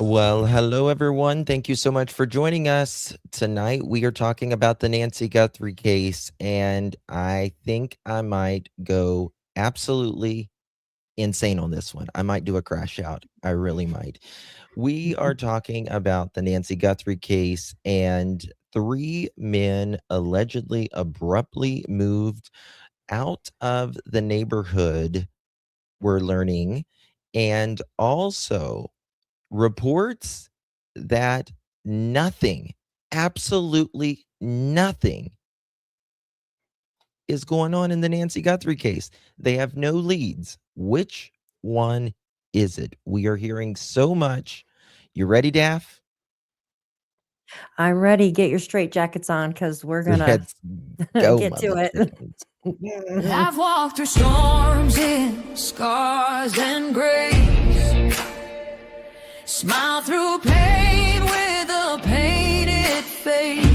Well, hello, everyone. Thank you so much for joining us. Tonight, we are talking about the Nancy Guthrie case, and I think I might go absolutely insane on this one. I might do a crash out. I really might. We are talking about the Nancy Guthrie case, and three men allegedly abruptly moved out of the neighborhood, we're learning, and also reports that nothing, absolutely nothing, is going on in the Nancy Guthrie case. They have no leads. Which one is it? We are hearing so much. You ready, Daff? I'm ready. Get your straight jackets on because we're gonna Let's go, get to mother it. chickens. I've walked through storms in scars and grace. Smile through pain with a painted face.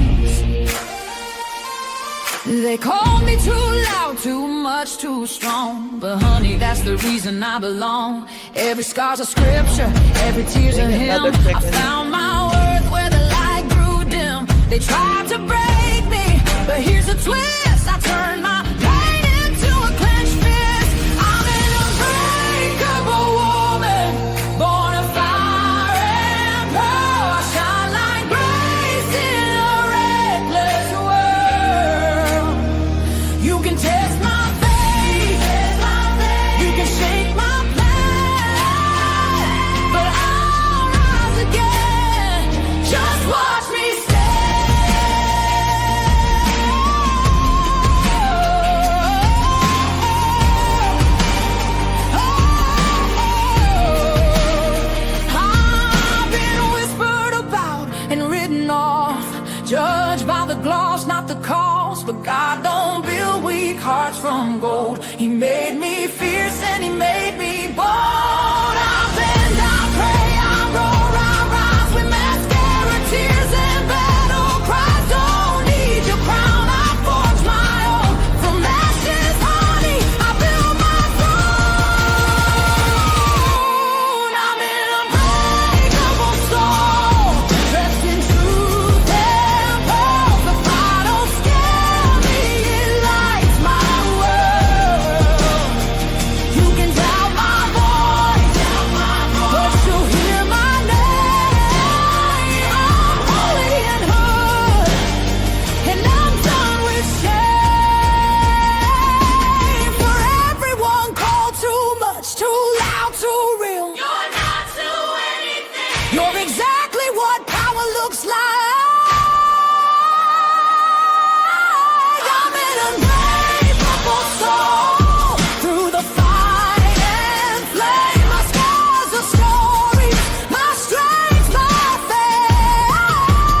They called me too loud, too much, too strong. But honey, that's the reason I belong. Every scar's a scripture, every tear's a hymn. I found my worth where the light grew dim. They tried to break me, but here's a twist. I turned my pain into a clenched fist. I'm an unbreakable woman, born of fire and pearl. I shine like grace in a reckless world. You can test my faith, you can shake my plan, but I'll rise again. Just watch me I've been whispered about and written off, judged by the gloss, not the cost. But God don't build weak hearts from gold. He made me fierce and he made me bold. I bend, I pray, I roar, I rise with mascara, tears and battle cries. Don't need your crown, I forge my own. From ashes, honey, I build my throne. I'm an unbreakable soul, dressed in truth and pearls. The fire don't scare me, it lights my world. You can doubt my voice, but you'll hear my name. I'm holy and hood, and I'm done with shame. For everyone called too much, too loud, too real. You're not to anything. You're exactly what power looks like. I'm an unbreakable soul, through the fight and flame. My scars are stories, my strength, my faith.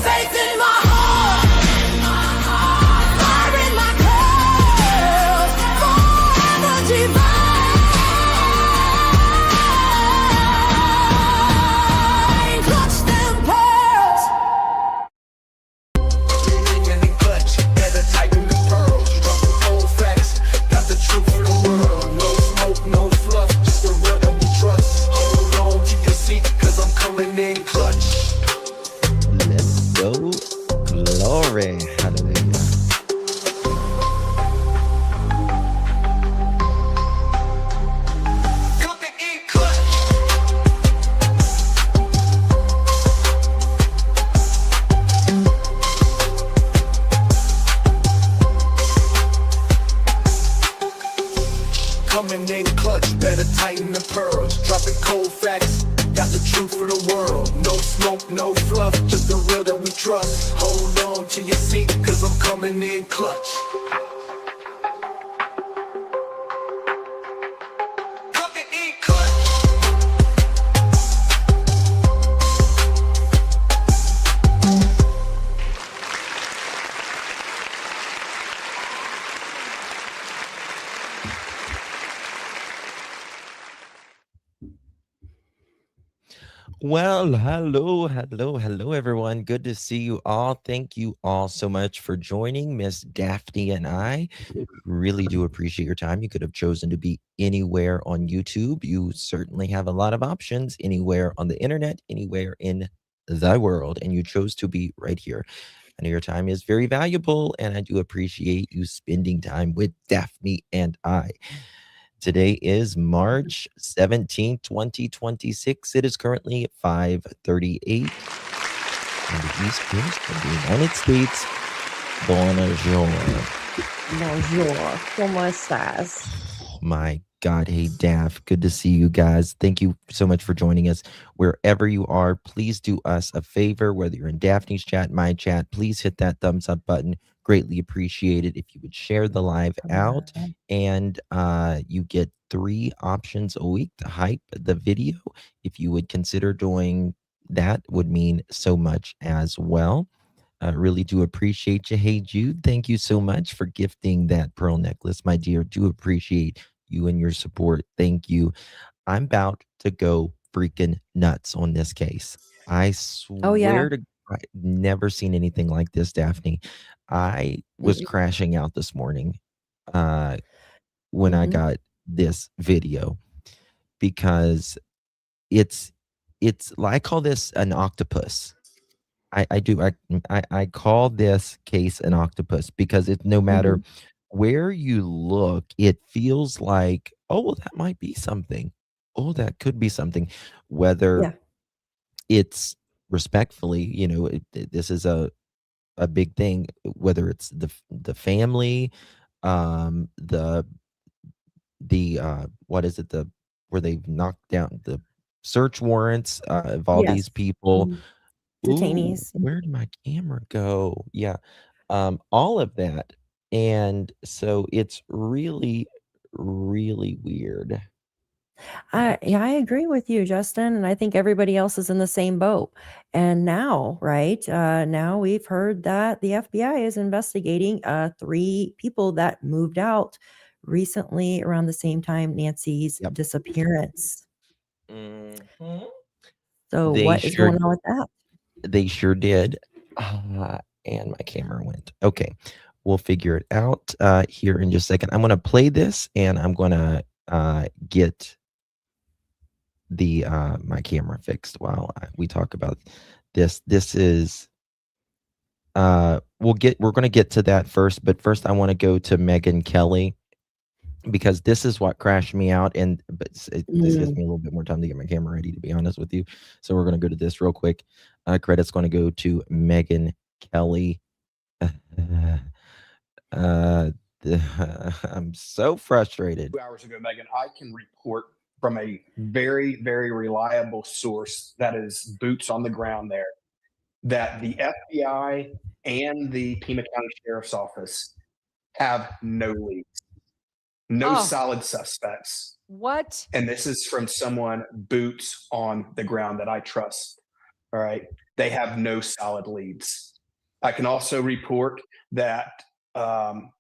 Faith in my heart, fire in my curls, forever divine. Clutch them pearls. And clutch, better tighten the pearls. Drop the cold facts, got the truth for the world. No smoke, no fluff, just the real that we trust. Hold on to your seat, cause I'm coming in clutch. Let's go. Glory. Hallelujah. Coming in clutch. Coming in clutch, better tighten the pearls. Dropping cold facts, got the truth for the world. No smoke, no fluff, just the real that we trust. Hold on to your seat, cause I'm coming in clutch. Coming in clutch. Well, hello, everyone. Good to see you all. Thank you all so much for joining Miss Daphne and I. Really do appreciate your time. You could have chosen to be anywhere on YouTube. You certainly have a lot of options anywhere on the internet, anywhere in the world, and you chose to be right here. I know your time is very valuable, and I do appreciate you spending time with Daphne and I. Today is March 17th, 2026. It is currently 5:38 on the East Coast of the United States. Bonjour. Bonjour. ¿Cómo estás? My God. Hey, Daph. Good to see you guys. Thank you so much for joining us. Wherever you are, please do us a favor, whether you're in Daphne's chat, my chat, please hit that thumbs up button. Greatly appreciate it if you would share the live out. And you get 3 options a week to hype the video. If you would consider doing that, would mean so much as well. I really do appreciate you. Hey, Jude, thank you so much for gifting that pearl necklace, my dear. Do appreciate you and your support. Thank you. I'm about to go freaking nuts on this case. I Oh, yeah. swear to God, never seen anything like this, Daphne. I was Mm-mm. crashing out this morning when I Mhm. got this video because it's I call this an octopus. I do. I call this case an octopus because it no matter Mhm. where you look, it feels like, oh, well, that might be something. Oh, that could be something. Whether Yeah. it's respectfully, this is a big thing. Whether it's the family, the what is it, the where they've knocked down the search warrants of all Yes. these people. Mhm. Ooh, Detainees. where did my camera go? Yeah, all of that, and so it's really, really weird. Yeah, I agree with you, Justin, and I think everybody else is in the same boat. And now, right, now we've heard that the FBI is investigating 3 people that moved out recently around the same time Nancy's Yep. disappearance. Mhm. So They what is sure going on with that? they sure did, and my camera went. Okay, we'll figure it out, here in just a second. I'm gonna play this, and I'm gonna, get the my camera fixed while we talk about this. This is we're gonna get to that first, but first I want to go to Megyn Kelly because this is what crashed me out, and this gives Mm. me a little bit more time to get my camera ready, to be honest with you. So we're gonna go to this real quick. Credit's going to go to Megyn Kelly. uh, I'm so frustrated. 2 hours ago, Megan, I can report from a very, very reliable source that is boots on the ground there that the FBI and the Pima County Sheriff's Office have no leads, no Oh, solid suspects. what? And this is from someone boots on the ground that I trust. All right. They have no solid leads. I can also report that um,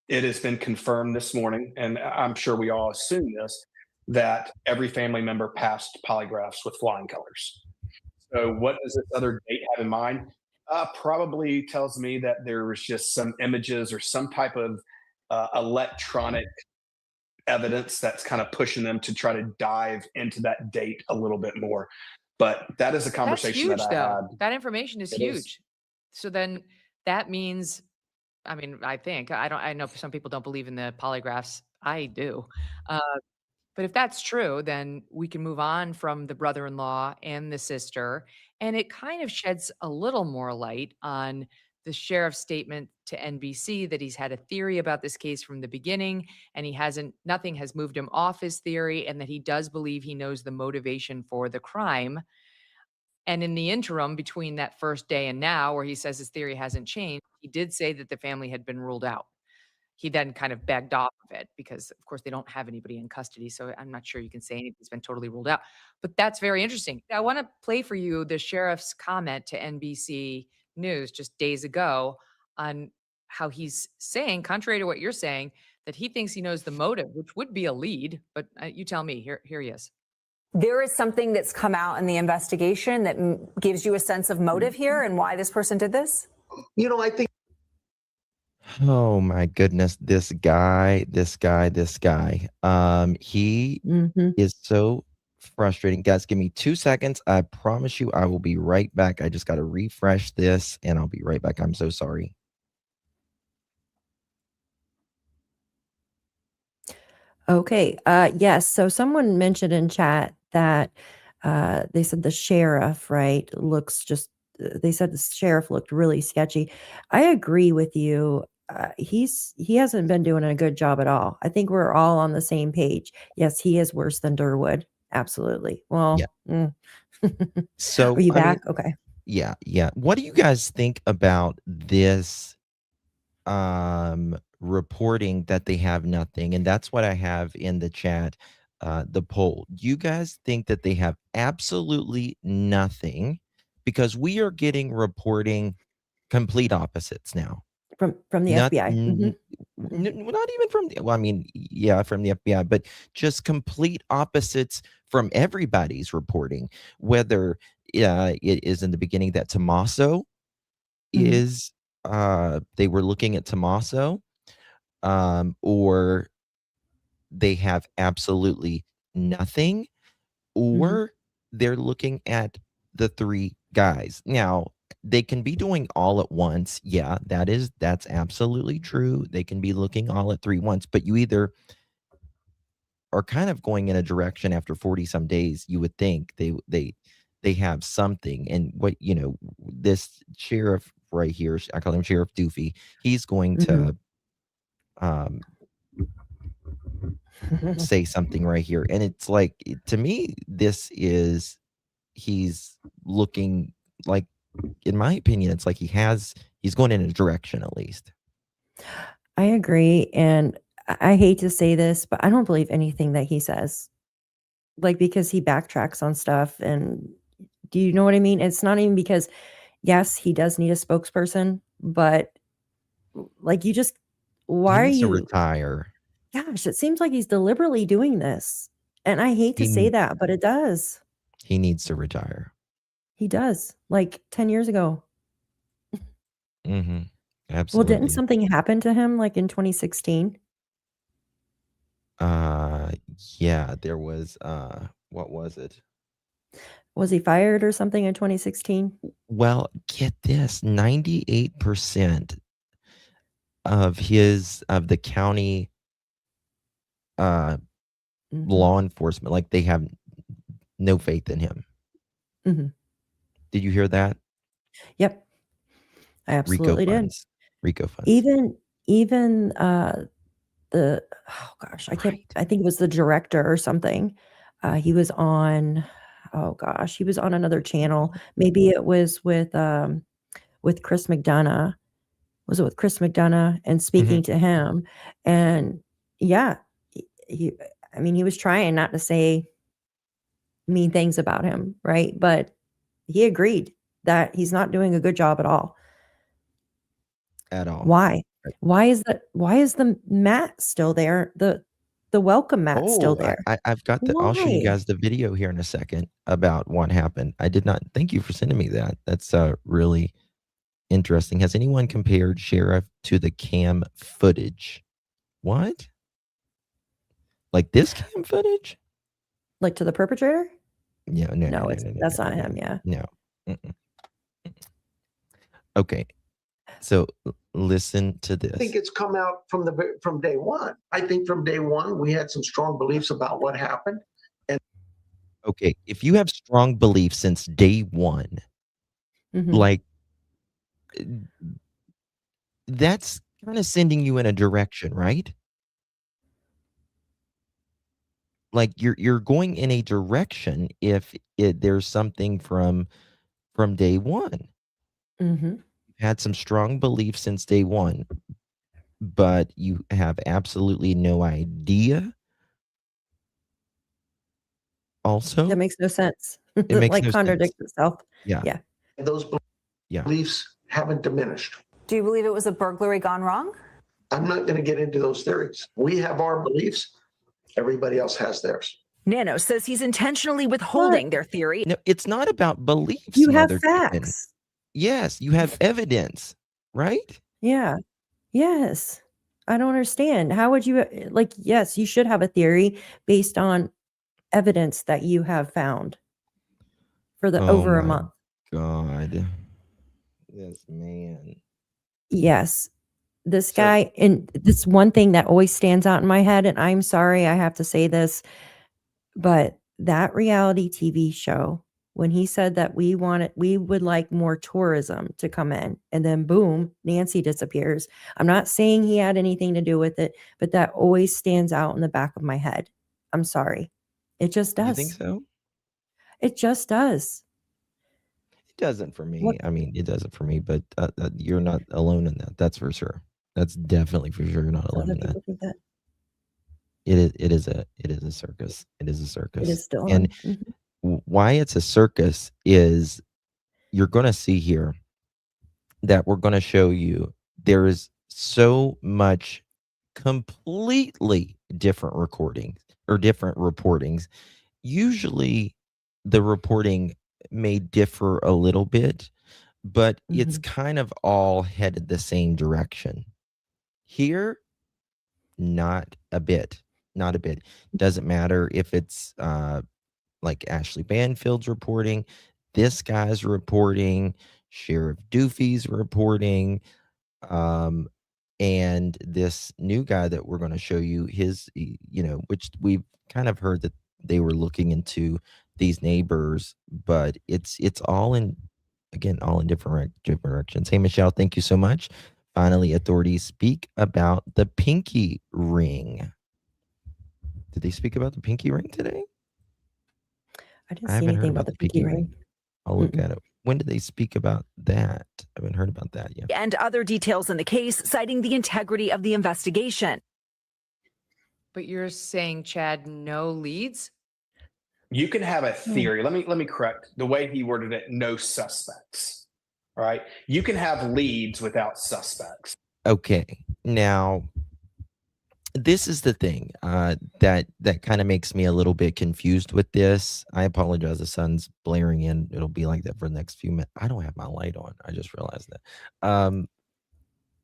it has been confirmed this morning, and I'm sure we all assume this, that every family member passed polygraphs with flying colors. So, what does this other date have in mind? Probably tells me that there was just some images or some type of electronic evidence that's kind of pushing them to try to dive into that date a little bit more. But that is a That's conversation that huge, I though. had. That information is It is. huge. So then that means, I mean, I think, I know some people don't believe in the polygraphs. I do. Uh, but if that's true, then we can move on from the brother-in-law and the sister. And it kind of sheds a little more light on the sheriff's statement to NBC that he's had a theory about this case from the beginning, and nothing has moved him off his theory, and that he does believe he knows the motivation for the crime. And in the interim between that first day and now, where he says his theory hasn't changed, he did say that the family had been ruled out. He then kind of begged off of it because, of course, they don't have anybody in custody. So I'm not sure you can say anything's been totally ruled out. But that's very interesting. I want to play for you the sheriff's comment to NBC News just days ago on how he's saying, contrary to what you're saying, that he thinks he knows the motive, which would be a lead. But you tell me. Here he is. there is something that's come out in the investigation that gives you a sense of motive here and why this person did this? You know, I think Oh my goodness, this guy. He Mhm. is so frustrating. Guys, give me 2 seconds. I promise you I will be right back. I just got to refresh this and I'll be right back. I'm so sorry. Okay. Yes. So someone mentioned in chat that they said the sheriff, right, looks just, they said the sheriff looked really sketchy. I agree with you. He hasn't been doing a good job at all. I think we're all on the same page. Yes, he is worse than Durwood. Absolutely. Yeah. Well, So, are you I mean, back? Okay. yeah. What do you guys think about this reporting that they have nothing? And that's what I have in the chat, the poll. Do you guys think that they have absolutely nothing? Because we are getting reporting complete opposites now. From the Not FBI. not even from the, well, I mean, yeah, from the FBI, but just complete opposites from everybody's reporting. Whether it is in the beginning that Tommaso Mhm. is, they were looking at Tommaso, or they have absolutely nothing, Mhm. or they're looking at the 3 guys. Now, they can be doing all at once. Yeah, that's absolutely true. They can be looking all at 3 once, but you either are kind of going in a direction after 40 some days. You would think they have something. And what, this sheriff right here, I call him Sheriff Doofy, he's going Mhm. to um say something right here. And it's like, to me, he's looking like, in my opinion, it's like he's going in a direction at least. I agree, and I hate to say this, but I don't believe anything that he says. Like, because he backtracks on stuff, and do you know what I mean? It's not even because, yes, he does need a spokesperson, but, like, you just He why are needs to you retire. gosh, it seems like he's deliberately doing this, and I hate to say He that, but it does. he needs to retire. He does, like, 10 years ago. Mhm. Well, didn't Absolutely. something happen to him, like, in 2016? Uh, yeah, there was, what was it? Was he fired or something in 2016? Well, get this, 98% of the county, uh, Mhm, law enforcement, like, they have no faith in him. mhm. Did you hear that? Yep, I RICO absolutely did. funds. RICO funds. Even the oh gosh, Right. I think it was the director or something. He was on oh gosh, he was on another channel. Maybe it was with Chris McDonough. Was it with Chris McDonough and speaking Mhm. to him? And yeah, he I mean, he was trying not to say mean things about him, right? But he agreed that he's not doing a good job at all. At all. Why? Right. Why is the mat still there? The welcome mat still Oh, there? I've got I'll show you Why? guys the video here in a second about what happened. I did not thank you for sending me that. That's, really interesting. Has anyone compared Sheriff to the cam footage? What? Like this cam footage? Like, to the perpetrator? Yeah, no, no, No, no, it's no, no, that's no, not no, him, yeah. no. No. Mm-mm. Okay, so listen to I think this. it's come out from day one. I think from day one we had some strong beliefs about what happened. Okay, if you have strong beliefs since day one, Mhm, like, uh, that's kinda sending you in a direction, right? Like, you're going in a direction if there's something from day one. mhm. Had some strong beliefs since day one, but you have absolutely no idea That also? makes no sense. It makes Like, no sense. contradicts itself. Yeah, Yeah. Those yeah. beliefs haven't diminished. Do you believe it was a burglary gone wrong? I'm not going to get into those theories. We have our beliefs. Everybody else has theirs. Nano says he's intentionally withholding their theory. No, it's not about beliefs, You have Mother Chicken. facts. Yes, you have evidence, right? Yeah. Yes. I don't understand. How would you like, yes, you should have a theory based on evidence that you have found for the Oh over a my month. God. This man. Yes. This So- guy, and this one thing that always stands out in my head, and I'm sorry I have to say this, but that reality TV show, when he said that we would like more tourism to come in, and then boom, Nancy disappears. I'm not saying he had anything to do with it, but that always stands out in the back of my head. I'm sorry. It just You does. think so? It just does. It doesn't for me. What? I mean, it doesn't for me, but you're not alone in that. That's for sure. That's definitely for sure. You're not alone Other in that. people think that. It is a circus. It is a circus. It is still And on. Mhm. why it's a circus is you're going to see here that we're going to show you there is so much completely different recordings or different reportings. Usually the reporting may differ a little bit, but it's kind of all headed the same direction. Here, not a bit. Not a bit. Doesn't matter if it's like Ashley Banfield's reporting, this guy's reporting, Sheriff Doofy's reporting, and this new guy that we're going to show you, which we've kind of heard that they were looking into these neighbors, but it's all in, again, all in different directions. Hey, Michelle, thank you so much. Finally, authorities speak about the pinky ring. Did they speak about the pinky ring today? I didn't I see haven't heard anything about about the pinky ring. I'll look Mm-mm. at it. When did they speak about that? I haven't heard about that yet. And other details in the case, citing the integrity of the investigation. But you're saying, Chad, no leads? You can have a theory. Let me correct the way he worded it. No suspects. All right. You can have leads without suspects. Okay. Now, this is the thing that kind of makes me a little bit confused with this. I apologize. The sun's blaring in. It'll be like that for the next few minutes. I don't have my light on. I just realized that.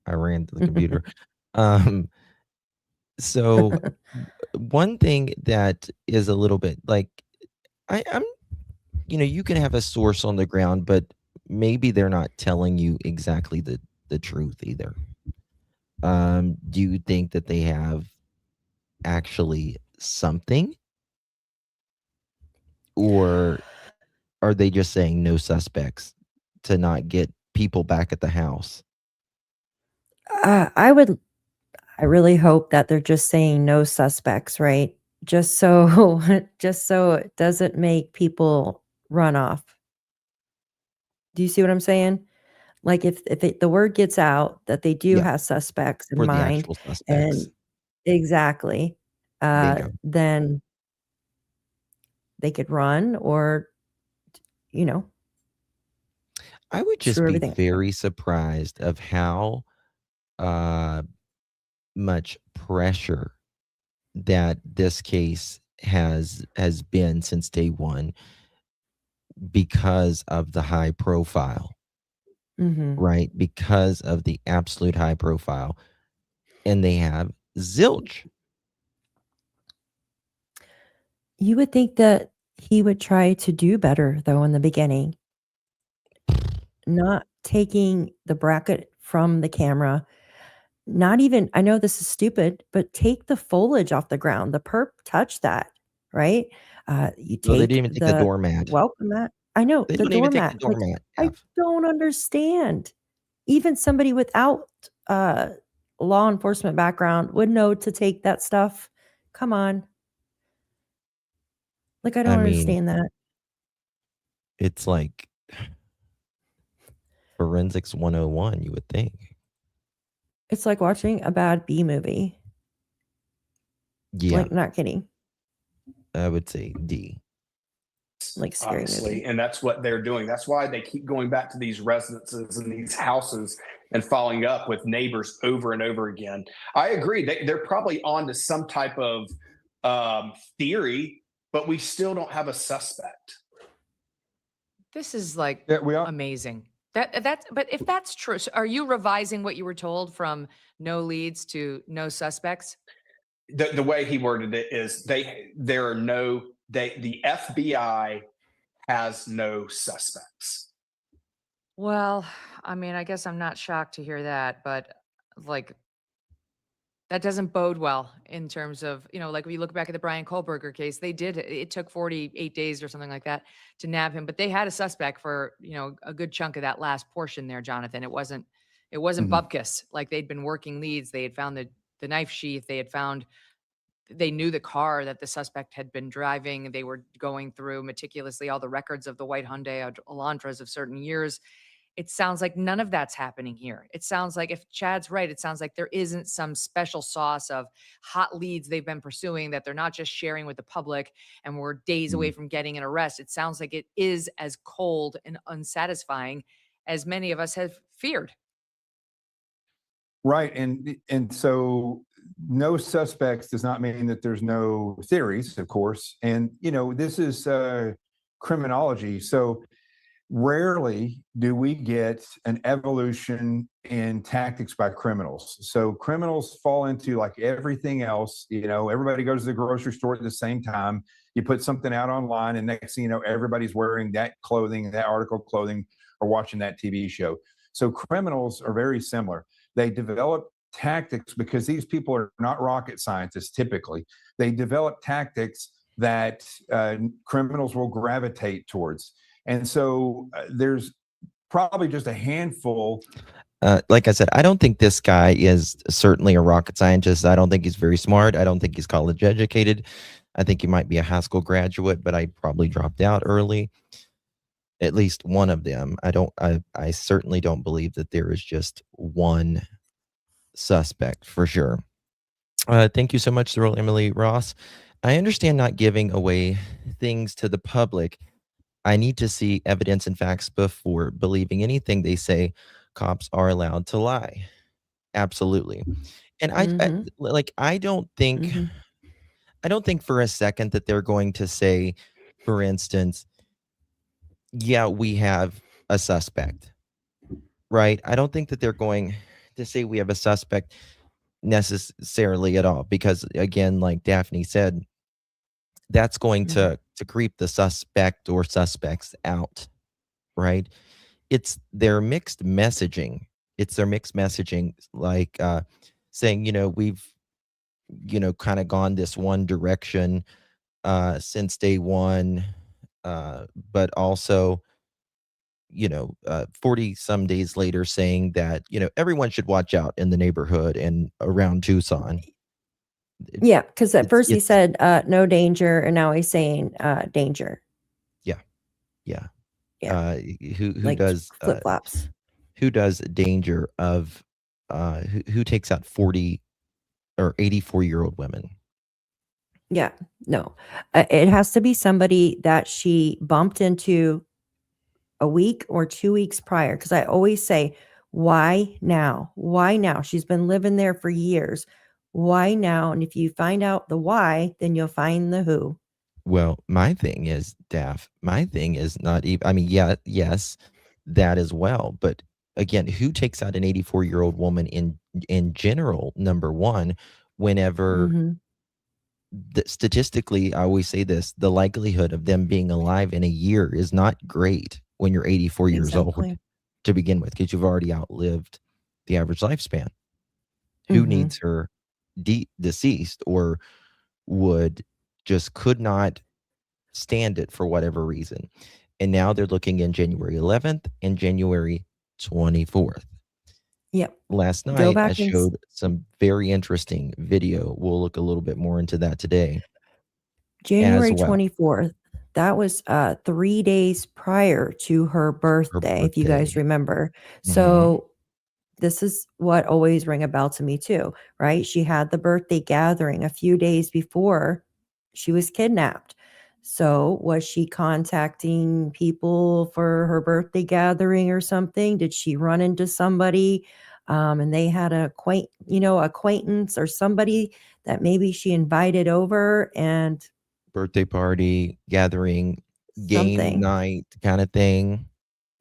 I ran to the computer. So one thing that is a little bit like I'm, you can have a source on the ground, but maybe they're not telling you exactly the truth either. Do you think that they have actually something, or are they just saying no suspects to not get people back at the house? I really hope that they're just saying no suspects, right? Just so it doesn't make people run off. Do you see what I'm saying? Like if the word gets out that they do Yeah. have suspects in For the mind, actual suspects. and exactly, Bingo. then they could run, or I would just screw be everything. very surprised of how much pressure that this case has been since day one because of the high profile, Mhm. right? Because of the absolute high profile. And they have zilch. You would think that he would try to do better, though, in the beginning. Not taking the bracket from the camera, not even, I know this is stupid, but take the foliage off the ground. The perp touched that, right? You No, they take didn't even take the the doormat. welcome mat. I know, They the don't even take the doormat. Like, doormat. I don't understand. Even somebody without law enforcement background would know to take that stuff. Come on. Like, I don't I mean, understand that. it's like forensics 101, you would think. It's like watching a bad B movie. Yeah, Like, not kidding. I would say D. Like scary Honestly, movie. and that's what they're doing. That's why they keep going back to these residences and these houses and following up with neighbors over and over again. I agree. They're probably on to some type of theory but we still don't have a suspect. This is like Yeah, we are. amazing. But if that's true, so are you revising what you were told from no leads to no suspects? The way he worded it is the FBI has no suspects. Well, I mean, I guess I'm not shocked to hear that, but like that doesn't bode well in terms of, like if you look back at the Brian Kohlberger case, it took 48 days or something like that to nab him, but they had a suspect for, a good chunk of that last portion there, Jonathan. It wasn't Mhm. bupkis. Like they'd been working leads. They had found the knife sheath. They knew the car that the suspect had been driving. They were going through meticulously all the records of the white Hyundai Elantras of certain years. It sounds like none of that's happening here. It sounds like, if Chad's right, it sounds like there isn't some special sauce of hot leads they've been pursuing that they're not just sharing with the public and we're days away from getting an arrest. It sounds like it is as cold and unsatisfying as many of us have feared. Right. And so no suspects does not mean that there's no theories, of course. And, this is criminology. So rarely do we get an evolution in tactics by criminals. So criminals fall into, like everything else, everybody goes to the grocery store at the same time. You put something out online and next thing you know, everybody's wearing that clothing, that article clothing, or watching that TV show. So criminals are very similar. They develop tactics because these people are not rocket scientists typically. They develop tactics that criminals will gravitate towards. And so there's probably just a handful. Like I said, I don't think this guy is certainly a rocket scientist. I don't think he's very smart. I don't think he's college educated. I think he might be a high school graduate, but I probably dropped out early. At least one of them. I certainly don't believe that there is just one suspect for sure. Thank you so much, Cyril Emily Ross. I understand not giving away things to the public. I need to see evidence and facts before believing anything they say. Cops are allowed to lie. Absolutely. And I don't think for a second that they're going to say, for instance, yeah, we have a suspect, right? I don't think that they're going to say we have a suspect necessarily at all, because again, like Daphne said, that's going to creep the suspect or suspects out, right? It's their mixed messaging. Like saying, we've, kind of gone this one direction since day one, but also, 40 some days later saying that, everyone should watch out in the neighborhood and around Tucson. Yeah, because at first he said no danger, and now he's saying danger. Yeah. Yeah. Who Like does flip flops? who does danger of who takes out 40 or 84-year-old women? Yeah, no. It has to be somebody that she bumped into a week or 2 weeks prior. Because I always say, why now? Why now? She's been living there for years. Why now? And if you find out the why, then you'll find the who. Well, my thing is, Daph, my thing is not even, yes, that as well. But again, who takes out an 84-year-old woman in general, number one, whenever statistically, I always say this, the likelihood of them being alive in a year is not great when you're 84 years old to begin with, because you've already outlived the average lifespan. Who needs her deceased or could not stand it for whatever reason? And now they're looking in January 11th and January 24th. Yep. Last night, I showed some very interesting video. We'll look a little bit more into that today. January 24th. That was 3 days prior to her birthday, if you guys remember. So this is what always ring a bell to me too, right? She had the birthday gathering a few days before she was kidnapped. So was she contacting people for her birthday gathering or something? Did she run into somebody and they had an acquaintance or somebody that maybe she invited over, and birthday party, gathering, game Something. night kind of thing.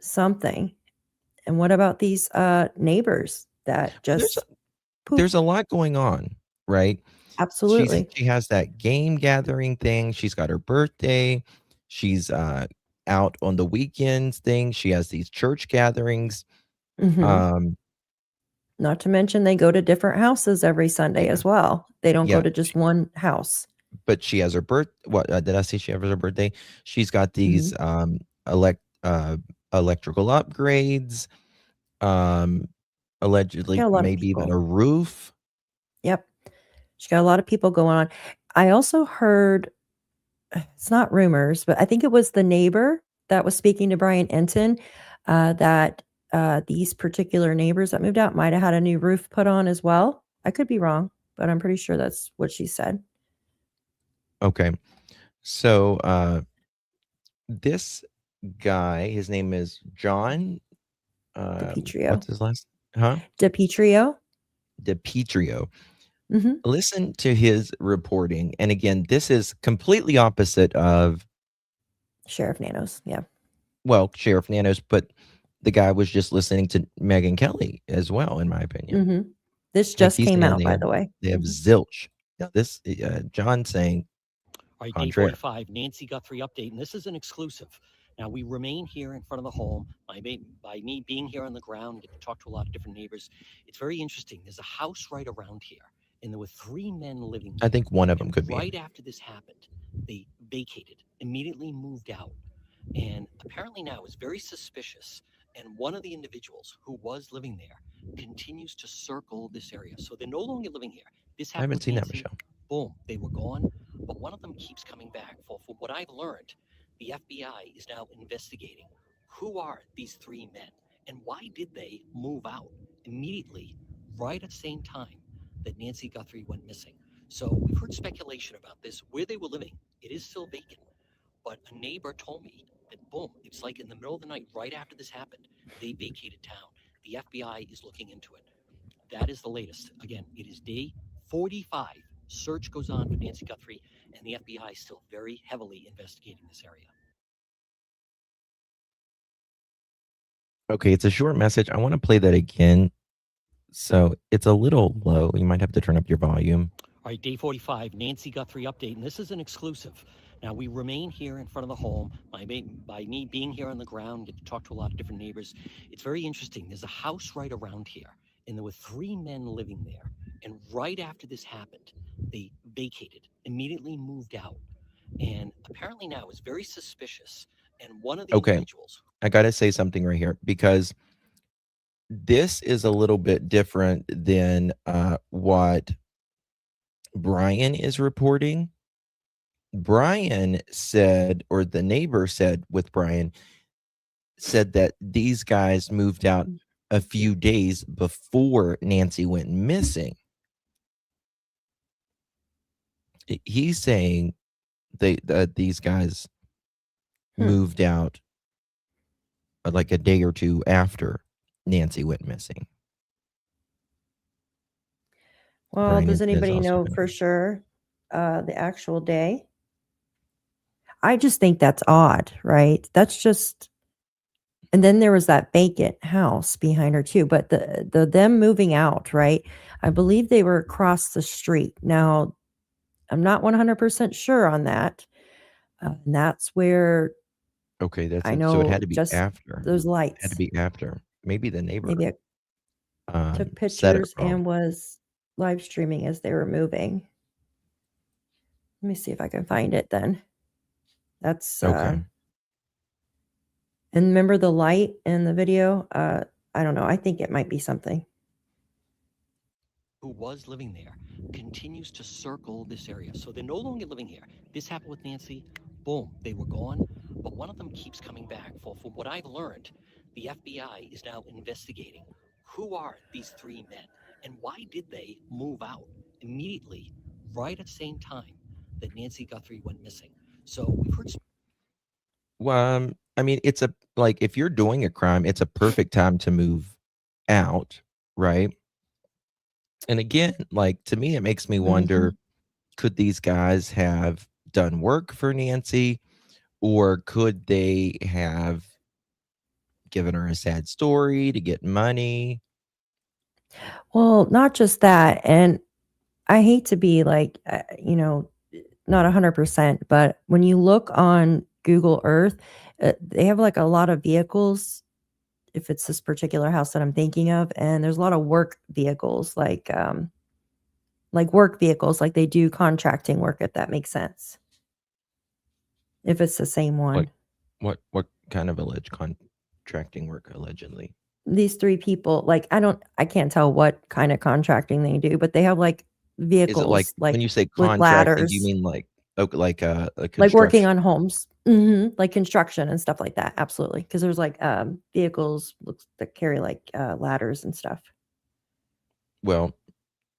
Something. And what about these neighbors that There's just there's poof? a lot going on, right? Absolutely. She has that game gathering thing. She's got her birthday. She's out on the weekends thing. She has these church gatherings. Mhm. Um, Not to mention they go to different houses every Sunday yeah, as well. They don't go yeah. to just one house. But she has her birth. What did I say? She has her birthday. She's got Mhm. these electrical upgrades. Um, Got allegedly, a lot of maybe even people. a roof. Yep. She got a lot of people going on. I also heard it's not rumors, but I think it was the neighbor that was speaking to Brian Enton, that these particular neighbors that moved out might have had a new roof put on as well. I could be wrong, but I'm pretty sure that's what she said. Okay, so this guy, his name is John. DePietrio. What's his last? Huh? DePietrio. DePietrio. Mhm. Listen to his reporting, and again, this is completely opposite of Sheriff Nanos. Yeah. Sheriff Nanos, but the guy was just listening to Megyn Kelly as well, in my opinion. Mhm. This Like just he's came saying out, by the way. they have Mhm. zilch. Now this John saying All right, day contraire. 45, Nancy Guthrie update, and this is an exclusive. Now, we remain here in front of the home. By me being here on the ground, get to talk to a lot of different neighbors. It's very interesting. There's a house right around here, and there were 3 men living there. I think one of them And could be. right after this happened, they vacated, immediately moved out. And apparently now is very suspicious. And one of the individuals who was living there continues to circle this area. So they're no longer living here. This I happened haven't with seen that, Nancy. Michelle. Boom, they were gone. But one of them keeps coming back. For what I've learned, the FBI is now investigating who are these 3 men and why did they move out immediately, right at the same time that Nancy Guthrie went missing. So we've heard speculation about this, where they were living. It is still vacant. But a neighbor told me that, boom, it's like in the middle of the night, right after this happened, they vacated town. The FBI is looking into it. That is the latest. Again, it is day 45. Search goes on for Nancy Guthrie, and the FBI is still very heavily investigating this area. Okay, it's a short message. I want to play that again. So it's a little low. You might have to turn up your volume. All right, day 45, Nancy Guthrie update, and this is an exclusive. Now, we remain here in front of the home. By me being here on the ground, get to talk to a lot of different neighbors. It's very interesting. There's a house right around here, and there were 3 men living there. And right after this happened, they vacated, immediately moved out. And apparently now is very suspicious. And one of the individuals. I got to say something right here because this is a little bit different than what Brian is reporting. Brian said, or the neighbor said with Brian, said that these guys moved out a few days before Nancy went missing. He's saying these guys moved out like a day or two after Nancy went missing. Well, Brian does is anybody also know gonna- for sure the actual day? I just think that's odd, right? That's just, and then there was that vacant house behind her too. But the them moving out, right? I believe they were across the street. Now, I'm not 100% sure on that. And that's where Okay, that's I it. So it know had to be just after. those Had lights. to be after. Maybe the neighbor Maybe I took said it pictures wrong. and was live streaming as they were moving. Let me see if I can find it then. That's Okay. and remember the light in the video? I don't know. I think it might be something. Who was living there continues to circle this area. So they're no longer living here. This happened with Nancy. Boom, they were gone. But one of them keeps coming back. For what I've learned, the FBI is now investigating who are these 3 men and why did they move out immediately, right at the same time that Nancy Guthrie went missing. So we've heard. Well, I mean, it's like if you're doing a crime, it's a perfect time to move out, right? And again, like to me, it makes me wonder, could these guys have done work for Nancy, or could they have given her a sad story to get money? Well, not just that, and I hate to be like, not 100%, but when you look on Google Earth, they have like a lot of vehicles, if it's this particular house that I'm thinking of, and there's a lot of work vehicles, like work vehicles, like they do contracting work, if that makes sense. If it's the same one. What kind of alleged contracting work allegedly? These 3 people, like, I can't tell what kind of contracting they do, but they have like Is it like vehicles, when like you say with contracting, do you ladders, mean like a like working construction? on homes, like construction and stuff like that. Absolutely, because there's like vehicles that carry like ladders and stuff. Well,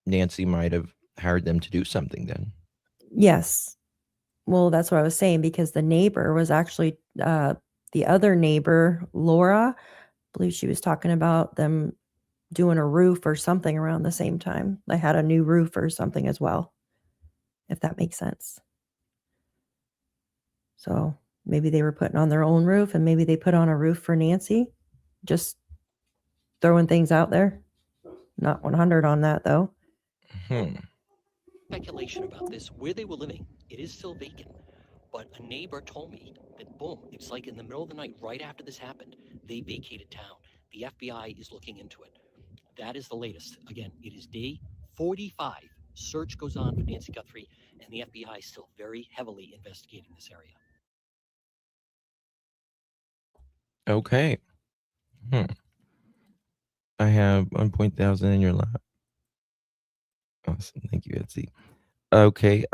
Nancy might have hired them to do something then. Yes, well, that's what I was saying, because the neighbor was actually the other neighbor, Laura. I believe she was talking about them doing a roof or something around the same time. They had a new roof or something as well, if that makes sense. So maybe they were putting on their own roof, and maybe they put on a roof for Nancy. Just throwing things out there. Not 100 on that though. Speculation about this, where they were living, it is still vacant. But a neighbor told me that, boom, it's like in the middle of the night, right after this happened, they vacated town. The FBI is looking into it. That is the latest. Again, it is day 45. Search goes on for Nancy Guthrie, and the FBI is still very heavily investigating this area. Okay. I have 1,000 in your lap. Awesome. Thank you, Etsy. Okay.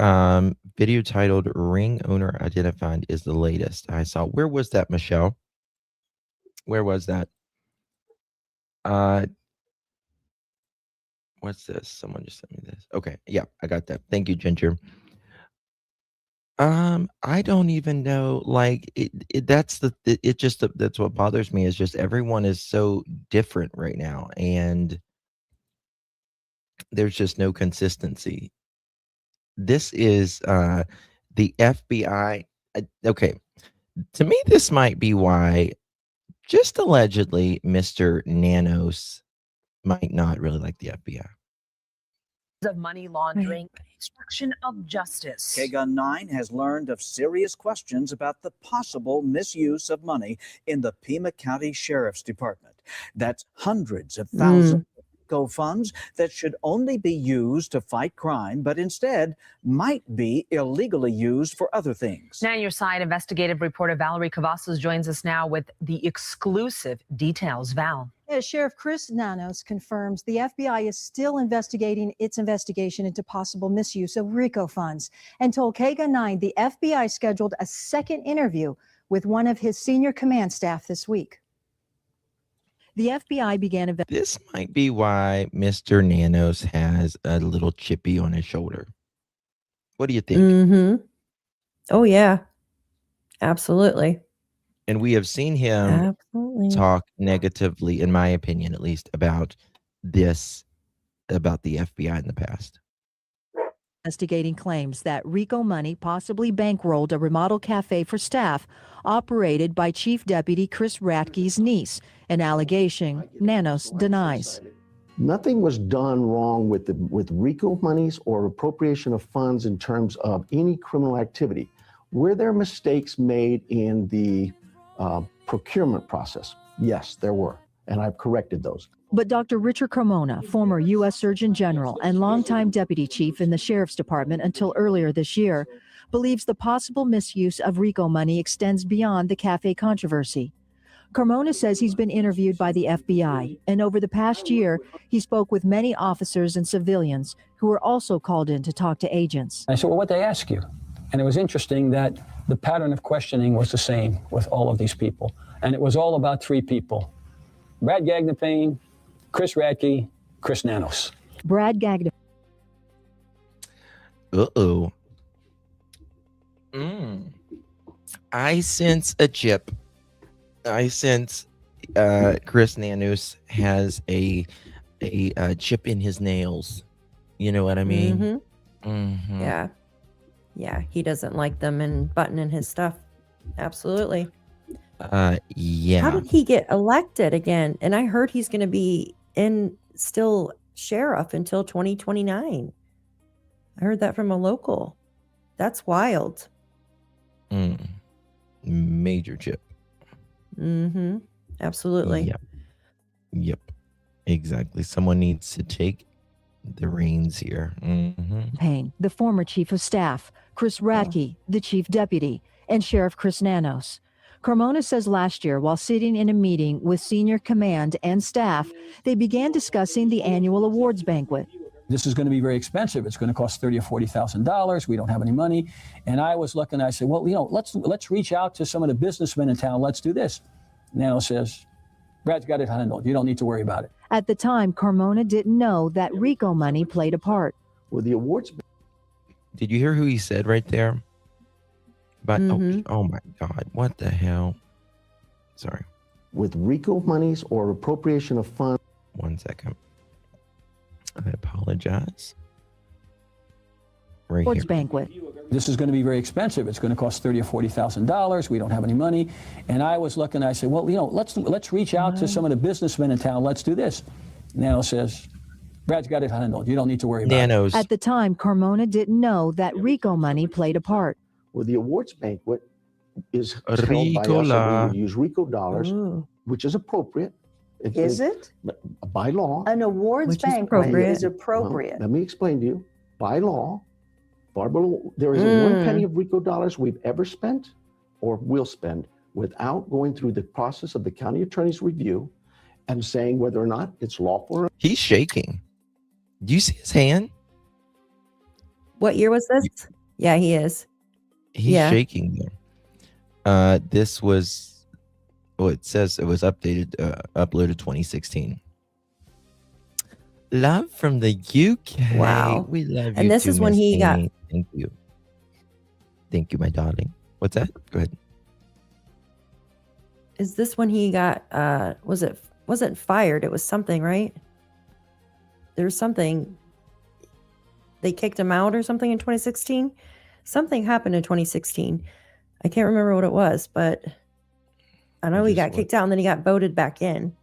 Video titled "Ring Owner Identified" is the latest I saw. Where was that, Michelle? Where was that? What's this? Someone just sent me this. Okay. Yeah, I got that. Thank you, Ginger. I don't even know. Like that's that's what bothers me, is just everyone is so different right now, and there's just no consistency. This is the FBI. Okay, to me, this might be why, just allegedly, Mr. Nanos might not really like the FBI. Of money laundering, obstruction of justice. KGUN 9 has learned of serious questions about the possible misuse of money in the Pima County Sheriff's Department. That's hundreds of thousands of RICO funds that should only be used to fight crime, but instead might be illegally used for other things. Now, your side investigative reporter Valerie Cavazos joins us now with the exclusive details. Val. As Sheriff Chris Nanos confirms, the FBI is still investigating its investigation into possible misuse of RICO funds, and told KGUN 9 the FBI scheduled a second interview with one of his senior command staff this week. The FBI began This might be why Mr. Nanos has a little chippy on his shoulder. What do you think? Oh yeah, absolutely. And we have seen him talk negatively, in my opinion, at least, about the FBI in the past. Investigating claims that RICO money possibly bankrolled a remodel cafe for staff operated by Chief Deputy Chris Radke's niece, an allegation Nanos denies. Nothing was done wrong with RICO monies or appropriation of funds in terms of any criminal activity. Were there mistakes made in the procurement process? Yes, there were, and I've corrected those. But Dr. Richard Carmona, former U.S. Surgeon General and longtime deputy chief in the Sheriff's Department until earlier this year, believes the possible misuse of RICO money extends beyond the cafe controversy. Carmona says he's been interviewed by the FBI, and over the past year, he spoke with many officers and civilians who were also called in to talk to agents. I said, well, what'd they ask you? And it was interesting that the pattern of questioning was the same with all of these people. And it was all about 3 people: Brad Gagnapane, Chris Radke, Chris Nanos. Brad Gagnapane. Uh-oh. I sense a chip. I sense Chris Nanos has a chip in his nails. You know what I mean? Yeah. Yeah, he doesn't like them and buttoning his stuff. Absolutely. How Yeah. did he get elected again? And I heard he's going to be still sheriff until 2029. I heard that from a local. That's wild. Major chip. Mm-hmm. Absolutely. Yep. Exactly. Someone needs to take the reins here. Payne, the former chief of staff, Chris Radke, the chief deputy, and Sheriff Chris Nanos. Carmona says last year, while sitting in a meeting with senior command and staff, they began discussing the annual awards banquet. This is going to be very expensive. It's going to cost $30,000 or $40,000. We don't have any money. And I was looking, I said, well, let's reach out to some of the businessmen in town. Let's do this. Nano says, Brad's got it handled. You don't need to worry about it. At the time, Carmona didn't know that RICO money played a part. With the awards. Did you hear who he said right there? But oh my God, what the hell? Sorry. With RICO monies or appropriation of funds. 1 second. I apologize. Right Awards here. banquet. This is going to be very expensive. It's going to cost $30,000 or $40,000. We don't have any money. And I was looking, I said, well, let's reach out to some of the businessmen in town. Let's do this. Nano says, Brad's got it handled. You don't need to worry about it. At the time, Carmona didn't know that RICO money played a part. Well, the awards banquet is held by us, and we use RICO dollars, which is appropriate. Is it? By law. An awards banquet is appropriate. Well, let me explain to you. By law, Barbara, there isn't 1 penny of RICO dollars we've ever spent or will spend without going through the process of the county attorney's review and saying whether or not it's lawful. He's shaking. Do you see his hand? What year was this? Yeah, he is. He's shaking there. This was, it says it was uploaded 2016. Love from the UK. Wow. We love you. And this too, is when Miss he got. Amy. Thank you. Thank you, my darling. What's that? Go ahead. Is this when he got? Wasn't fired? It was something, right? There was something. They kicked him out or something in 2016. Something happened in 2016. I can't remember what it was, but I know he got kicked out and then he got voted back in.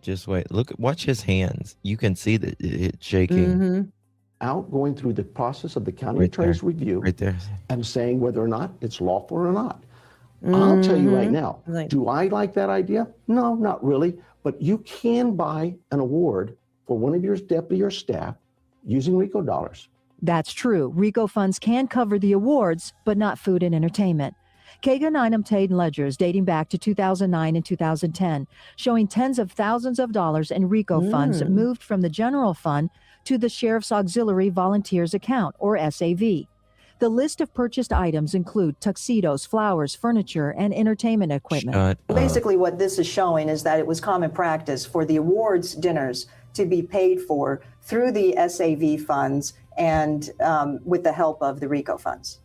Just wait. Watch his hands. You can see that it's shaking. Out going through the process of the county attorney's review Right there. and saying whether or not it's lawful or not. I'll tell you right now, do I like that idea? No, not really. But you can buy an award for one of your deputy or staff using RICO dollars. That's true. RICO funds can cover the awards, but not food and entertainment. Kagan item ledgers dating back to 2009 and 2010, showing tens of thousands of dollars in RICO funds moved from the general fund to the Sheriff's Auxiliary Volunteers Account, or SAV. The list of purchased items include tuxedos, flowers, furniture, and entertainment equipment. Basically, what this is showing is that it was common practice for the awards dinners to be paid for through the SAV funds and with the help of the RICO funds.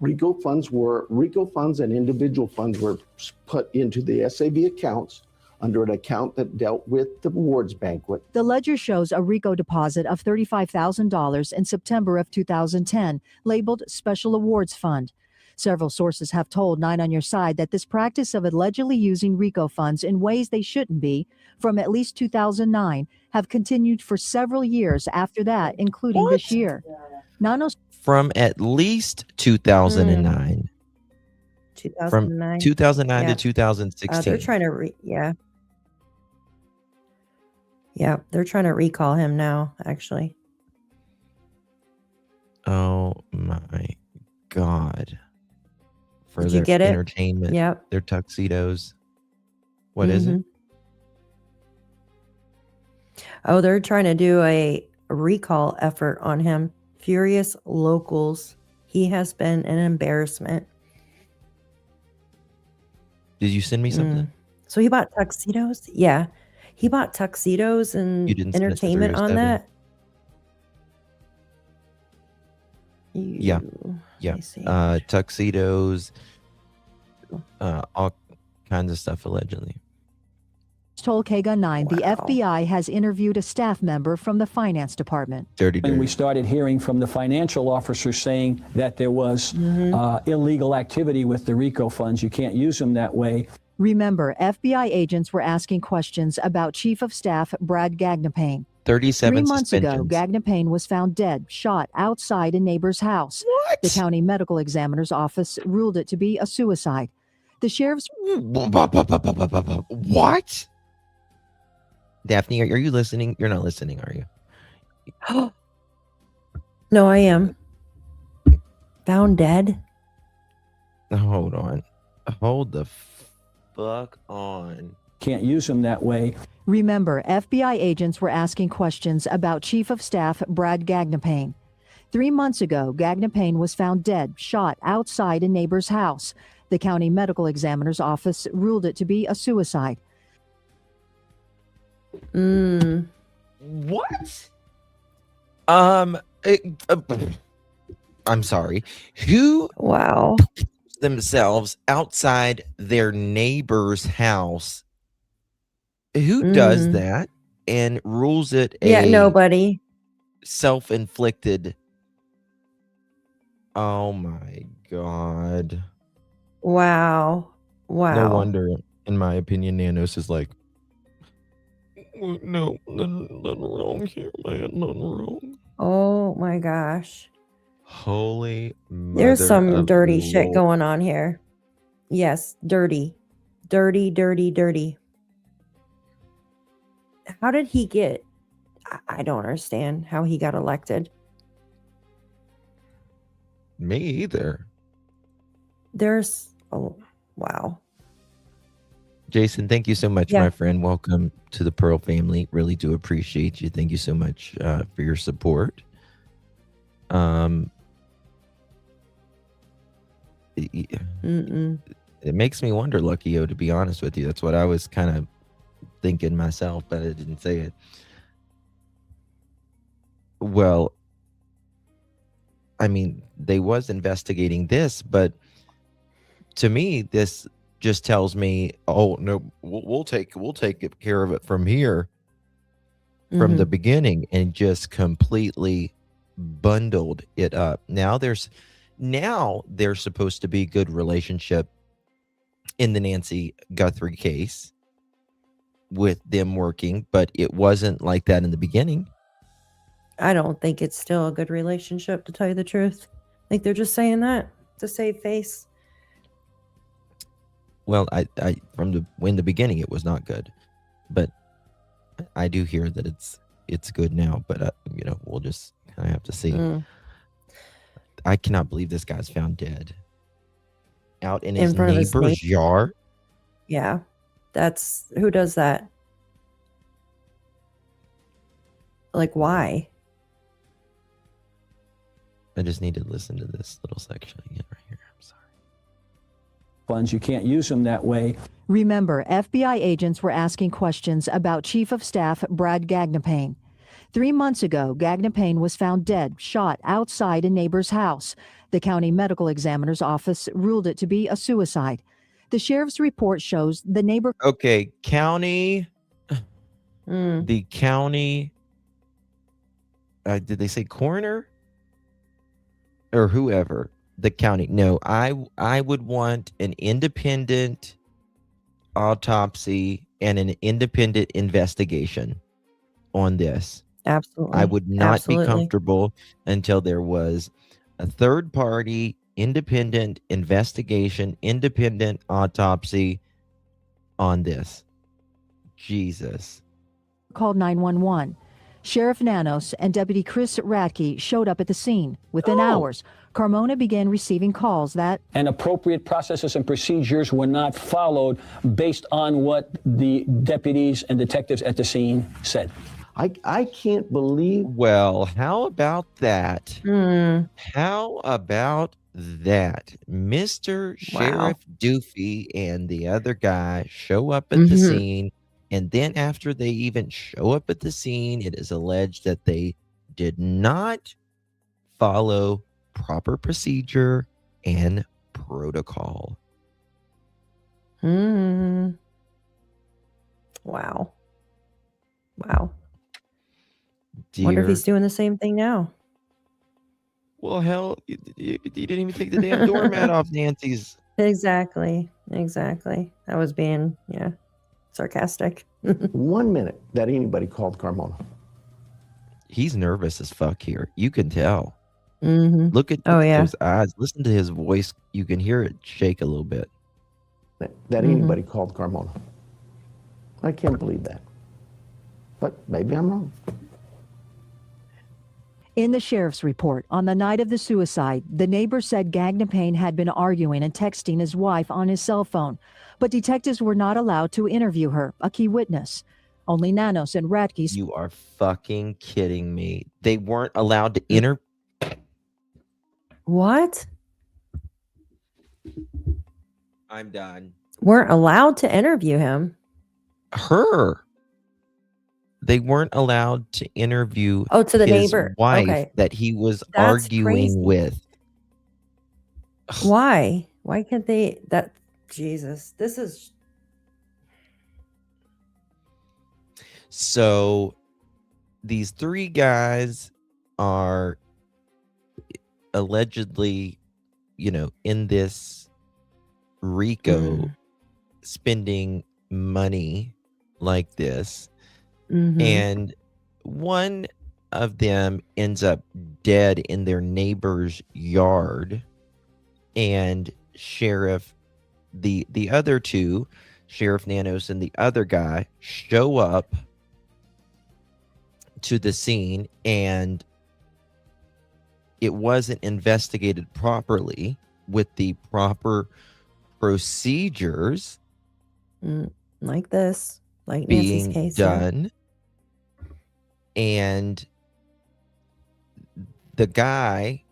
RICO funds and individual funds were put into the SAV accounts under an account that dealt with the awards banquet. The ledger shows a RICO deposit of $35,000 in September of 2010, labeled Special Awards Fund. Several sources have told Nine on Your Side that this practice of allegedly using RICO funds in ways they shouldn't be, from at least 2009, have continued for several years after that, including this year. Nanos From at least 2009. 2009. From 2009 to 2016. They're trying to Yeah, they're trying to recall him now, actually. Oh my God. For Did their you get it? entertainment. Yep. Their tuxedos. What is it? Oh, they're trying to do a recall effort on him. Furious locals. He has been an embarrassment. Did you send me something? So he bought tuxedos? Yeah. He bought tuxedos and You didn't send us the entertainment Furious on Seven? that. Yeah. Tuxedos, all kinds of stuff allegedly. told KGUN 9 the FBI has interviewed a staff member from the finance department. And we started hearing from the financial officer saying that there was illegal activity with the RICO funds. You can't use them that way. Remember, FBI agents were asking questions about Chief of Staff Brad Gagnapane. 37 3 months ago, suspensions. Gagnapane was found dead, shot outside a neighbor's house. What? The county medical examiner's office ruled it to be a suicide. The sheriff's... What? Daphne, are you listening? You're not listening, are you? No, I am. Found dead? Hold on. Hold the fuck on. Can't use them that way. Remember, FBI agents were asking questions about Chief of Staff Brad Gagnapane. 3 months ago, Gagnapane was found dead, shot outside a neighbor's house. The county medical examiner's office ruled it to be a suicide. What? I'm sorry. Who themselves outside their neighbor's house? Who does that and rules it nobody. Self-inflicted? Oh my God. Wow. No wonder, in my opinion, Nanos is like, no, nothing wrong here, man. Nothing wrong. Oh my gosh. Holy mother There's some of dirty shit Lord. going on here. Yes, dirty. Dirty, dirty, dirty. How did he get... I don't understand how he got elected. Me either. There's... Oh, wow. Jason, thank you so much, Yeah. my friend. Welcome to the Pearl family. Really do appreciate you. Thank you so much for your support. It makes me wonder, Lucky O, to be honest with you. That's what I was kind of thinking myself, but I didn't say it. Well, I mean, they was investigating this, but to me, this just tells me, oh no, we'll take care of it from here, from the beginning, and just completely bundled it up. Now there's supposed to be a good relationship in the Nancy Guthrie case with them working, but it wasn't like that in the beginning. I don't think it's still a good relationship, to tell you the truth. I think they're just saying that to save face. Well, I in the beginning it was not good, but I do hear that it's good now. But we'll just kind of have to see. I cannot believe this guy's found dead out in his front of his neighbor's yard. Yeah, that's... Who does that? Like, why? I just need to listen to this little section again right here. I'm sorry. Funds, you can't use them that way. Remember, FBI agents were asking questions about Chief of Staff Brad Gagnapane. 3 months ago, Gagnapane was found dead, shot outside a neighbor's house. The county medical examiner's office ruled it to be a suicide. The sheriff's report shows the neighbor... Okay, county... The county... did they say coroner? Or whoever. The county. No, I would want an independent autopsy and an independent investigation on this. Absolutely. I would not Absolutely. be comfortable until there was a third party, independent investigation, independent autopsy on this. Jesus. Called 911. Sheriff Nanos and Deputy Chris Radke showed up at the scene. Within hours, Carmona began receiving calls that... And appropriate processes and procedures were not followed based on what the deputies and detectives at the scene said. I can't believe... Well, how about that? How about that? Mr. Sheriff Doofy and the other guy show up at the scene, and then after they even show up at the scene, it is alleged that they did not follow proper procedure and protocol. Wow. Wow. Wow. Wonder if Dear. he's doing the same thing now. Well, hell, you didn't even take the damn doormat off Nancy's. Exactly. Exactly. I was being, sarcastic. 1 minute that anybody called Carmona. He's nervous as fuck here. You can tell. Mm-hmm. Look at Oh, yeah. those eyes. Listen to his voice. You can hear it shake a little bit. That anybody called Carmona. I can't believe that. But maybe I'm wrong. In the sheriff's report, on the night of the suicide, the neighbor said Gagnon Payne had been arguing and texting his wife on his cell phone, but detectives were not allowed to interview her, a key witness. Only Nanos and Radke. You are fucking kidding me. They weren't allowed to What? I'm done. Weren't allowed to interview him. Her. They weren't allowed to interview to the his neighbor. wife Okay. that he was That's arguing crazy. with. Why? Why can't they? Jesus, this is. So these three guys are allegedly, in this RICO spending money like this. Mhm. And one of them ends up dead in their neighbor's yard. And the other two, Sheriff Nanos and the other guy, show up to the scene, and it wasn't investigated properly with the proper procedures Like this, like Nancy's being case. done. And the guy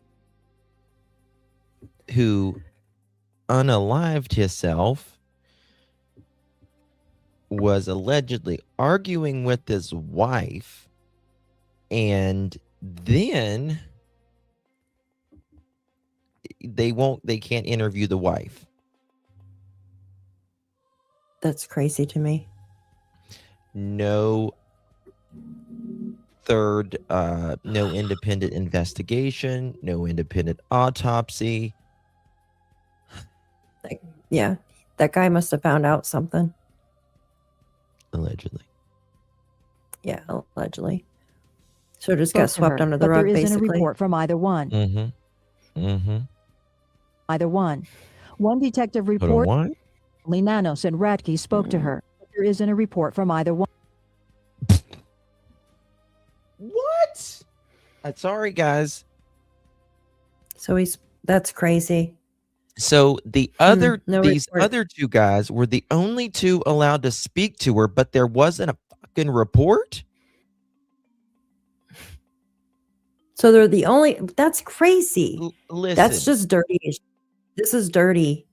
who unalived himself was allegedly arguing with his wife, and then they can't interview the wife. That's crazy to me. No no independent investigation, no independent autopsy. Yeah, that guy must have found out something. Allegedly. Yeah, allegedly. So just Spoke got to swept her, under the but rug, there isn't basically. a report from either one. Either one. One detective report. What? Only Nanos and Radke spoke to her. But there isn't a report from either one. What? Sorry, guys. So that's crazy. So these report. other two guys were the only two allowed to speak to her, but there wasn't a fucking report. So they're the only. That's crazy. Listen, That's just dirty. This is dirty.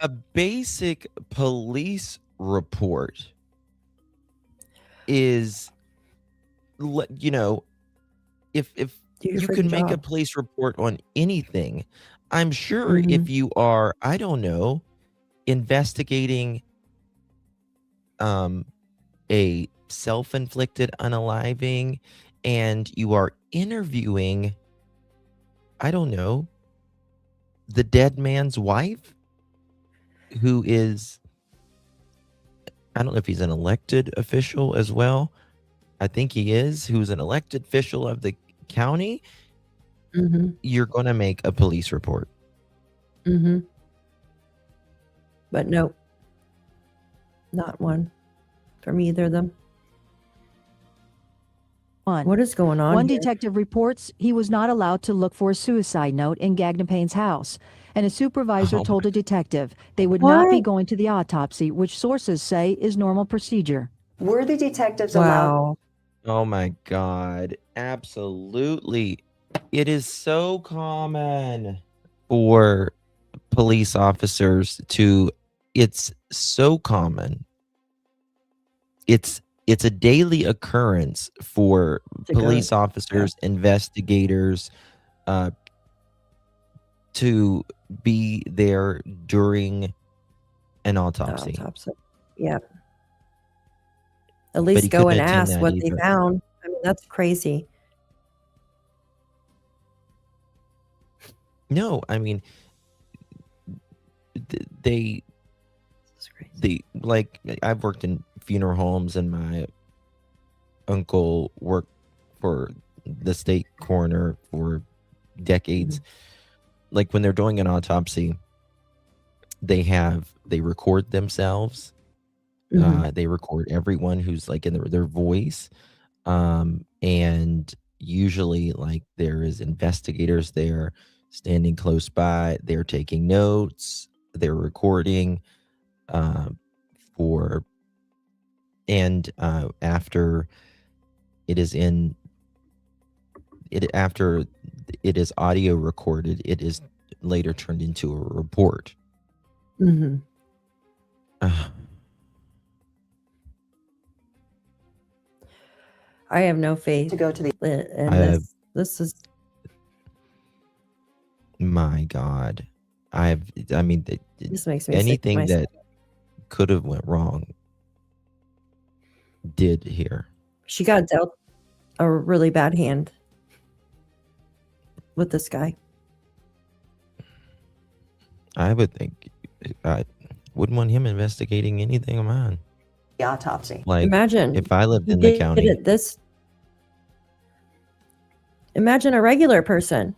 A basic police report is, if you can make a police report on anything, I'm sure if you are, I don't know, investigating a self-inflicted unaliving, and you are interviewing, I don't know, the dead man's wife, who is, I don't know if he's an elected official as well. I think he is, who's an elected official of the county. You're going to make a police report. But nope. Not one from either of them. What is going on One here? detective reports he was not allowed to look for a suicide note in Gagnon Payne's house, and a supervisor told a detective they would not be going to the autopsy, which sources say is normal procedure. Were the detectives allowed? Oh my God. Absolutely. It is so common for police officers it's so common. It's a daily occurrence for police officers, investigators, to be there during an autopsy. Yep. At But least he go couldn't and have done ask that what they either. found. I mean, that's crazy. No, I mean, they like I've worked in funeral homes, and my uncle worked for the state coroner for decades. Like when they're doing an autopsy, they record themselves. They record everyone who's like in their voice. And usually like there is investigators there standing close by. They're taking notes, they're recording for and after it is in it after it is audio recorded, it is later turned into a report. Mm-hmm. I have no faith to go to the and this is my God. I mean, this makes me anything sick to my that could have went wrong did here. She got dealt a really bad hand with this guy. I would think I wouldn't want him investigating anything of mine. The autopsy. Like, Imagine if I lived he in the did county, it this. Imagine a regular person,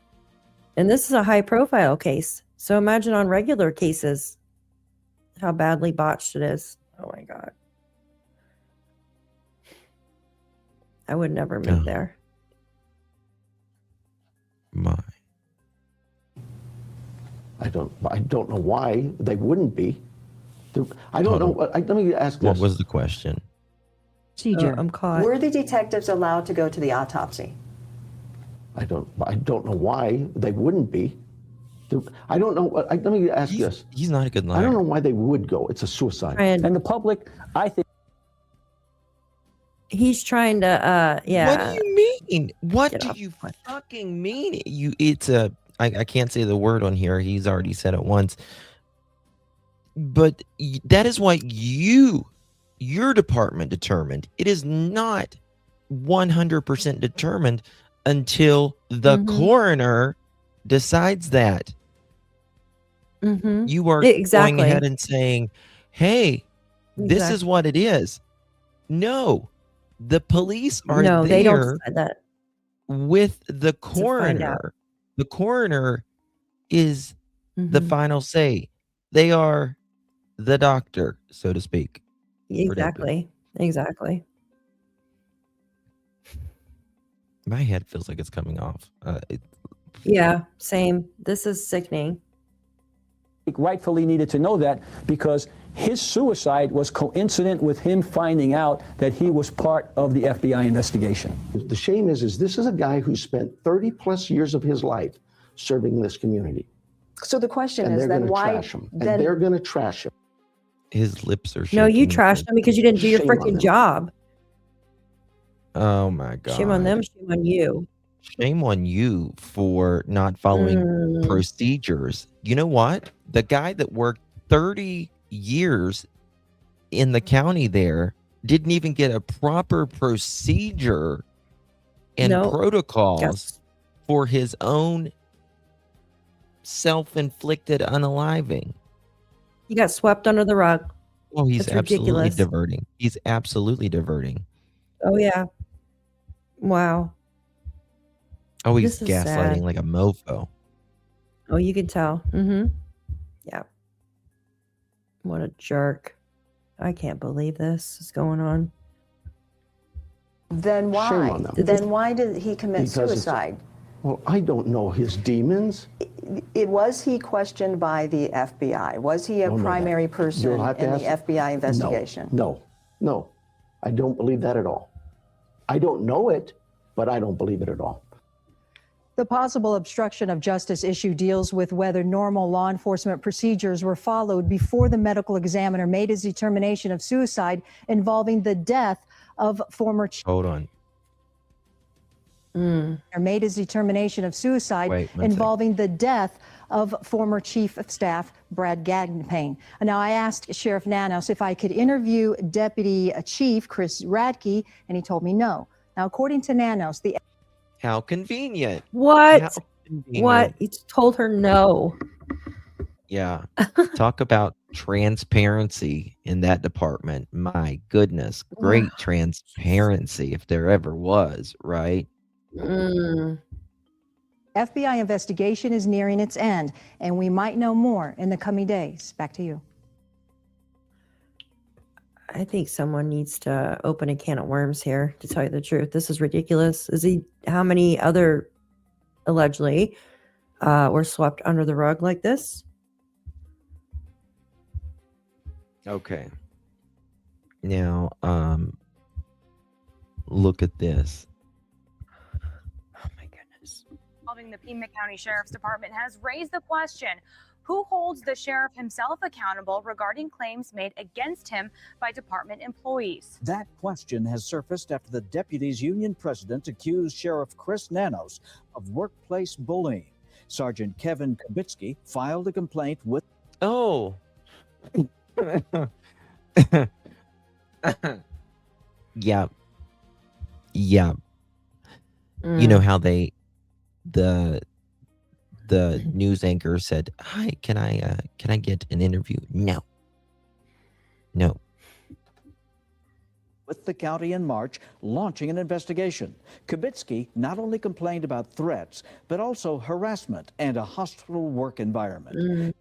and this is a high-profile case. So imagine on regular cases how badly botched it is. Oh my God. I would never move there. My. I don't know why they wouldn't be. I don't know. Let me ask this. What was the question? Procedure. I'm caught. Were the detectives allowed to go to the autopsy? I don't know why they wouldn't be. I don't know. Let me ask this. He's not a good liar. I don't know why they would go. It's a suicide. And the public, I think. He's trying to, yeah. What do you mean? What do you fucking mean? I can't say the word on here. He's already said it once. But that is what your department determined. It is not 100% determined until the coroner decides that. You are going ahead and saying, hey, this is what it is. No, the police are there they don't decide that. with the coroner. The coroner is the final say. They are the doctor, so to speak. Exactly. My head feels like it's coming off. Yeah, same. This is sickening. Rightfully needed to know that because his suicide was coincident with him finding out that he was part of the FBI investigation. The shame is this is a guy who spent 30 plus years of his life serving this community. So the question And is they're then going to why? trash him. And they're going to trash him. His lips are shaking. No, you trashed them because you didn't do your Shame on freaking them. job. Oh my God. Shame on them, shame on you. Shame on you for not following procedures. You know what? The guy that worked 30 years in the county there didn't even get a proper procedure and protocols for his own self-inflicted unaliving. He got swept under the rug. Well, he's That's absolutely ridiculous. diverting. He's absolutely diverting. Oh yeah. Wow. Oh, he's This is gaslighting sad. like a mofo. Oh, you can tell. Yeah. What a jerk. I can't believe this is going on. Then why? Shame on them. Then why did he commit Because it's- suicide? Well, I don't know his demons. Was he questioned by the FBI? Was he a Don't know that. primary person You'll have to in the ask- FBI investigation? No. I don't believe that at all. I don't know it, but I don't believe it at all. The possible obstruction of justice issue deals with whether normal law enforcement procedures were followed before the medical examiner made his determination of suicide involving the death of former Hold on. or made his determination of suicide Wait, one involving the death of former Chief of Staff Brad Gagnon. Now, I asked Sheriff Nanos if I could interview Deputy Chief Chris Radke, and he told me no. Now, according to Nanos, the How convenient. What? How What? convenient. He told her no. Yeah. Talk about transparency in that department. My goodness. Great transparency if there ever was, right? Mm. FBI investigation is nearing its end, and we might know more in the coming days. Back to you. I think someone needs to open a can of worms here, to tell you the truth. This is ridiculous. How many other allegedly were swept under the rug like this? Okay. Now, look at this. The Pima County Sheriff's Department has raised the question: who holds the sheriff himself accountable regarding claims made against him by department employees? That question has surfaced after the deputies union president accused Sheriff Chris Nanos of workplace bullying. Sergeant Kevin Kubitsky filed a complaint with... Oh. Yeah. Yeah. You know how the news anchor said, "Hi, can I get an interview?" No. with the county in March, launching an investigation. Kubitsky not only complained about threats, but also harassment and a hostile work environment.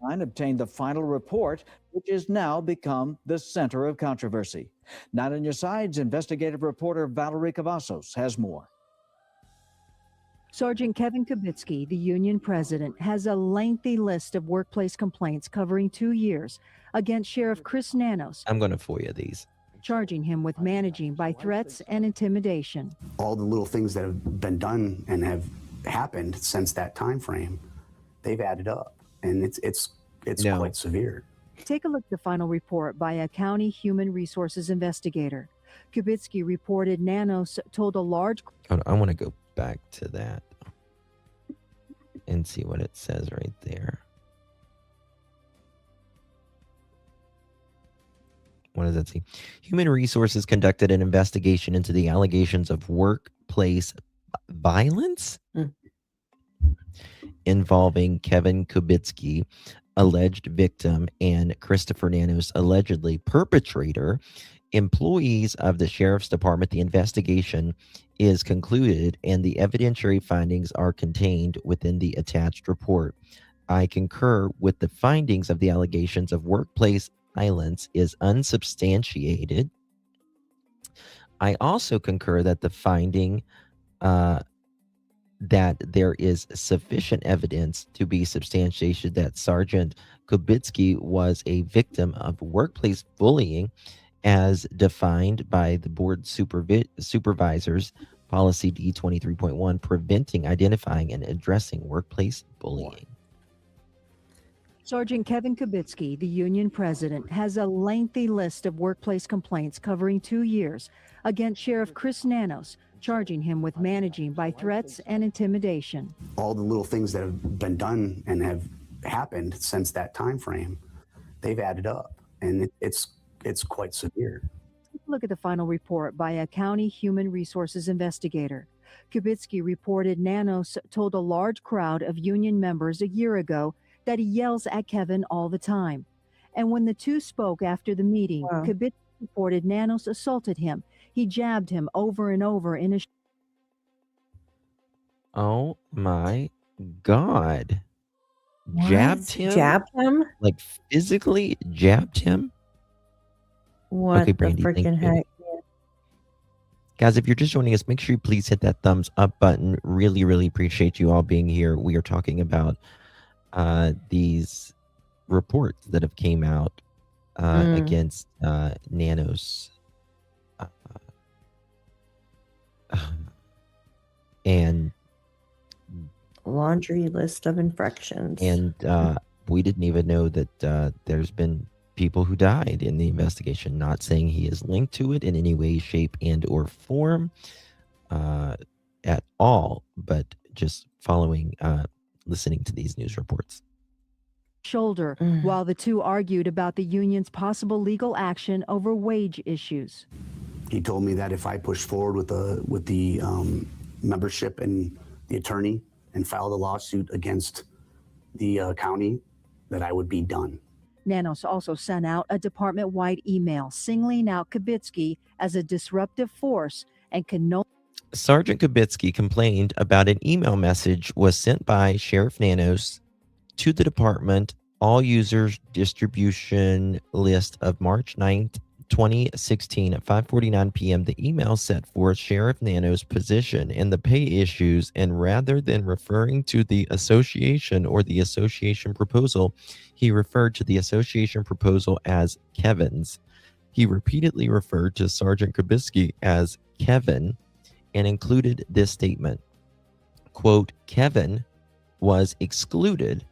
Obtained the final report, which has now become the center of controversy. Not on Your Side's investigative reporter Valerie Cavazos has more. Sergeant Kevin Kubitsky, the union president, has a lengthy list of workplace complaints covering 2 years against Sheriff Chris Nanos, I'm going to FOIA these. charging him with managing by threats and intimidation. All the little things that have been done and have happened since that time frame, they've added up, and it's quite severe. Take a look at the final report by a county human resources investigator. Kubitsky reported Nanos told a large... I want to go back to that and see what it says right there. What does that say? Human Resources conducted an investigation into the allegations of workplace violence involving Kevin Kubitsky, alleged victim, and Christopher Nanos, allegedly perpetrator, employees of the Sheriff's Department. The investigation is concluded and the evidentiary findings are contained within the attached report. I concur with the findings of the allegations of workplace violence is unsubstantiated. I also concur that the finding that there is sufficient evidence to be substantiated that Sergeant Kubitsky was a victim of workplace bullying as defined by the board supervisors policy D23.1, preventing, identifying, and addressing workplace bullying. Sergeant Kevin Kubitsky, the union president, has a lengthy list of workplace complaints covering 2 years against Sheriff Chris Nanos, charging him with managing by threats and intimidation. All the little things that have been done and have happened since that time frame, they've added up, and it's quite severe. Look at the final report by a county human resources investigator. Kubitsky reported Nanos told a large crowd of union members a year ago that he yells at Kevin all the time. And when the two spoke after the meeting, Kubitsky reported Nanos assaulted him. He jabbed him over and over in his... Oh my God. What? Jabbed him? Jabbed him? Like physically jabbed him? What Okay, the Brandy, thank freaking you. heck? Guys, if you're just joining us, make sure you please hit that thumbs up button. Really, really appreciate you all being here. We are talking about these reports that have came out against Nanos. And Laundry list of infractions. And we didn't even know that there's been people who died in the investigation. Not saying he is linked to it in any way, shape, and or form at all, but just following listening to these news reports. Shoulder, while the two argued about the union's possible legal action over wage issues. He told me that if I pushed forward with the membership and the attorney and filed a lawsuit against the county, that I would be done. Nanos also sent out a department-wide email singling out Kubitsky as a disruptive force and can no. Sergeant Kubitsky complained about an email message was sent by Sheriff Nanos to the department all users distribution list of March 9th, 2016 at 5:49 p.m. The email set forth Sheriff Nanos' position in the pay issues, and rather than referring to the association or the association proposal, he referred to the association proposal as Kevin's. He repeatedly referred to Sergeant Kubitsky as Kevin and included this statement, quote, Kevin was excluded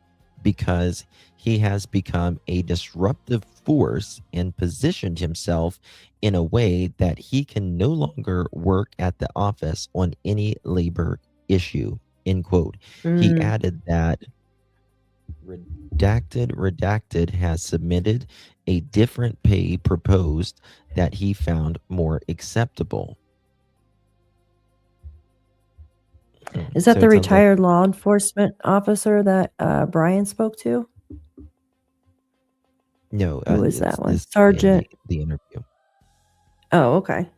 because he has become a disruptive force and positioned himself in a way that he can no longer work at the office on any labor issue, end quote. He added that redacted has submitted a different pay proposed that he found more acceptable. Is that So the it sounds like retired law enforcement officer that Brian spoke to? no, Who is it's that one? this in Sergeant. the interview. Oh, okay.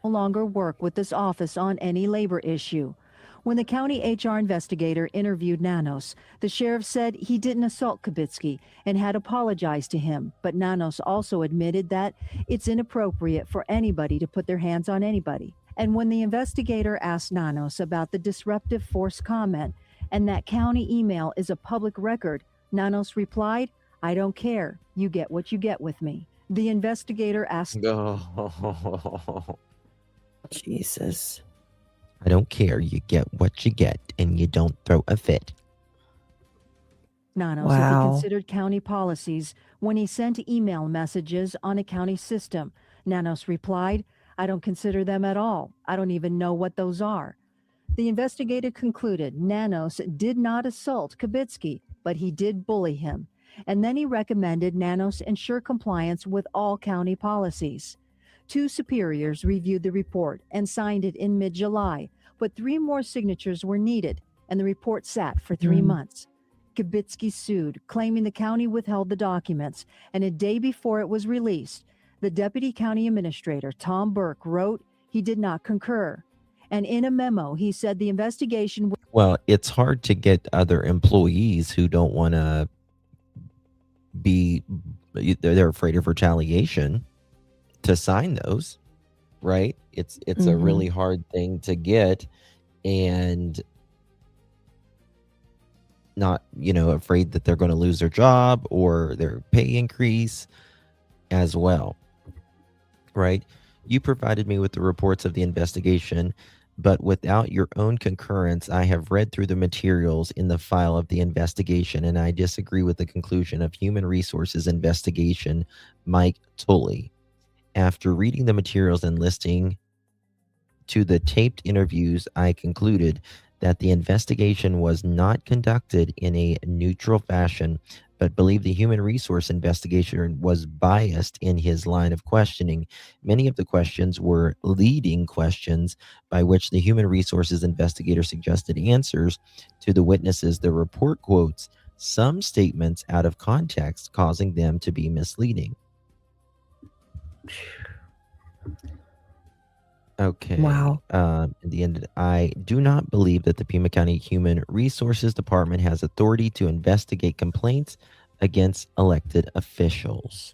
No longer work with this office on any labor issue. When the county HR investigator interviewed Nanos, the sheriff said he didn't assault Kubitsky and had apologized to him, but Nanos also admitted that it's inappropriate for anybody to put their hands on anybody. And when the investigator asked Nanos about the disruptive force comment and that county email is a public record, Nanos replied, I don't care. You get what you get with me. The investigator asked, Jesus. I don't care. You get what you get, and you don't throw a fit. Nanos if he Wow. considered county policies when he sent email messages on a county system. Nanos replied, I don't consider them at all. I don't even know what those are. The investigator concluded Nanos did not assault Kubitsky, but he did bully him. And then he recommended Nanos ensure compliance with all county policies. 2 superiors reviewed the report and signed it in mid-July, but 3 more signatures were needed, and the report sat for 3 months. Kubitsky sued, claiming the county withheld the documents, and a day before it was released, the deputy county administrator, Tom Burke, wrote he did not concur. And in a memo, he said the investigation. Well, it's hard to get other employees who don't want to be, they're afraid of retaliation to sign those, right? It's a really hard thing to get, and not, afraid that they're going to lose their job or their pay increase as well, right? You provided me with the reports of the investigation, but without your own concurrence, I have read through the materials in the file of the investigation, and I disagree with the conclusion of Human Resources Investigation Mike Tully. After reading the materials and listening to the taped interviews, I concluded that the investigation was not conducted in a neutral fashion, but believe the human resource investigator was biased in his line of questioning. Many of the questions were leading questions by which the human resources investigator suggested answers to the witnesses. The report quotes some statements out of context, causing them to be misleading. Okay. Wow. At the end, I do not believe that the Pima County Human Resources Department has authority to investigate complaints against elected officials.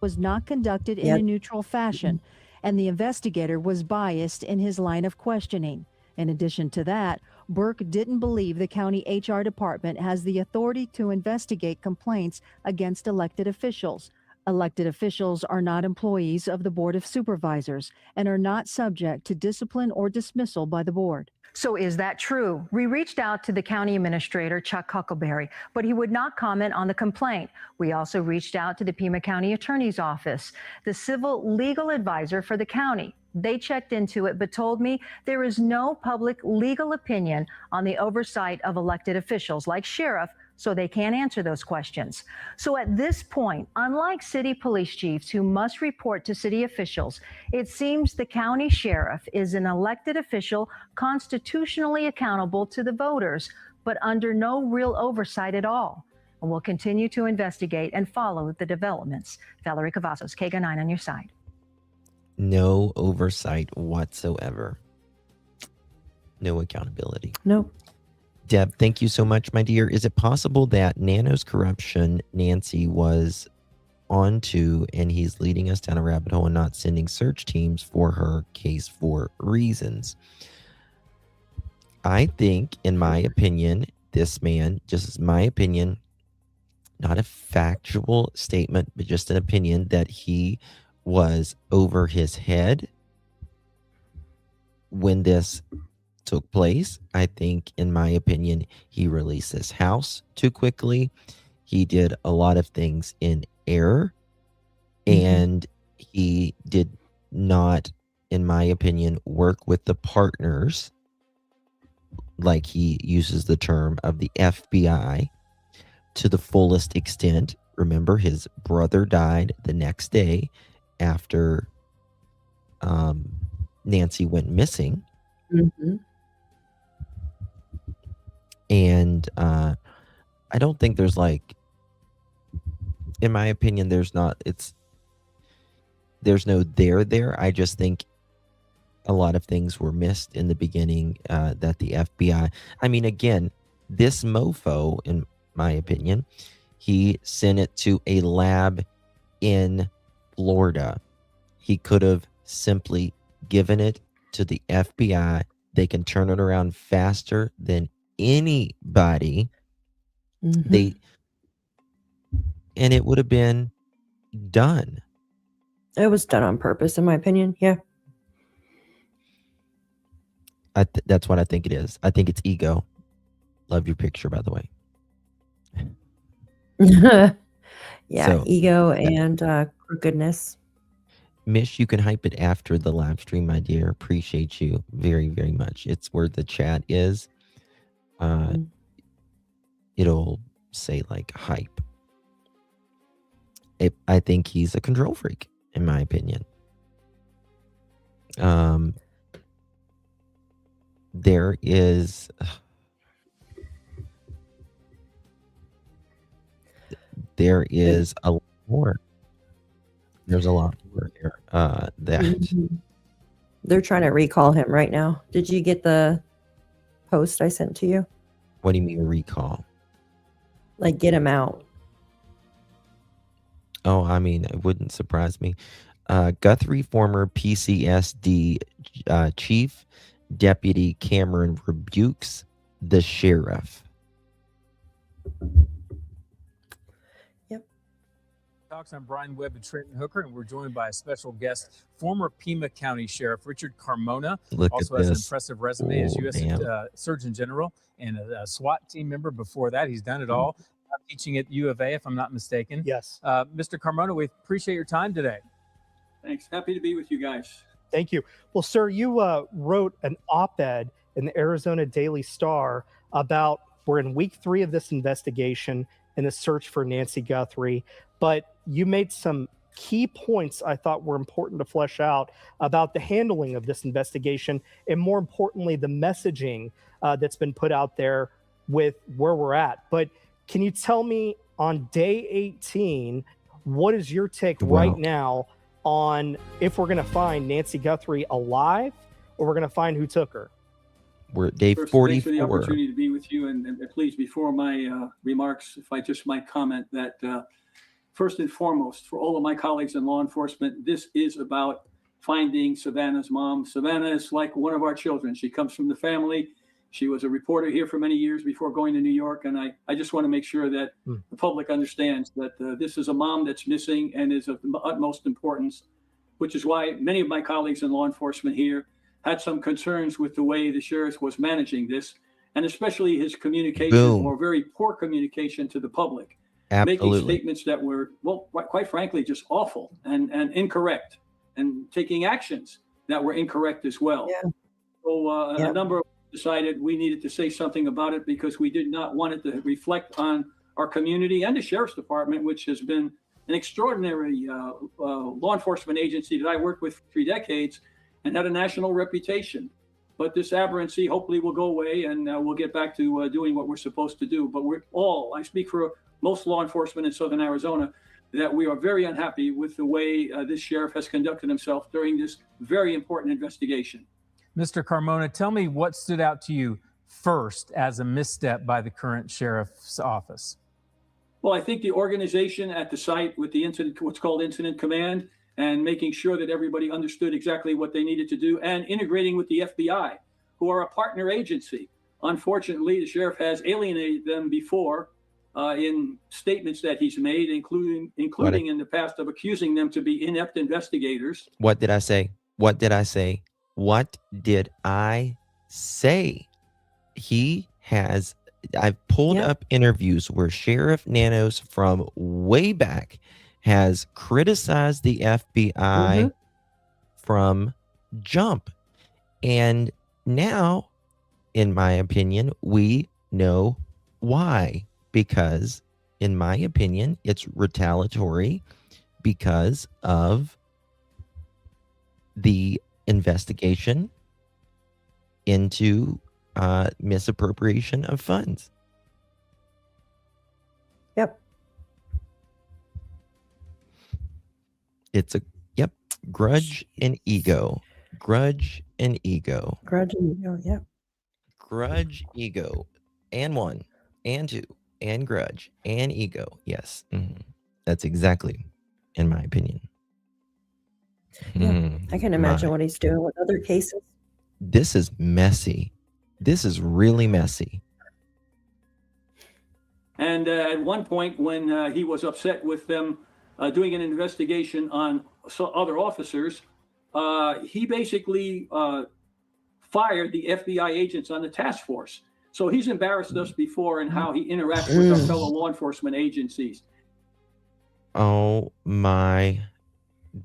Was not conducted in a neutral fashion, and the investigator was biased in his line of questioning. In addition to that, Burke didn't believe the county HR department has the authority to investigate complaints against elected officials. Elected officials are not employees of the Board of Supervisors and are not subject to discipline or dismissal by the board. So is that true? We reached out to the county administrator, Chuck Huckleberry, but he would not comment on the complaint. We also reached out to the Pima County Attorney's Office, the civil legal advisor for the county, They checked into it, but told me there is no public legal opinion on the oversight of elected officials like sheriff, so they can't answer those questions. So at this point, unlike city police chiefs who must report to city officials, it seems the county sheriff is an elected official constitutionally accountable to the voters, but under no real oversight at all. And we'll continue to investigate and follow the developments. Valerie Cavazos, KGA 9 on your side. No oversight whatsoever. No accountability. Nope. Deb, thank you so much, my dear. Is it possible that Nano's corruption Nancy was onto and he's leading us down a rabbit hole and not sending search teams for her case for reasons? I think, in my opinion, this man, just as my opinion, not a factual statement, but just an opinion, that he was over his head when this took place. I think, in my opinion, he released this house too quickly. He did a lot of things in error, and he did not, in my opinion, work with the partners, like he uses the term, of the FBI to the fullest extent. Remember, his brother died the next day after Nancy went missing. And I don't think there's, like, in my opinion, there's no there. I just think a lot of things were missed in the beginning, that the FBI, I mean, again, this mofo, in my opinion, he sent it to a lab in Florida. He could have simply given it to the FBI. They can turn it around faster than anybody. And it would have been done. It was done on purpose, in my opinion. Yeah. That's what I think it is. I think it's ego. Love your picture, by the way. Yeah, So, ego and crookedness. Mish, you can hype it after the live stream, my dear. Appreciate you very, very much. It's where the chat is. It'll say, like, hype. I think he's a control freak, in my opinion. There is a lot more. There's a lot more here that They're trying to recall him right now. Did you get the post I sent to you? What do you mean recall? Like, get him out. Oh, I mean, it wouldn't surprise me. Guthrie, former PCSD chief deputy Cameron rebukes the sheriff. Talks. I'm Brian Webb and Trenton Hooker, and we're joined by a special guest, former Pima County Sheriff Richard Carmona. Look also at has an this. impressive resume as Oh, U.S. damn. Surgeon General and a SWAT team member before that. He's done it all. Teaching at U of A, if I'm not mistaken. Yes. Mr. Carmona, we appreciate your time today. Thanks. Happy to be with you guys. Thank you. Well, sir, you wrote an op-ed in the Arizona Daily Star about we're in week 3 of this investigation and the search for Nancy Guthrie, but you made some key points I thought were important to flesh out about the handling of this investigation and, more importantly, the messaging that's been put out there with where we're at. But can you tell me, on day 18, what is your take right now on if we're going to find Nancy Guthrie alive or we're going to find who took her? We're at day First, 44. thanks for the opportunity to be with you. And please, before my remarks, if I just might comment that first and foremost, for all of my colleagues in law enforcement, this is about finding Savannah's mom. Savannah is like one of our children. She comes from the family. She was a reporter here for many years before going to New York. And I just want to make sure that the public understands that this is a mom that's missing and is of the utmost importance, which is why many of my colleagues in law enforcement here had some concerns with the way the sheriff was managing this, and especially his communication, Boom. or very poor communication to the public. Making Absolutely. statements that were, well, quite frankly, just awful and incorrect, and taking actions that were incorrect as well. So a number of us decided we needed to say something about it because we did not want it to reflect on our community and the Sheriff's Department, which has been an extraordinary law enforcement agency that I worked with for 3 decades and had a national reputation. But this aberrancy hopefully will go away and we'll get back to doing what we're supposed to do. But I speak for most law enforcement in Southern Arizona, that we are very unhappy with the way this sheriff has conducted himself during this very important investigation. Mr. Carmona, tell me what stood out to you first as a misstep by the current sheriff's office. Well, I think the organization at the site with the incident, what's called incident command, and making sure that everybody understood exactly what they needed to do, and integrating with the FBI, who are a partner agency. Unfortunately, the sheriff has alienated them before in statements that he's made, including in the past of accusing them to be inept investigators. What did I say? What did I say? What did I say? I've pulled up interviews where Sheriff Nanos from way back has criticized the FBI from jump. And now, in my opinion, we know why. Because, in my opinion, it's retaliatory because of the investigation into misappropriation of funds. Yep. It's grudge and ego. Grudge and ego. Grudge and ego, yep. Grudge, ego, and 1, and 2, and grudge, and ego. Yes. That's exactly, in my opinion. Yeah. I can imagine what he's doing with other cases. This is messy. This is really messy. And at one point, when he was upset with them doing an investigation on other officers, he basically fired the FBI agents on the task force. So he's embarrassed us before in how he interacts with our fellow law enforcement agencies. Oh my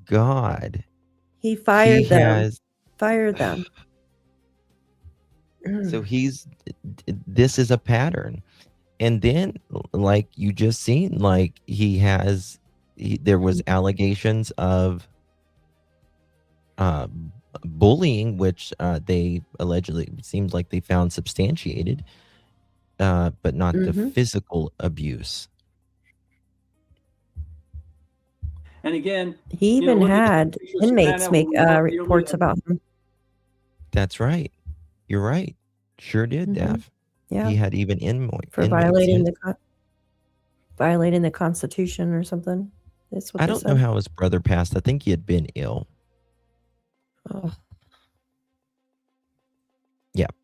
God. He fired them. Fired them. So this is a pattern. And then, like you just seen, like there was allegations of bullying, which they allegedly, it seems like they found substantiated, but not the physical abuse. And again, he even had inmates make reports about him. That's right. You're right. Sure did, Dav. Yeah. He had even inmates. For violating the Constitution or something. That's what I they don't said. know how his brother passed. I think he had been ill. Oh. Yep.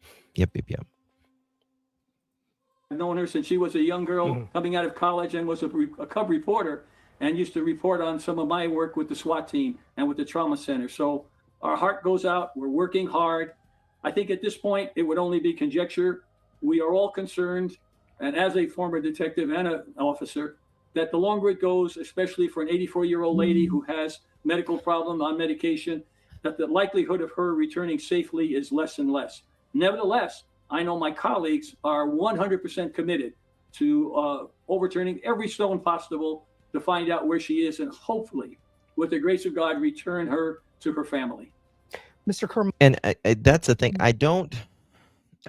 I've known her since she was a young girl coming out of college and was a cub reporter and used to report on some of my work with the SWAT team and with the trauma center. So our heart goes out. We're working hard. I think at this point, it would only be conjecture. We are all concerned, and as a former detective and an officer, that the longer it goes, especially for an 84-year-old lady who has medical problem on medication, that the likelihood of her returning safely is less and less. Nevertheless, I know my colleagues are 100% committed to overturning every stone possible to find out where she is and hopefully, with the grace of God, return her to her family. Mr. Kerman. And that's the thing.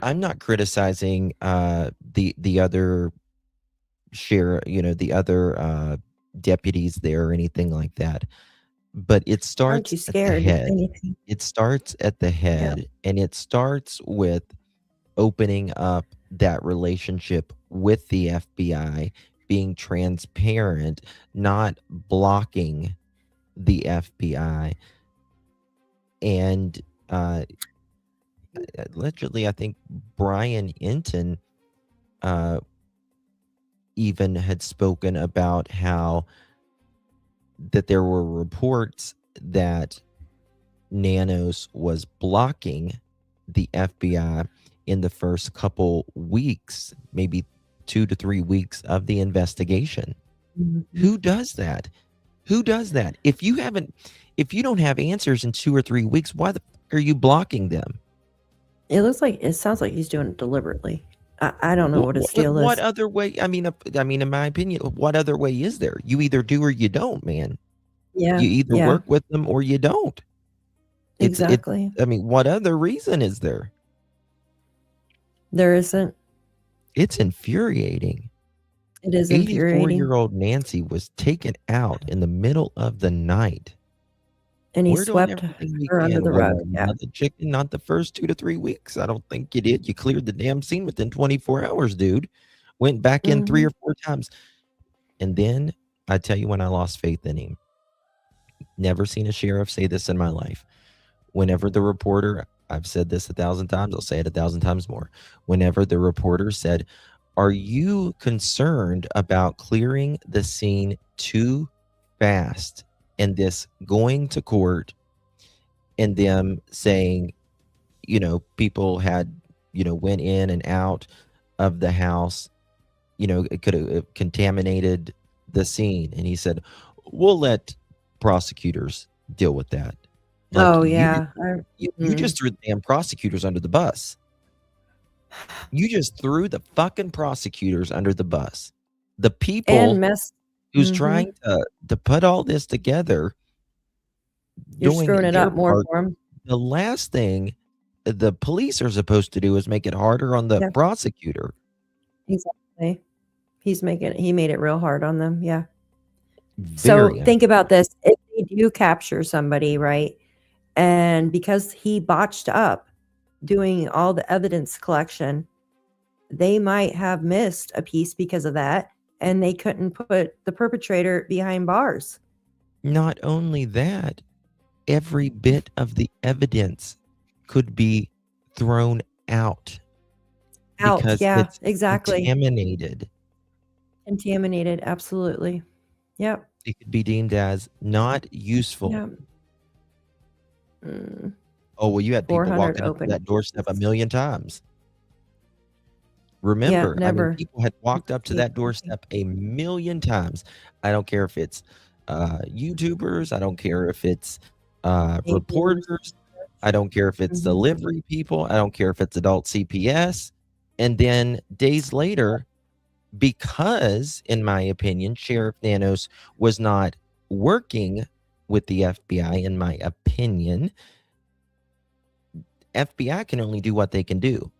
I'm not criticizing the other the other deputies there or anything like that. But it starts at the head. It starts at the head, and it starts with opening up that relationship with the FBI, being transparent, not blocking the FBI. And allegedly, I think Brian Enton even had spoken about how that there were reports that Nanos was blocking the FBI in the first couple weeks, maybe 2 to 3 weeks of the investigation. Who does that? Who does that? If you don't have answers in 2 or 3 weeks, why the fuck are you blocking them? It sounds like he's doing it deliberately. I don't know what his deal What is. other way? I mean, in my opinion, what other way is there? You either do or you don't, man. Yeah, You either yeah. work with them or you don't. Exactly. I mean, what other reason is there? There isn't. It's infuriating. It is infuriating. 84-year-old Nancy was taken out in the middle of the night. And he We're doing swept everything we her under can. the rug. Well, Yeah. not the chicken, not the first 2 to 3 weeks. I don't think you did. You cleared the damn scene within 24 hours, dude. Went back in 3 or 4 times. And then I tell you when I lost faith in him. Never seen a sheriff say this in my life. Whenever the reporter, I've said this 1,000 times, I'll say it 1,000 times more. Whenever the reporter said, "Are you concerned about clearing the scene too fast and this going to court and them saying, people had, went in and out of the house, it could have contaminated the scene." And he said, "We'll let prosecutors deal with that." Like, Oh, yeah. you just threw the damn prosecutors under the bus. You just threw the fucking prosecutors under the bus. The people And messed. who's trying to put all this together, You're doing screwing it their up more part. for him. The last thing the police are supposed to do is make it harder on the Yeah. prosecutor. Exactly. He made it real hard on them. Yeah. Very So think about this. If they do capture somebody, right? And because he botched up doing all the evidence collection, they might have missed a piece because of that. And they couldn't put the perpetrator behind bars. Not only that, every bit of the evidence could be thrown out because Yeah, it's exactly. contaminated. Absolutely. Yep. It could be deemed as not useful. Yeah. Oh, well, you had people 400 walking up to open that doorstep a million times. Yeah, Remember, never. people had walked up to that doorstep a million times. I don't care if it's YouTubers. I don't care if it's reporters. I don't care if it's delivery people. I don't care if it's adult CPS. And then days later, because, in my opinion, Sheriff Nanos was not working with the FBI, in my opinion, FBI can only do what they can do.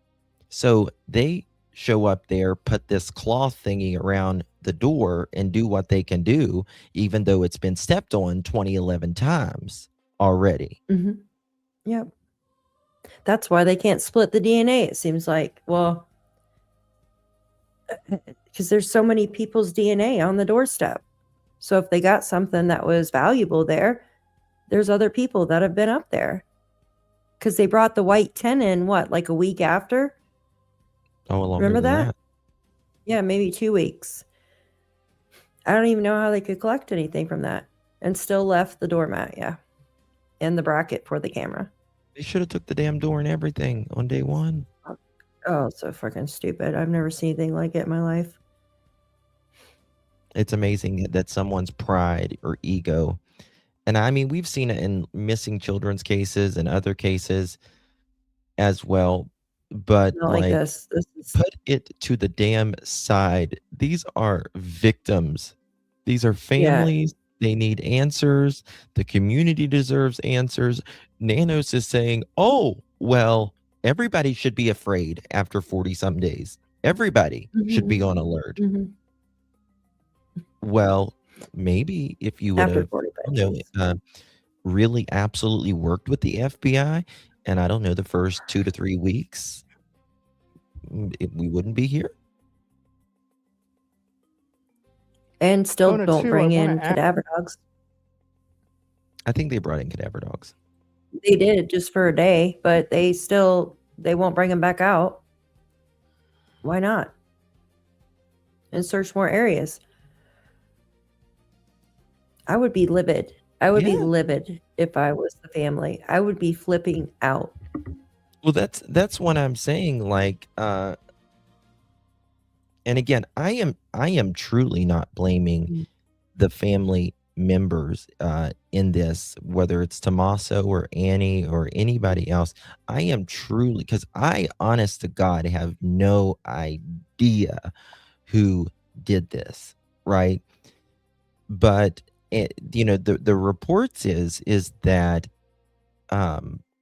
So they show up there, put this cloth thingy around the door and do what they can do, even though it's been stepped on 2011 times already. Yep. That's why they can't split the DNA, it seems like. Well, because there's so many people's DNA on the doorstep. So if they got something that was valuable there, there's other people that have been up there. Because they brought the white 10 in, like a week after? Oh, longer Remember than that? Yeah, maybe 2 weeks. I don't even know how they could collect anything from that. And still left the doormat, yeah. And the bracket for the camera. They should have took the damn door and everything on day one. Oh, so freaking stupid. I've never seen anything like it in my life. It's amazing that someone's pride or ego, and I mean, we've seen it in missing children's cases and other cases as well, but Not like this. This is put it to the damn side. These are victims. These are families. They need answers. The community deserves answers. Nanos is saying, "Oh, well, everybody should be afraid after 40-some days. Everybody should be on alert." Well, maybe if you would After have, 45 days. really absolutely worked with the FBI, and I don't know, the first 2 to 3 weeks, we wouldn't be here. And still Kona, don't too, bring I wanna in cadaver dogs. I think they brought in cadaver dogs. They did just for a day, but they won't bring them back out. Why not? And search more areas. I would be livid. I would be livid if I was the family. I would be flipping out. Well, that's what I'm saying. Like, and again, I am truly not blaming the family members in this, whether it's Tommaso or Annie or anybody else. I am truly, because I, honest to God, have no idea who did this, right? But the reports is that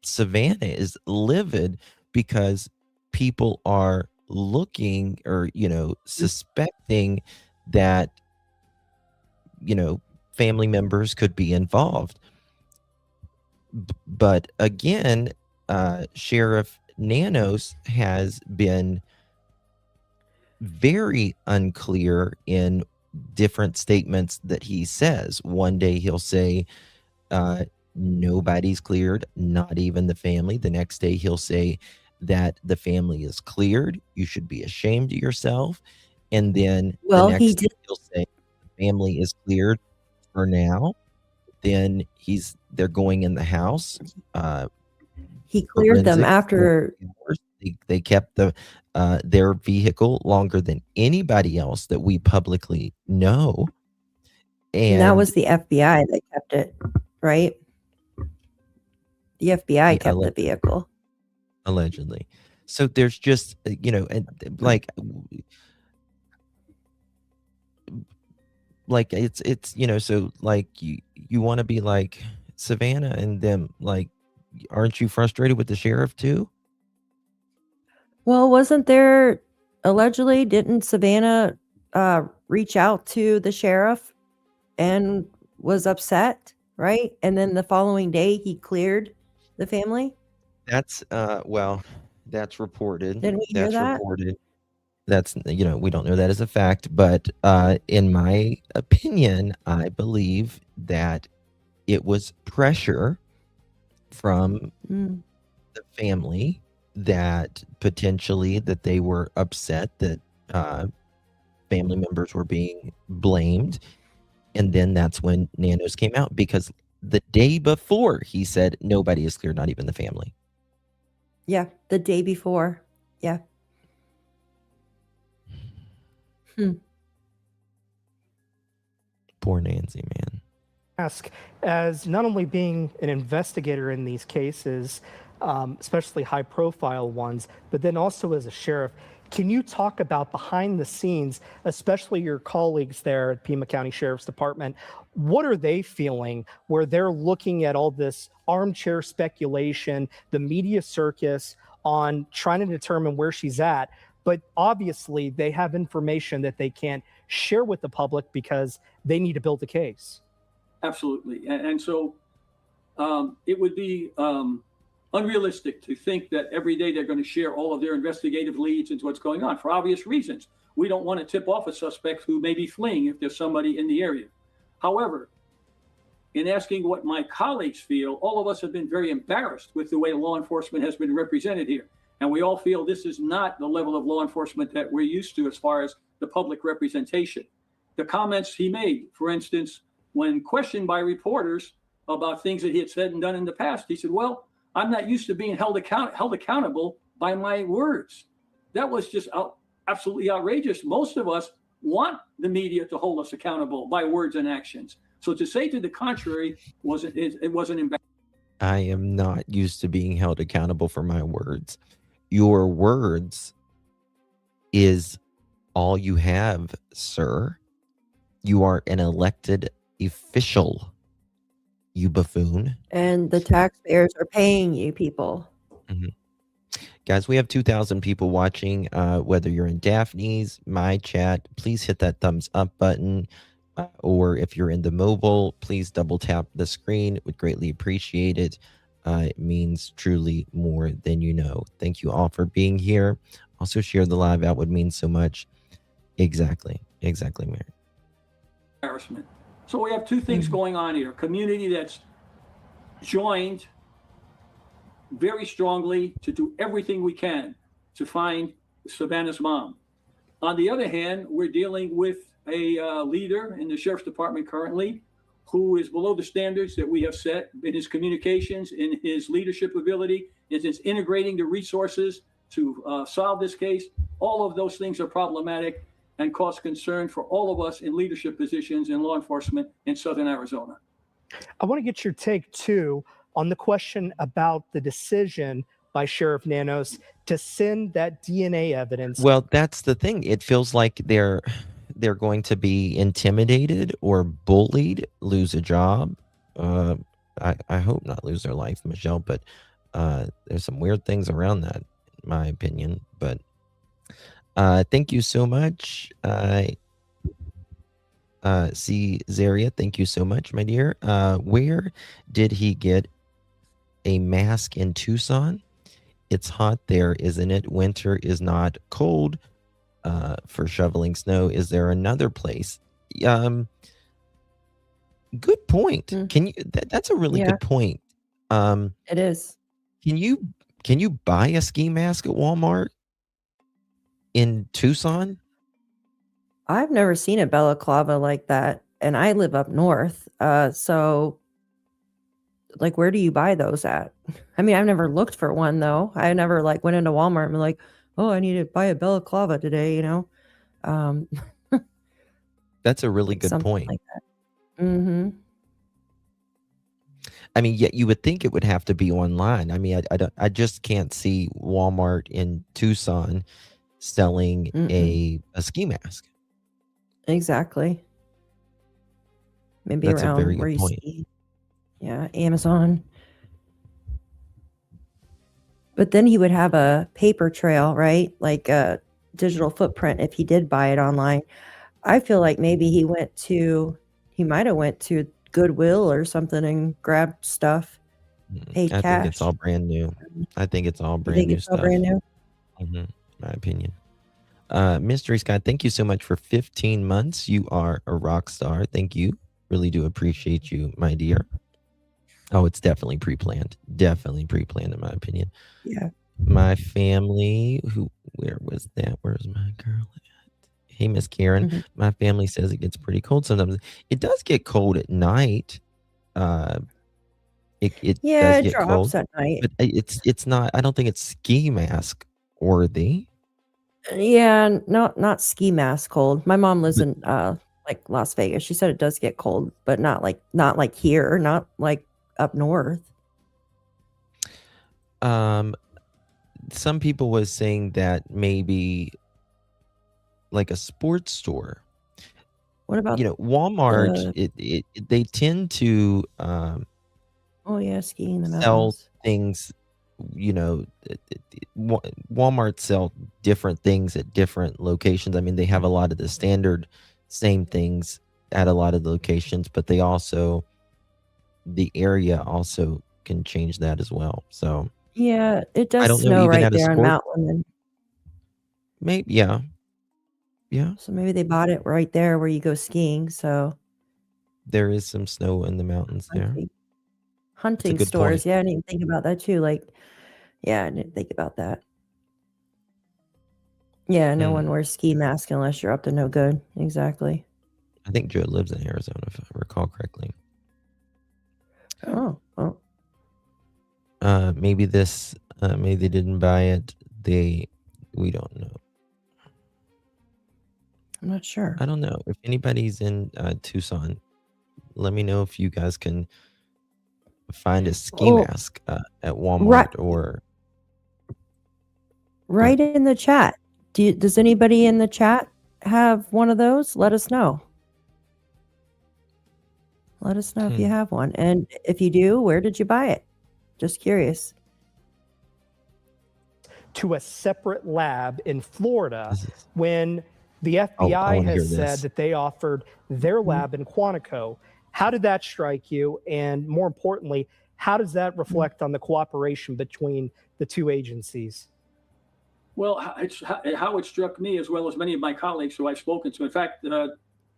Savannah is livid because people are looking or suspecting that family members could be involved. But again, Sheriff Nanos has been very unclear in different statements that he says. One day he'll say, nobody's cleared, not even the family. The next day he'll say that the family is cleared. You should be ashamed of yourself. And then Well, the he next day did. he'll say the family is cleared for now. Then they're going in the house. He cleared them Forensics, after. they kept their vehicle longer than anybody else that we publicly know. And that And was the FBI that kept it, right? The FBI kept the vehicle. allegedly. So there's just, and like it's so like you want to be like Savannah and them, like, aren't you frustrated with the sheriff too? Well, wasn't there allegedly, didn't Savannah reach out to the sheriff and was upset, right? And then the following day he cleared the family? That's well, that's reported. Didn't we hear That's that? reported. That's, we don't know that as a fact, but in my opinion, I believe that it was pressure from Mm. the family that potentially that they were upset that family members were being blamed. And then that's when Nanos came out, because the day before he said nobody is clear, not even the family. Yeah, the day before. Yeah. Poor Nancy, man. Ask, as not only being an investigator in these cases, especially high profile ones, but then also as a sheriff, can you talk about behind the scenes, especially your colleagues there at Pima County Sheriff's Department? What are they feeling where they're looking at all this armchair speculation, the media circus on trying to determine where she's at? But obviously they have information that they can't share with the public because they need to build a case. Absolutely. And so it would be unrealistic to think that every day they're going to share all of their investigative leads into what's going on for obvious reasons. We don't want to tip off a suspect who may be fleeing if there's somebody in the area. However, in asking what my colleagues feel, all of us have been very embarrassed with the way law enforcement has been represented here. And we all feel this is not the level of law enforcement that we're used to as far as the public representation. The comments he made, for instance, when questioned by reporters about things that he had said and done in the past, he said, well, I'm not used to being held accountable by my words. That was just absolutely outrageous. Most of us want the media to hold us accountable by words and actions. So to say to the contrary wasn't embarrassing. I am not used to being held accountable for my words. Your words is all you have, sir. You are an elected official, you buffoon. And the taxpayers are paying you people. Guys, we have 2,000 people watching. Whether you're in Daphne's, my chat, please hit that thumbs up button. Or if you're in the mobile, please double tap the screen. Would greatly appreciate it. It means truly more than you know. Thank you all for being here. Also share the live out, would mean so much. Exactly, Mary. Embarrassment. So we have two things going on here. A community that's joined very strongly to do everything we can to find Savannah's mom. On the other hand, we're dealing with a leader in the Sheriff's Department currently who is below the standards that we have set in his communications, in his leadership ability, in his integrating the resources to solve this case. All of those things are problematic. and cause concern for all of us in leadership positions in law enforcement in Southern Arizona. I want to get your take too on the question about the decision by Sheriff Nanos to send that DNA evidence. Well, that's the thing. It feels like they're going to be intimidated or bullied, lose a job. I hope not lose their life, Michelle, but there's some weird things around that, in my opinion. But thank you so much. See, Zaria, thank you so much, my dear. Where did he get a mask in Tucson? It's hot there, isn't it? Winter is not cold for shoveling snow. Is there another place? Good point. Can you? That's a really Yeah. good point. It is. Can you buy a ski mask at Walmart in Tucson? I've never seen a balaclava like that, and I live up north. So like, where do you buy those at? I mean, I've never looked for one though. I never like went into Walmart and been like, oh, I need to buy a balaclava today, you know? That's a really good Something point. like that. Mm-hmm. I mean, yet you would think it would have to be online. I mean, I just can't see Walmart in Tucson selling a ski mask. Exactly. Maybe That's a around very where good you point. see, yeah, Amazon. But then he would have a paper trail, right? Like a digital footprint if he did buy it online. I feel like maybe he might have went to Goodwill or something and grabbed stuff, paid I think cash. it's all brand new. I think it's all You brand think new it's all stuff. brand new? My opinion. Mystery Scott, thank you so much for 15 months. You are a rock star. Thank you. Really do appreciate you, my dear. Oh, it's definitely pre-planned. Definitely pre-planned, in my opinion. Yeah. My family, where was that? Where's my girl at? Hey, Miss Karen. My family says it gets pretty cold sometimes. It does get cold at night. It Yeah, does it get drops cold, at night. but it's not. I don't think it's ski mask worthy. Yeah, not ski mask cold. My mom lives in like Las Vegas. She said it does get cold, but not like here, not like up north. Some people was saying that maybe like a sports store. What about Walmart? They tend to oh yeah, skiing in the sell mountains. things. Walmart sell different things at different locations. I mean, they have a lot of the standard same things at a lot of locations, but they also, the area also can change that as well. So Yeah, it I does don't know, snow even right at a there in sport, Mount Lemmon. maybe, yeah. So maybe they bought it right there where you go skiing. So There is some snow in the mountains there. hunting good stores. point. Yeah, I didn't even think about that too. Like, yeah, I didn't think about that. Yeah, no one wears ski mask unless you're up to no good. Exactly. I think Joe lives in Arizona, if I recall correctly. Oh. Maybe maybe they didn't buy it. We don't know. I'm not sure. I don't know. If anybody's in Tucson, let me know if you guys can find a ski mask at Walmart or Right in the chat. Does anybody in the chat have one of those? Let us know. Let us know if you have one. And if you do, where did you buy it? Just curious. To a separate lab in Florida when the FBI wanna hear has said this. that they offered their lab in Quantico. How did that strike you? And more importantly, how does that reflect on the cooperation between the two agencies? Well, how it struck me, as well as many of my colleagues who I've spoken to. In fact,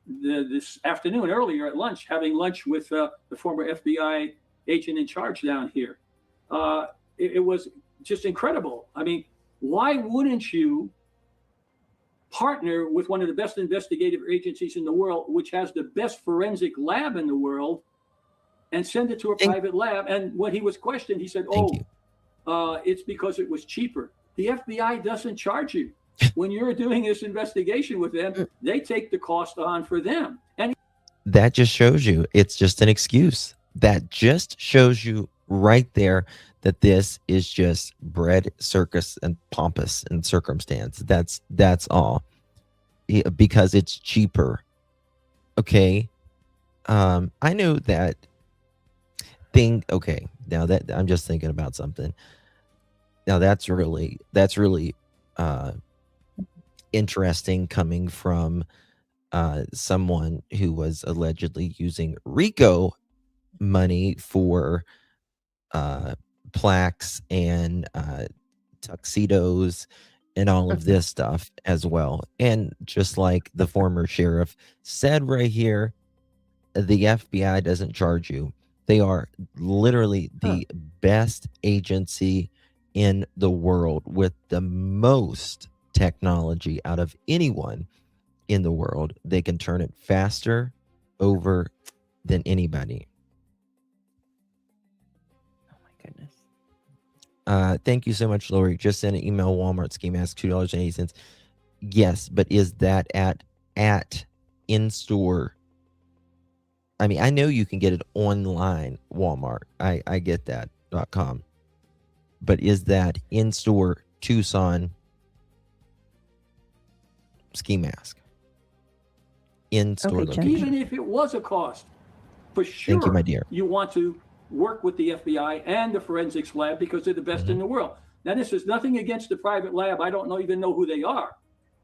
this afternoon, earlier at lunch, having lunch with the former FBI agent in charge down here, it was just incredible. I mean, why wouldn't you partner with one of the best investigative agencies in the world, which has the best forensic lab in the world, and send it to a private lab? And when he was questioned, he said, it's because it was cheaper. The FBI doesn't charge you. when you're doing this investigation with them, they take the cost on for them. And That just shows you it's just an excuse. That just shows you right there that this is just bread, circus, and pompous and circumstance. That's all. Because it's cheaper. Okay. I know that thing. Okay. Now that I'm just thinking about something. Now that's really interesting coming from someone who was allegedly using RICO money for plaques and tuxedos and all of this stuff as well. And just like the former sheriff said right here, the FBI doesn't charge you. They are literally the best agency in the world with the most technology out of anyone in the world. They can turn it faster over than anybody. Thank you so much, Lori. Just sent an email. Walmart ski mask, $2.80. Yes, but is that at in-store? I mean, I know you can get it online, Walmart. I get that.com. But is that in-store Tucson ski mask? In-store location. even if it was a cost, for sure, Thank you, my dear. you want to work with the FBI and the forensics lab because they're the best in the world. Now, this is nothing against the private lab. I don't even know who they are.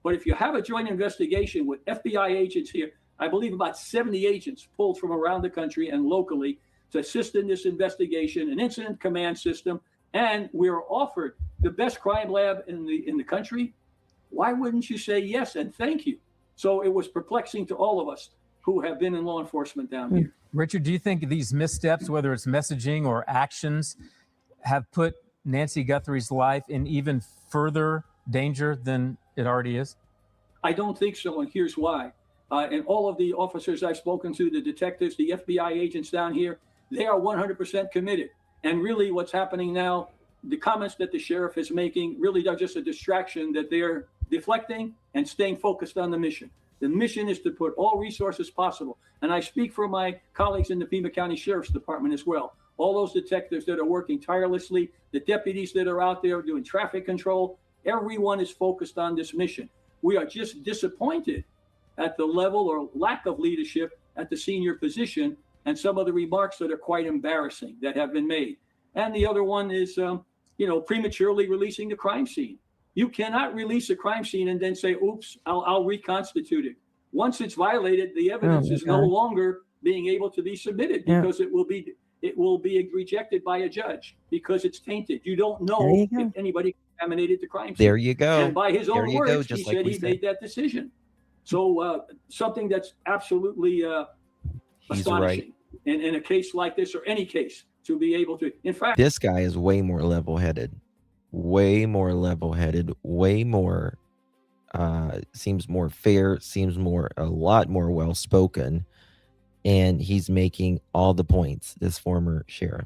But if you have a joint investigation with FBI agents here, I believe about 70 agents pulled from around the country and locally to assist in this investigation, an incident command system, and we're offered the best crime lab in the country. Why wouldn't you say yes and thank you? So it was perplexing to all of us who have been in law enforcement down here. Richard, do you think these missteps, whether it's messaging or actions, have put Nancy Guthrie's life in even further danger than it already is? I don't think so, and here's why. And all of the officers I've spoken to, the detectives, the FBI agents down here, they are 100% committed. And really what's happening now, the comments that the sheriff is making really are just a distraction that they're deflecting and staying focused on the mission. The mission is to put all resources possible. And I speak for my colleagues in the Pima County Sheriff's Department as well. All those detectives that are working tirelessly, the deputies that are out there doing traffic control, everyone is focused on this mission. We are just disappointed at the level or lack of leadership at the senior position and some of the remarks that are quite embarrassing that have been made. And the other one is, prematurely releasing the crime scene. You cannot release a crime scene and then say, oops, I'll reconstitute it. Once it's violated, the evidence is no longer being able to be submitted because it will be rejected by a judge because it's tainted. You don't know if anybody contaminated the crime scene. There you go. And by his own words, he just like said we he made that decision. So something that's absolutely astonishing in a case like this or any case to be able to, in fact, This guy is way more level-headed. Way more level-headed. Way more seems more fair, seems a lot more well-spoken, and he's making all the points, this former sheriff.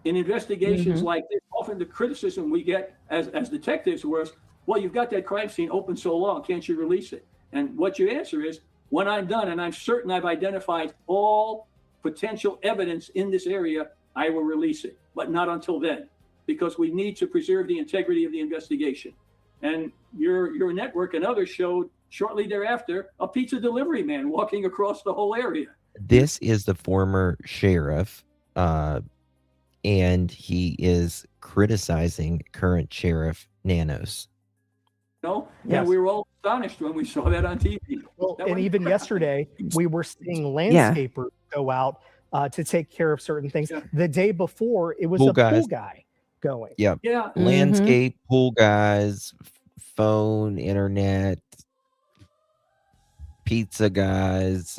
in investigations like this, often the criticism we get as detectives was, well, you've got that crime scene open so long, can't you release it? And what your answer is, when I'm done and I'm certain I've identified all potential evidence in this area, I will release it, but not until then, because we need to preserve the integrity of the investigation. And your network and others showed shortly thereafter a pizza delivery man walking across the whole area. This is the former sheriff, and he is criticizing current sheriff Nanos. No, Yes. and we were all astonished when we saw that on TV. Well, That and was- even yesterday, we were seeing landscapers go out to take care of certain things. The day before, it was Pool a guys. pool guy going. Yep. Yeah. Landscape, pool guys, phone, internet, pizza guys,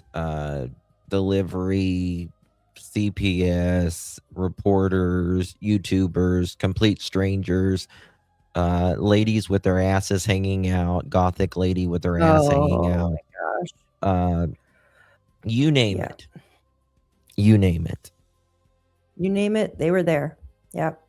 delivery, CPS, reporters, YouTubers, complete strangers, ladies with their asses hanging out, gothic lady with her ass hanging out. My gosh. You name it. You name it. You name it, they were there. Yep.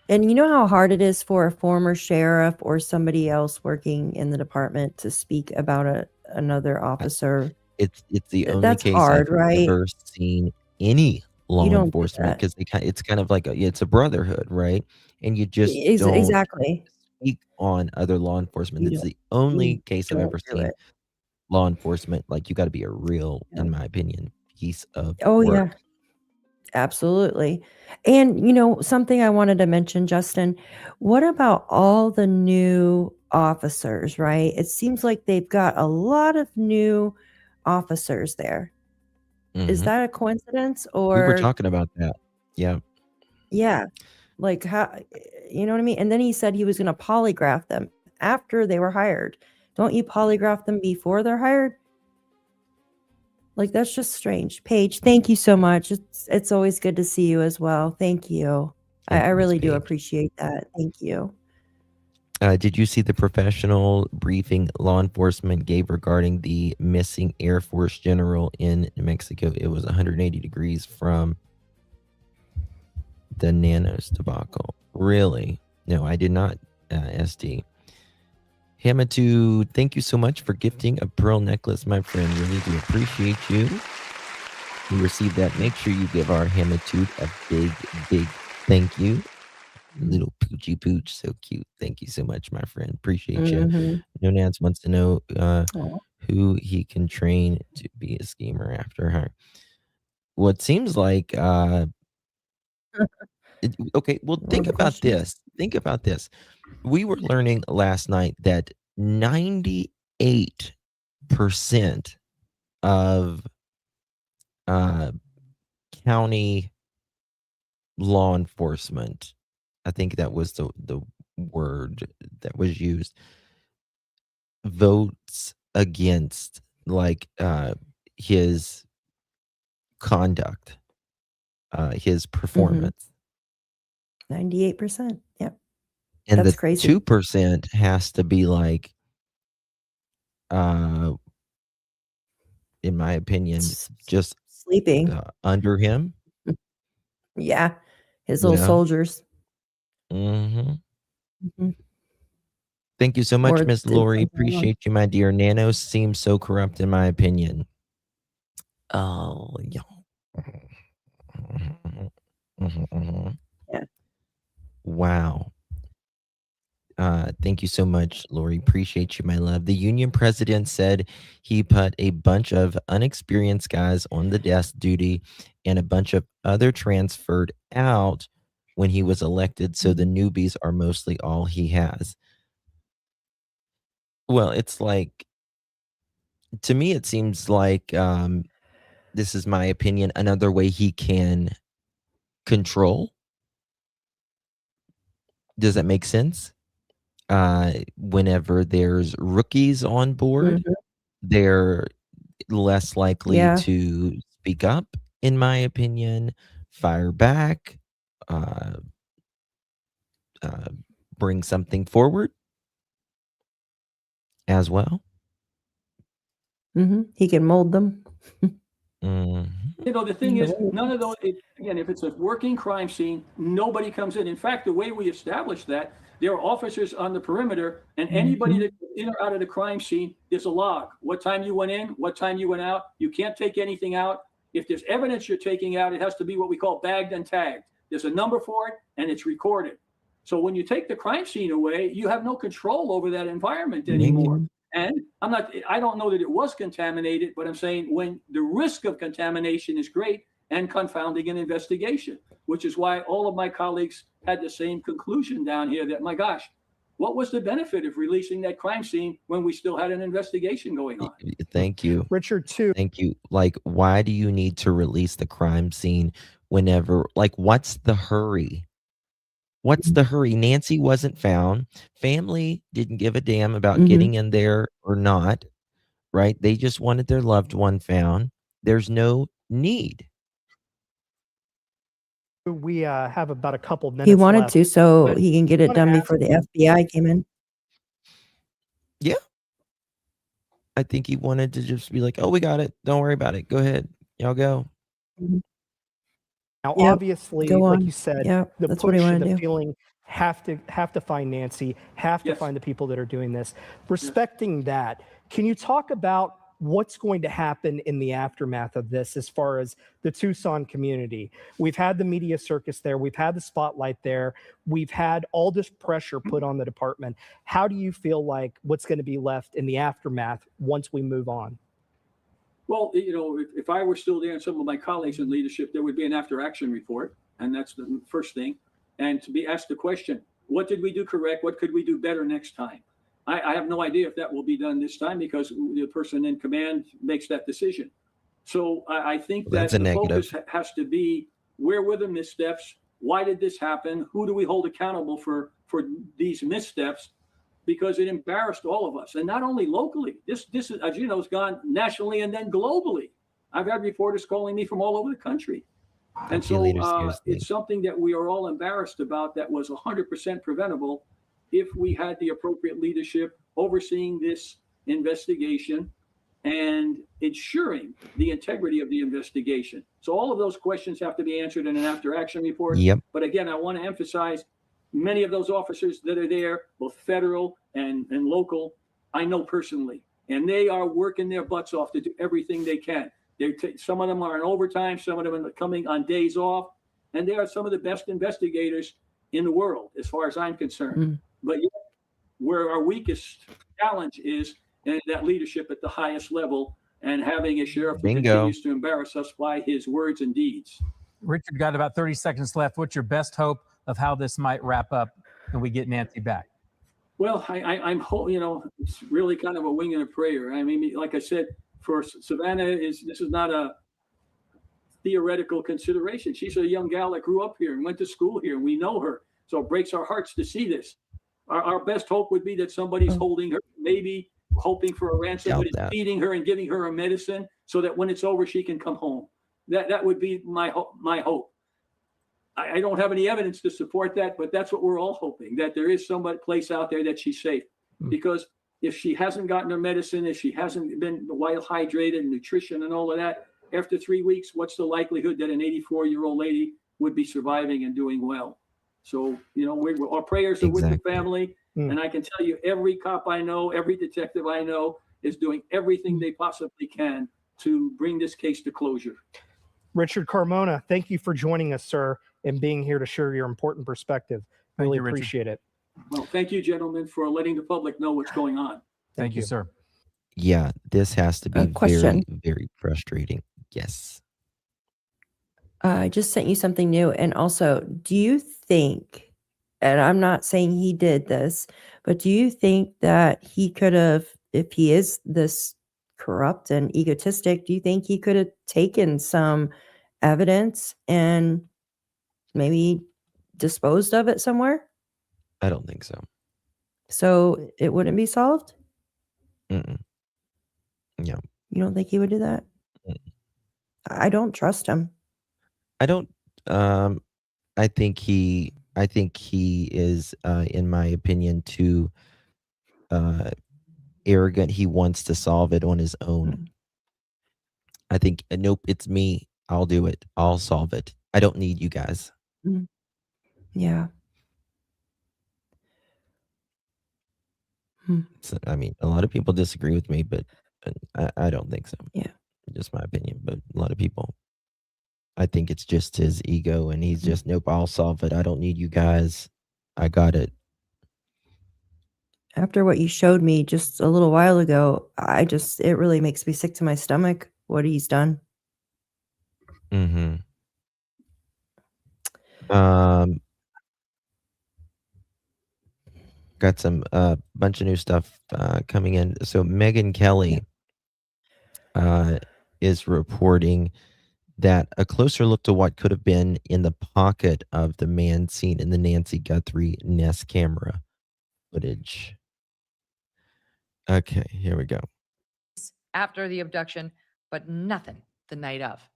And you know how hard it is for a former sheriff or somebody else working in the department to speak about another officer? It's the only That's case hard, I've right? ever seen any You law don't do enforcement, that. because it's kind of like it's a brotherhood, right? And you just don't Exactly. speak on other law enforcement. It's You the only you case I've don't ever do seen it. law enforcement, like, you gotta be a real, Yeah. in my opinion, piece of Oh, yeah. work. Absolutely. And, something I wanted to mention, Justin, what about all the new officers, right? It seems like they've got a lot of new officers there. Is Mhm. that a coincidence We were or talking about that. Yeah. yeah, like how you know what I mean? And then he said he was gonna polygraph them after they were hired. Don't you polygraph them before they're hired? Like, that's just strange. Paige, thank you so much. It's always good to see you as well. Thank you. I Likewise, really do Paige. appreciate that. Thank you. Did you see the professional briefing law enforcement gave regarding the missing Air Force general in New Mexico? It was 180 degrees from the Nanos debacle. Really? No, I did not, SD. Hamatu, thank you so much for gifting a pearl necklace, my friend. Really do appreciate you. You received that. Make sure you give our Hamatu a big, big thank you. Little poochie pooch, so cute. Thank you so much, my friend. Appreciate you. Mhm. No Nance wants to know Aw. who he can train to be a schemer after hire. Well, it seems like okay, well, More think the about questions? this. Think about this. We were learning last night that 98% of county law enforcement, I think that was the word that was used, votes against like his conduct, his Mhm. performance. 98%. Yep. And That's the crazy. 2% has to be like in my opinion, just Sleeping. under him, Yeah. His you little know? soldiers. Mhm. Mhm. Thank you so much, Or Miss did Lori. something wrong. Appreciate you, my dear. Nano seems so corrupt in my opinion. Oh, yeah. Yeah. Wow. Thank you so much, Lori. Appreciate you, my love. The union president said he put a bunch of unexperienced guys on the desk duty and a bunch of other transferred out when he was elected. So the newbies are mostly all he has. Well, it's like, to me, it seems like, this is my opinion, another way he can control. Does that make sense? Whenever there's rookies on board, Mhm. they're less likely Yeah. to speak up, in my opinion, fire back, uh, uh, bring something forward as well. Mhm. He can mold them. Mhm. The thing is, none of those, again, if it's a working crime scene, nobody comes in. In fact, the way we establish that, there are officers on the perimeter, and anybody that goes in or out of the crime scene, there's a log. What time you went in, what time you went out. You can't take anything out. If there's evidence you're taking out, it has to be what we call bagged and tagged. There's a number for it, and it's recorded. So when you take the crime scene away, you have no control over that environment anymore. And I don't know that it was contaminated, but I'm saying when the risk of contamination is great and confounding an investigation, which is why all of my colleagues had the same conclusion down here that, my gosh, what was the benefit of releasing that crime scene when we still had an investigation going on? Thank you. Richard, too. Thank you. Like, why do you need to release the crime scene whenever, like, what's the hurry? What's the hurry? Nancy wasn't found. Family didn't give a damn about Mhm. getting in there or not, right? They just wanted their loved one found. There's no need. We have about a couple He minutes wanted left. to so But he can get I it wanna done ask before the you, FBI came in. Yeah. I think he wanted to just be like, "Oh, we got it. Don't worry about it. Go ahead. Y'all go." Mhm. now, Yep. obviously, Go like you on. said, Yep. the That's what he push and wanted the to do. feeling have to find Nancy, have to find the people that are doing this. Respecting that, can you talk about what's going to happen in the aftermath of this as far as the Tucson community? We've had the media circus there. We've had the spotlight there. We've had all this pressure put on the department. How do you feel like what's going to be left in the aftermath once we move on? Well, if I were still there and some of my colleagues in leadership, there would be an after action report. And that's the first thing. And to be asked the question, what did we do correct? What could we do better next time? I have no idea if that will be done this time because the person in command makes that decision. So I think that the focus has to be, where were the missteps? Why did this happen? Who do we hold accountable for these missteps? Because it embarrassed all of us, and not only locally. This is, as you know, has gone nationally and then globally. I've had reporters calling me from all over the country. And so it's something that we are all embarrassed about that was 100% preventable if we had the appropriate leadership overseeing this investigation and ensuring the integrity of the investigation. So all of those questions have to be answered in an after action report. Yep. But again, I want to emphasize many of those officers that are there, both federal and local, I know personally, and they are working their butts off to do everything they can. Some of them are in overtime, some of them are coming on days off, and they are some of the best investigators in the world, as far as I'm concerned. But yet, where our weakest challenge is in that leadership at the highest level, and having a sheriff who continues to embarrass us by his words and deeds. Richard, got about 30 seconds left. What's your best hope of how this might wrap up and we get Nancy back? Well, I'm hoping, it's really kind of a wing and a prayer. I mean, like I said, for Savannah, this is not a theoretical consideration. She's a young gal that grew up here and went to school here, and we know her. So it breaks our hearts to see this. Our best hope would be that somebody's holding her, maybe hoping for a ransom, but is feeding her and giving her a medicine so that when it's over, she can come home. That would be my hope. I don't have any evidence to support that, but that's what we're all hoping, that there is somebody place out there that she's safe. Because if she hasn't gotten her medicine, if she hasn't been well hydrated, nutrition and all of that, after 3 weeks, what's the likelihood that an 84-year-old lady would be surviving and doing well? So, our prayers are with the family. And I can tell you, every cop I know, every detective I know is doing everything they possibly can to bring this case to closure. Richard Carmona, thank you for joining us, sir, and being here to share your important perspective. Really appreciate it. Well, thank you, gentlemen, for letting the public know what's going on. Thank you, sir. Yeah, this has to be very, very frustrating. Yes. I just sent you something new. And also, do you think, and I'm not saying he did this, but do you think that he could have, if he is this corrupt and egotistic, do you think he could have taken some evidence and maybe disposed of it somewhere? I don't think so. So it wouldn't be solved? Mm-mm. Yeah. You don't think he would do that? I don't trust him. I don't. I think he is, in my opinion, too arrogant. He wants to solve it on his own. I think, nope, it's me. I'll do it. I'll solve it. I don't need you guys. Yeah. So, I mean, a lot of people disagree with me, but I don't think so. Yeah. Just my opinion, but a lot of people. I think it's just his ego, and he's just, nope, I'll solve it. I don't need you guys. I got it. After what you showed me just a little while ago, it really makes me sick to my stomach what he's done. Mm-hmm. Got some bunch of new stuff coming in. So Megyn Kelly is reporting that a closer look to what could have been in the pocket of the man seen in the Nancy Guthrie Nest camera footage. Okay, here we go. After the abduction, but nothing the night of.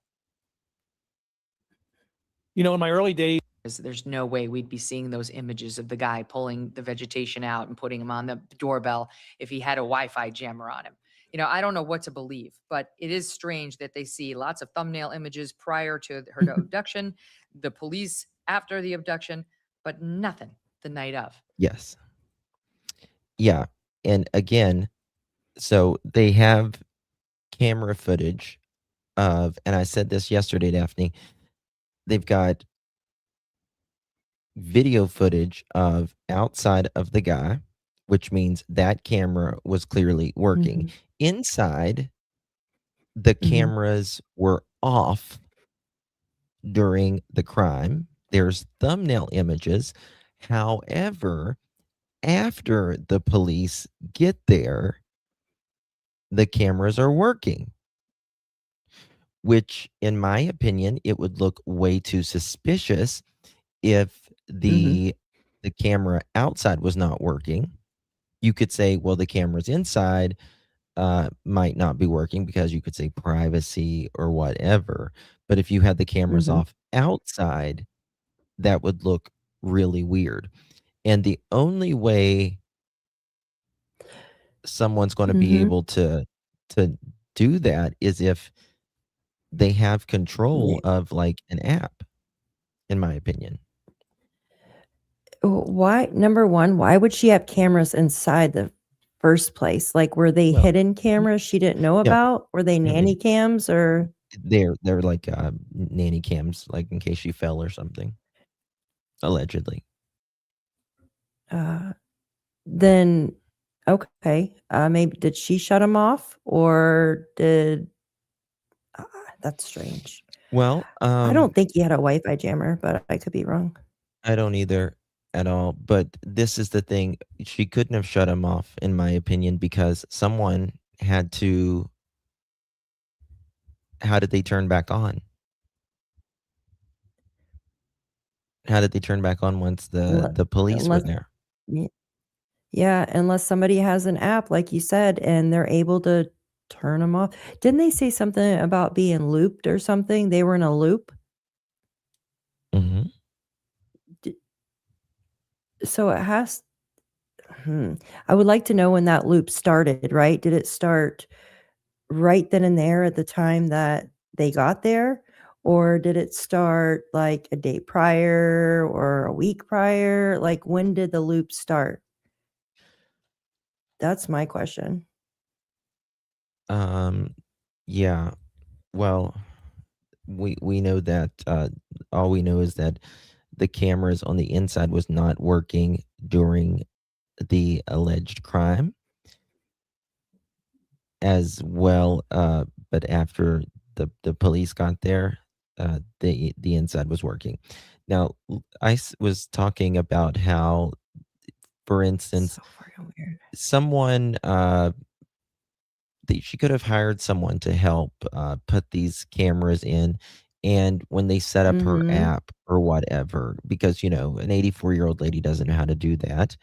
In my early days, there's no way we'd be seeing those images of the guy pulling the vegetation out and putting him on the doorbell if he had a Wi-Fi jammer on him. I don't know what to believe, but it is strange that they see lots of thumbnail images prior to her abduction, the police after the abduction, but nothing the night of. Yes. Yeah. And again, so they have camera footage of, and I said this yesterday, Daphne, they've got video footage of outside of the guy, which means that camera was clearly working. Mhm. Inside, the Mhm. cameras were off during the crime. There's thumbnail images. However, after the police get there, the cameras are working, which, in my opinion, it would look way too suspicious if Mhm. the camera outside was not working. You could say, well, the cameras inside might not be working because you could say privacy or whatever. But if you had the cameras Mhm. off outside, that would look really weird. And the only way someone's going to be Mhm. able to do that is if they have Yeah. control of like an app, in my opinion. Why number 1, why would she have cameras inside the first place? Like, were they Well, hidden cameras she didn't know no, about? Were they no, nanny cams or they're like nanny cams, like in case she fell or something, allegedly. uh, then okay, maybe did she shut them off or did that's strange. Well, I don't think he had a Wi-Fi jammer, but I could be wrong. I don't either at all. But this is the thing. She couldn't have shut him off, in my opinion, because someone had to. How did they turn back on? How did they turn back on once Unle the police were unless there? y yeah, unless somebody has an app, like you said, and they're able to turn them off. Didn't they say something about being looped or something? They were in a loop? Mhm. D So it has I would like to know when that loop started, right? Did it start right then and there at the time that they got there? Or did it start, like, a day prior or a week prior? Like, when did the loop start? That's my question. Um, yeah. Well, we know that, all we know is that the cameras on the inside was not working during the alleged crime as well, but after the police got there, the inside was working. Now, was talking about how, for instance, So freaking weird. someone, she could have hired someone to help put these cameras in, and when they set up her Mhm. app or whatever, because an 84-year-old lady doesn't know how to do that.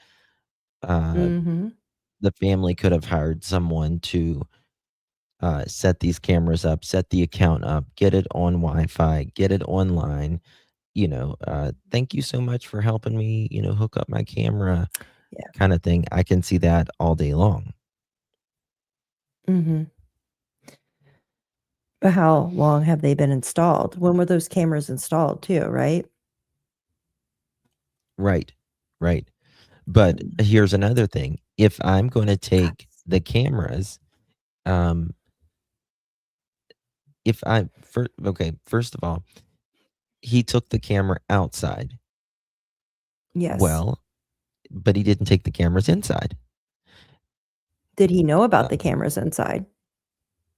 uh, Mhm. the family could have hired someone to set these cameras up, set the account up, get it on Wi-Fi, get it online. Thank you so much for helping me, hook up my camera, Yeah. kind of thing. I can see that all day long. Mhm. But how long have they been installed? When were those cameras installed too, right? Right, right. But here's another thing. If I'm going to take That's the cameras, um, okay, first of all, he took the camera outside. Yes. Well, but he didn't take the cameras inside. Did he know about Uh, the cameras inside?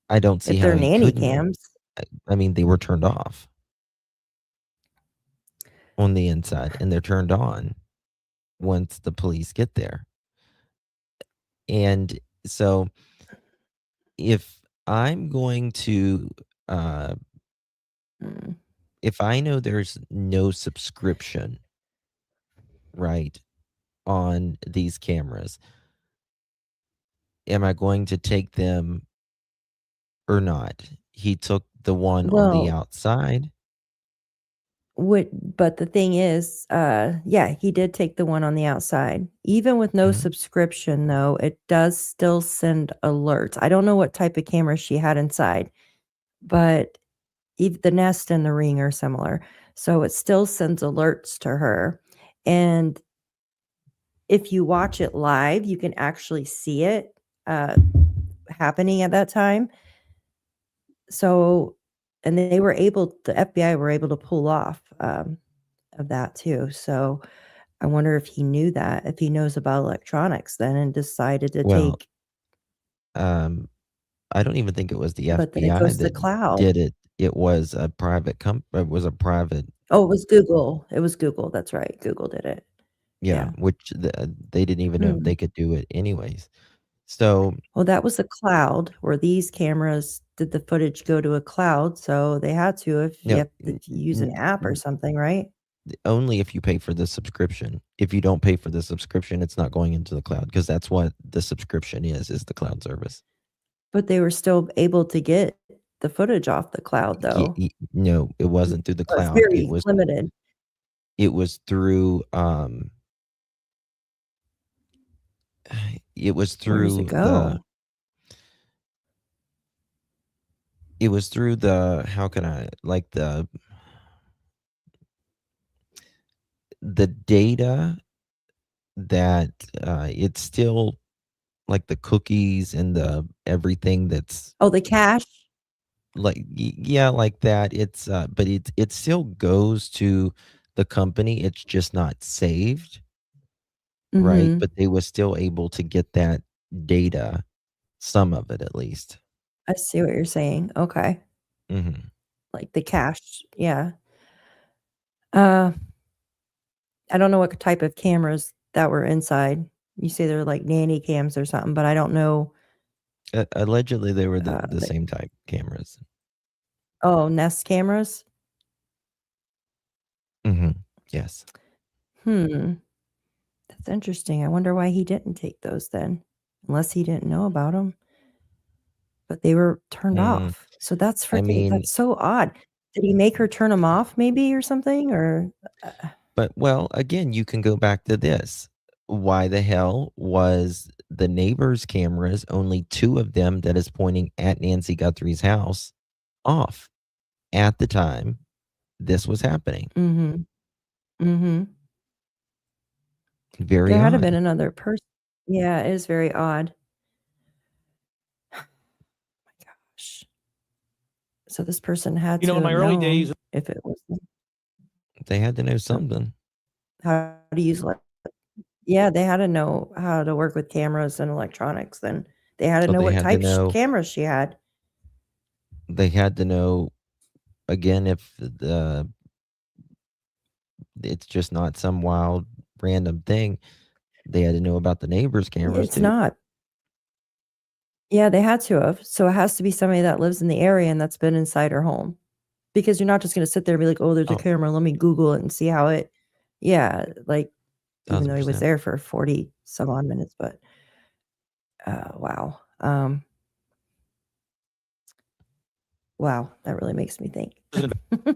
I don't see If how they're he nanny couldn't. cams. I mean, they were turned off on the inside, and they're turned on once the police get there. And so, if I'm going to, uh, Mm. if I know there's no subscription, right, on these cameras, am I going to take them or not? He took the one on the Well, outside. but the thing is, yeah, he did take the one on the outside. Even with no Mhm. subscription, though, it does still send alerts. I don't know what type of camera she had inside, but the Nest and the Ring are similar. So it still sends alerts to her. And if you watch it live, you can actually see it happening at that time. So, and the FBI were able to pull off of that too. So I wonder if he knew that, if he knows about electronics then and decided to Well, take, I don't even think it was the but then it FBI goes to the that cloud. did it. It was a it was a private, Oh, it was Google. It was Google. That's right. Google did it. yeah, Yeah. which they didn't even know if they could do it anyways. So, Well, that was the cloud where these cameras did the footage go to a cloud. So they had to, if you no, have to use an app or something, right? only if you pay for the subscription. If you don't pay for the subscription, it's not going into the cloud because that's what the subscription is the cloud service. But they were still able to get the footage off the cloud, though. No, it wasn't through the Well, it's cloud. very limited. It was through it was Where does it through go? how can I, like, the data that it's still like the cookies and the everything that's Oh, the cache? like yeah, like that. It's but it still goes to the company. It's just not saved, right? Mhm. But they were still able to get that data, some of it at least. I see what you're saying. Okay. Mhm. Like the cache. Yeah. Uh, I don't know what type of cameras that were inside. You say they're like nanny cams or something, but I don't know. Allegedly, they were the The same type cameras. Oh, Nest cameras? Yes. That's interesting. I wonder why he didn't take those then, unless he didn't know about them. But they were turned Mm, off. So that's I mean, that's so odd. Did he make her turn them off maybe or something? Or but well, again, you can go back to this. Why the hell was the neighbor's cameras, only 2 of them that is pointing at Nancy Guthrie's house, off at the time this was happening? Mhm. Mhm. Very There had to have odd. been another person. Yeah, it is very odd. My gosh. So this person had You know, to in my have early days, known if it was They had to know something. how to use yeah, they had to know how to work with cameras and electronics then. They had to So know they what had to type know cameras she had. they had to know, again, if it's just not some wild random thing. They had to know about the neighbor's cameras It's too. not. Yeah, they had to have. So it has to be somebody that lives in the area and that's been inside her home. Because you're not just gonna sit there and be like, "Oh, there's a Oh, camera, let me Google it and see how it." Yeah, like, even though he was 1000%. there for 40 some odd minutes, but, wow. Wow, that really makes me think.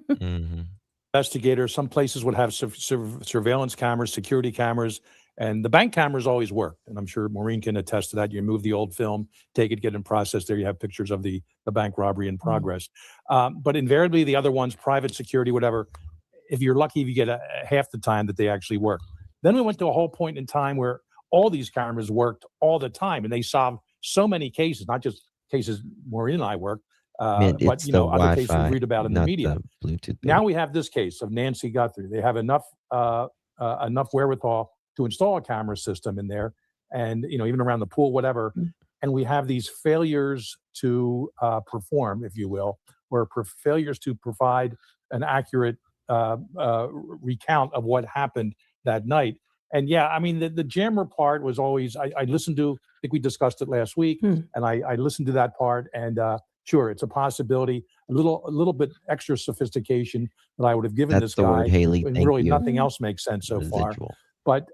Mhm. investigators, some places would have surveillance cameras, security cameras, and the bank cameras always worked. And I'm sure Maureen can attest to that. You move the old film, take it, get it processed. There you have pictures of the bank robbery in progress. But invariably, the other ones, private security, whatever, if you're lucky, you get half the time that they actually work. Then we went to a whole point in time where all these cameras worked all the time, and they solved so many cases, not just cases Maureen and I worked, Man, but it's the other cases we Wi-Fi, read about in the not media. the Bluetooth Now bit. we have this case of Nancy Guthrie. They have enough wherewithal to install a camera system in there, and even around the pool, whatever. And we have these failures to perform, if you will, or failures to provide an accurate recount of what happened that night. And yeah, I mean, the jammer part was always, I listened to, I think we discussed it last week, and I listened to that part, and sure, it's a possibility, a little bit extra sophistication that I would have given That's this the word, guy, Haley. and Thank really you. nothing else makes sense so far. Residual. But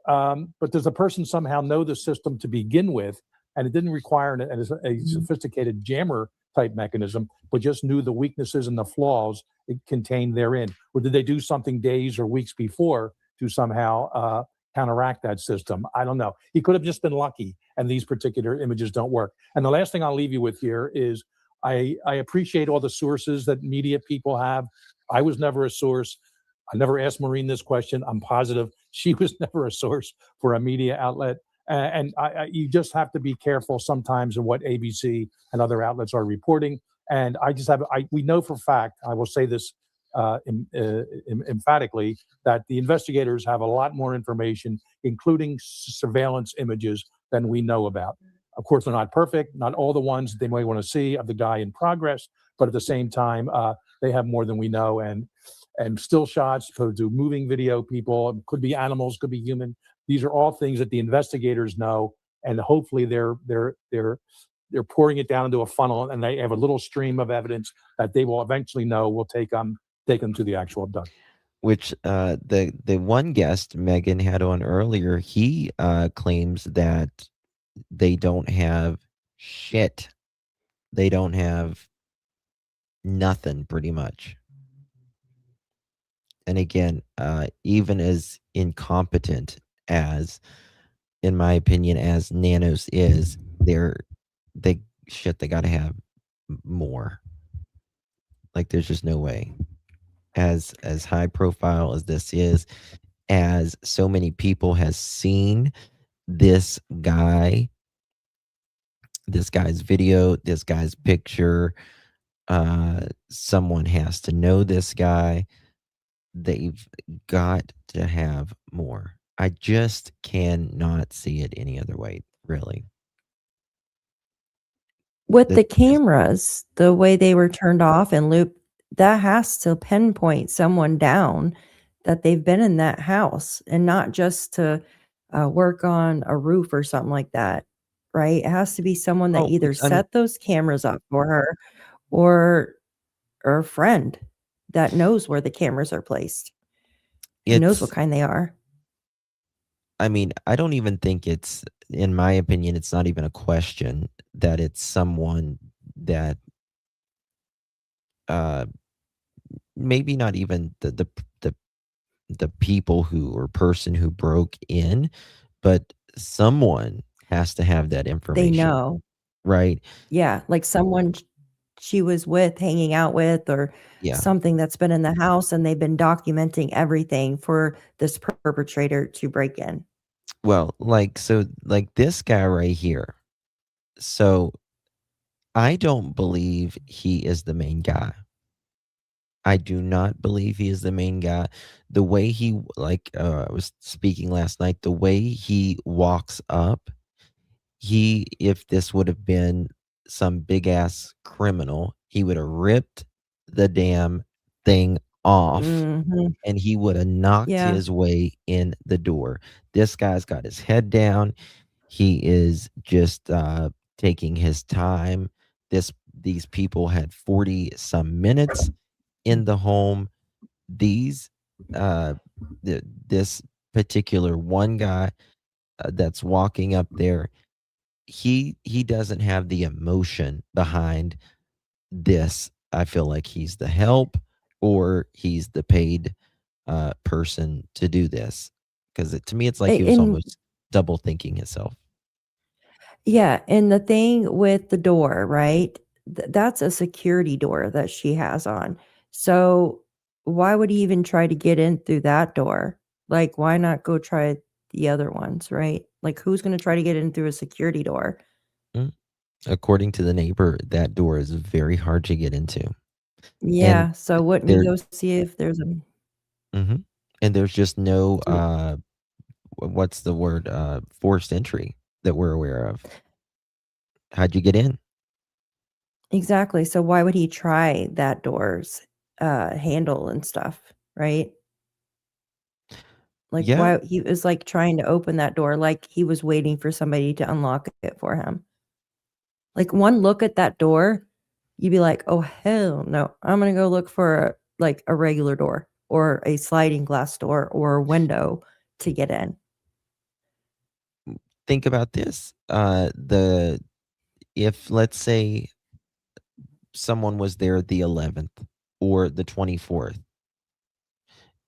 does the person somehow know the system to begin with, and it didn't require a sophisticated jammer type mechanism, but just knew the weaknesses and the flaws it contained therein? Or did they do something days or weeks before to somehow counteract that system? I don't know. He could have just been lucky, and these particular images don't work. And the last thing I'll leave you with here is I appreciate all the sources that media people have. I was never a source. I never asked Maureen this question. I'm positive She was never a source for a media outlet. You just have to be careful sometimes in what ABC and other outlets are reporting. And we know for a fact, I will say this emphatically, that the investigators have a lot more information, including surveillance images, than we know about. Of course, they're not perfect, not all the ones they might want to see of the guy in progress, but at the same time, they have more than we know. And still shots, could do moving video people, could be animals, could be human. These are all things that the investigators know, and hopefully they're pouring it down into a funnel, and they have a little stream of evidence that they will eventually know will take them to the actual abduction. Which the one guest Megan had on earlier, he claims that they don't have shit. They don't have nothing, pretty much. And again, even as incompetent as, in my opinion, as Nanos is, they got to have more. Like, there's just no way. As high profile as this is, as so many people has seen this guy's video, this guy's picture, someone has to know this guy. They've got to have more. I just cannot see it any other way, really. With the cameras, the way they were turned off and looped, that has to pinpoint someone down that they've been in that house, and not just to work on a roof or something like that, right? It has to be someone that either set those cameras up for her, or a friend that knows where the cameras are placed and knows what kind they are. I mean, I don't even think it's, in my opinion, it's not even a question that it's someone that maybe not even the people who, or person who broke in, but someone has to have that They information, know. right? Yeah, like someone she was with, hanging out with, or Yeah. something that's been in the house, and they've been documenting everything for this perpetrator to break in. Well, like this guy right here. So I don't believe he is the main guy. I do not believe he is the main guy. The way he, I was speaking last night, the way he walks up, if this would have been some big ass criminal, he would have ripped the damn thing off, Mhm. and he would have knocked Yeah. his way in the door. This guy's got his head down. He is just taking his time. These people had 40 some minutes in the home. This particular one guy that's walking up there, he doesn't have the emotion behind this. I feel like he's the help, or he's the paid person to do this, because to me it's like he was And almost double thinking himself. yeah, and the thing with the door, right? That's a security door that she has on. So why would he even try to get in through that door? Like, why not go try the other ones, right? Like, who's going to try to get in through a security door? According to the neighbor, that door is very hard to get into. Yeah, so wouldn't there you go see if there's a Mhm. And there's just no what's the word, forced entry that we're aware of. How'd you get in? Exactly, so why would he try that door's handle and stuff, right? Like, Yeah. why he was, like, trying to open that door like he was waiting for somebody to unlock it for him. Like, one look at that door, you'd be like, "Oh, hell no. I'm gonna go look for, like, a regular door, or a sliding glass door, or a window to get in." Think about this. If, let's say, someone was there the 11th or the 24th,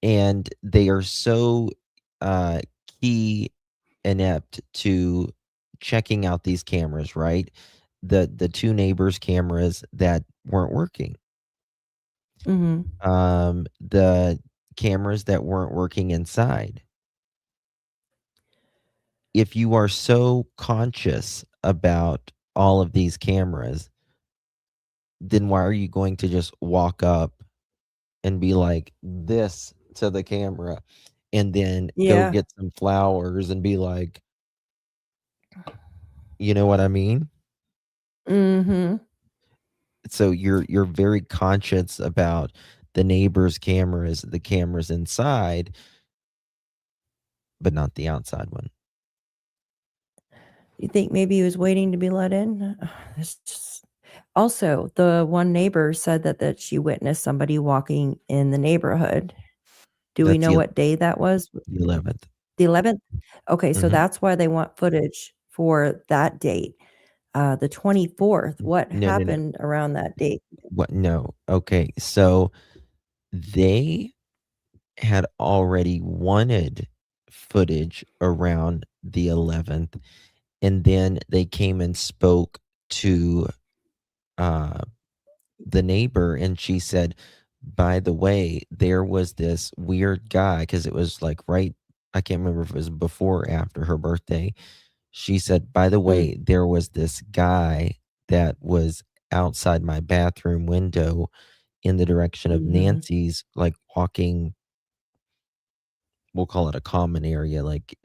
and they are so uh key inept to checking out these cameras, right? The two neighbors' cameras that weren't working. Mhm. The cameras that weren't working inside. if you are so conscious about all of these cameras, then why are you going to just walk up and be like this to the camera and then go Yeah. get some flowers and be like, you know what I mean? Mm-hmm. So you're very conscious about the neighbor's cameras, the cameras inside, but not the outside one. You think maybe he was waiting to be let in? It's just... Also, the one neighbor said that she witnessed somebody walking in the neighborhood. Do we That's know what day that was? the 11th. The 11th? Okay, so Mhm. that's why they want footage for that date. The 24th, what No. happened around that date? What? No. Okay. So they had already wanted footage around the 11th, and then they came and spoke to the neighbor, and she said, by the way, there was this weird guy, because it was like right, I can't remember if it was before or after her birthday. She said, by the way, there was this guy that was outside my bathroom window in the direction of Mhm. Nancy's, like walking, we'll call it a common area, like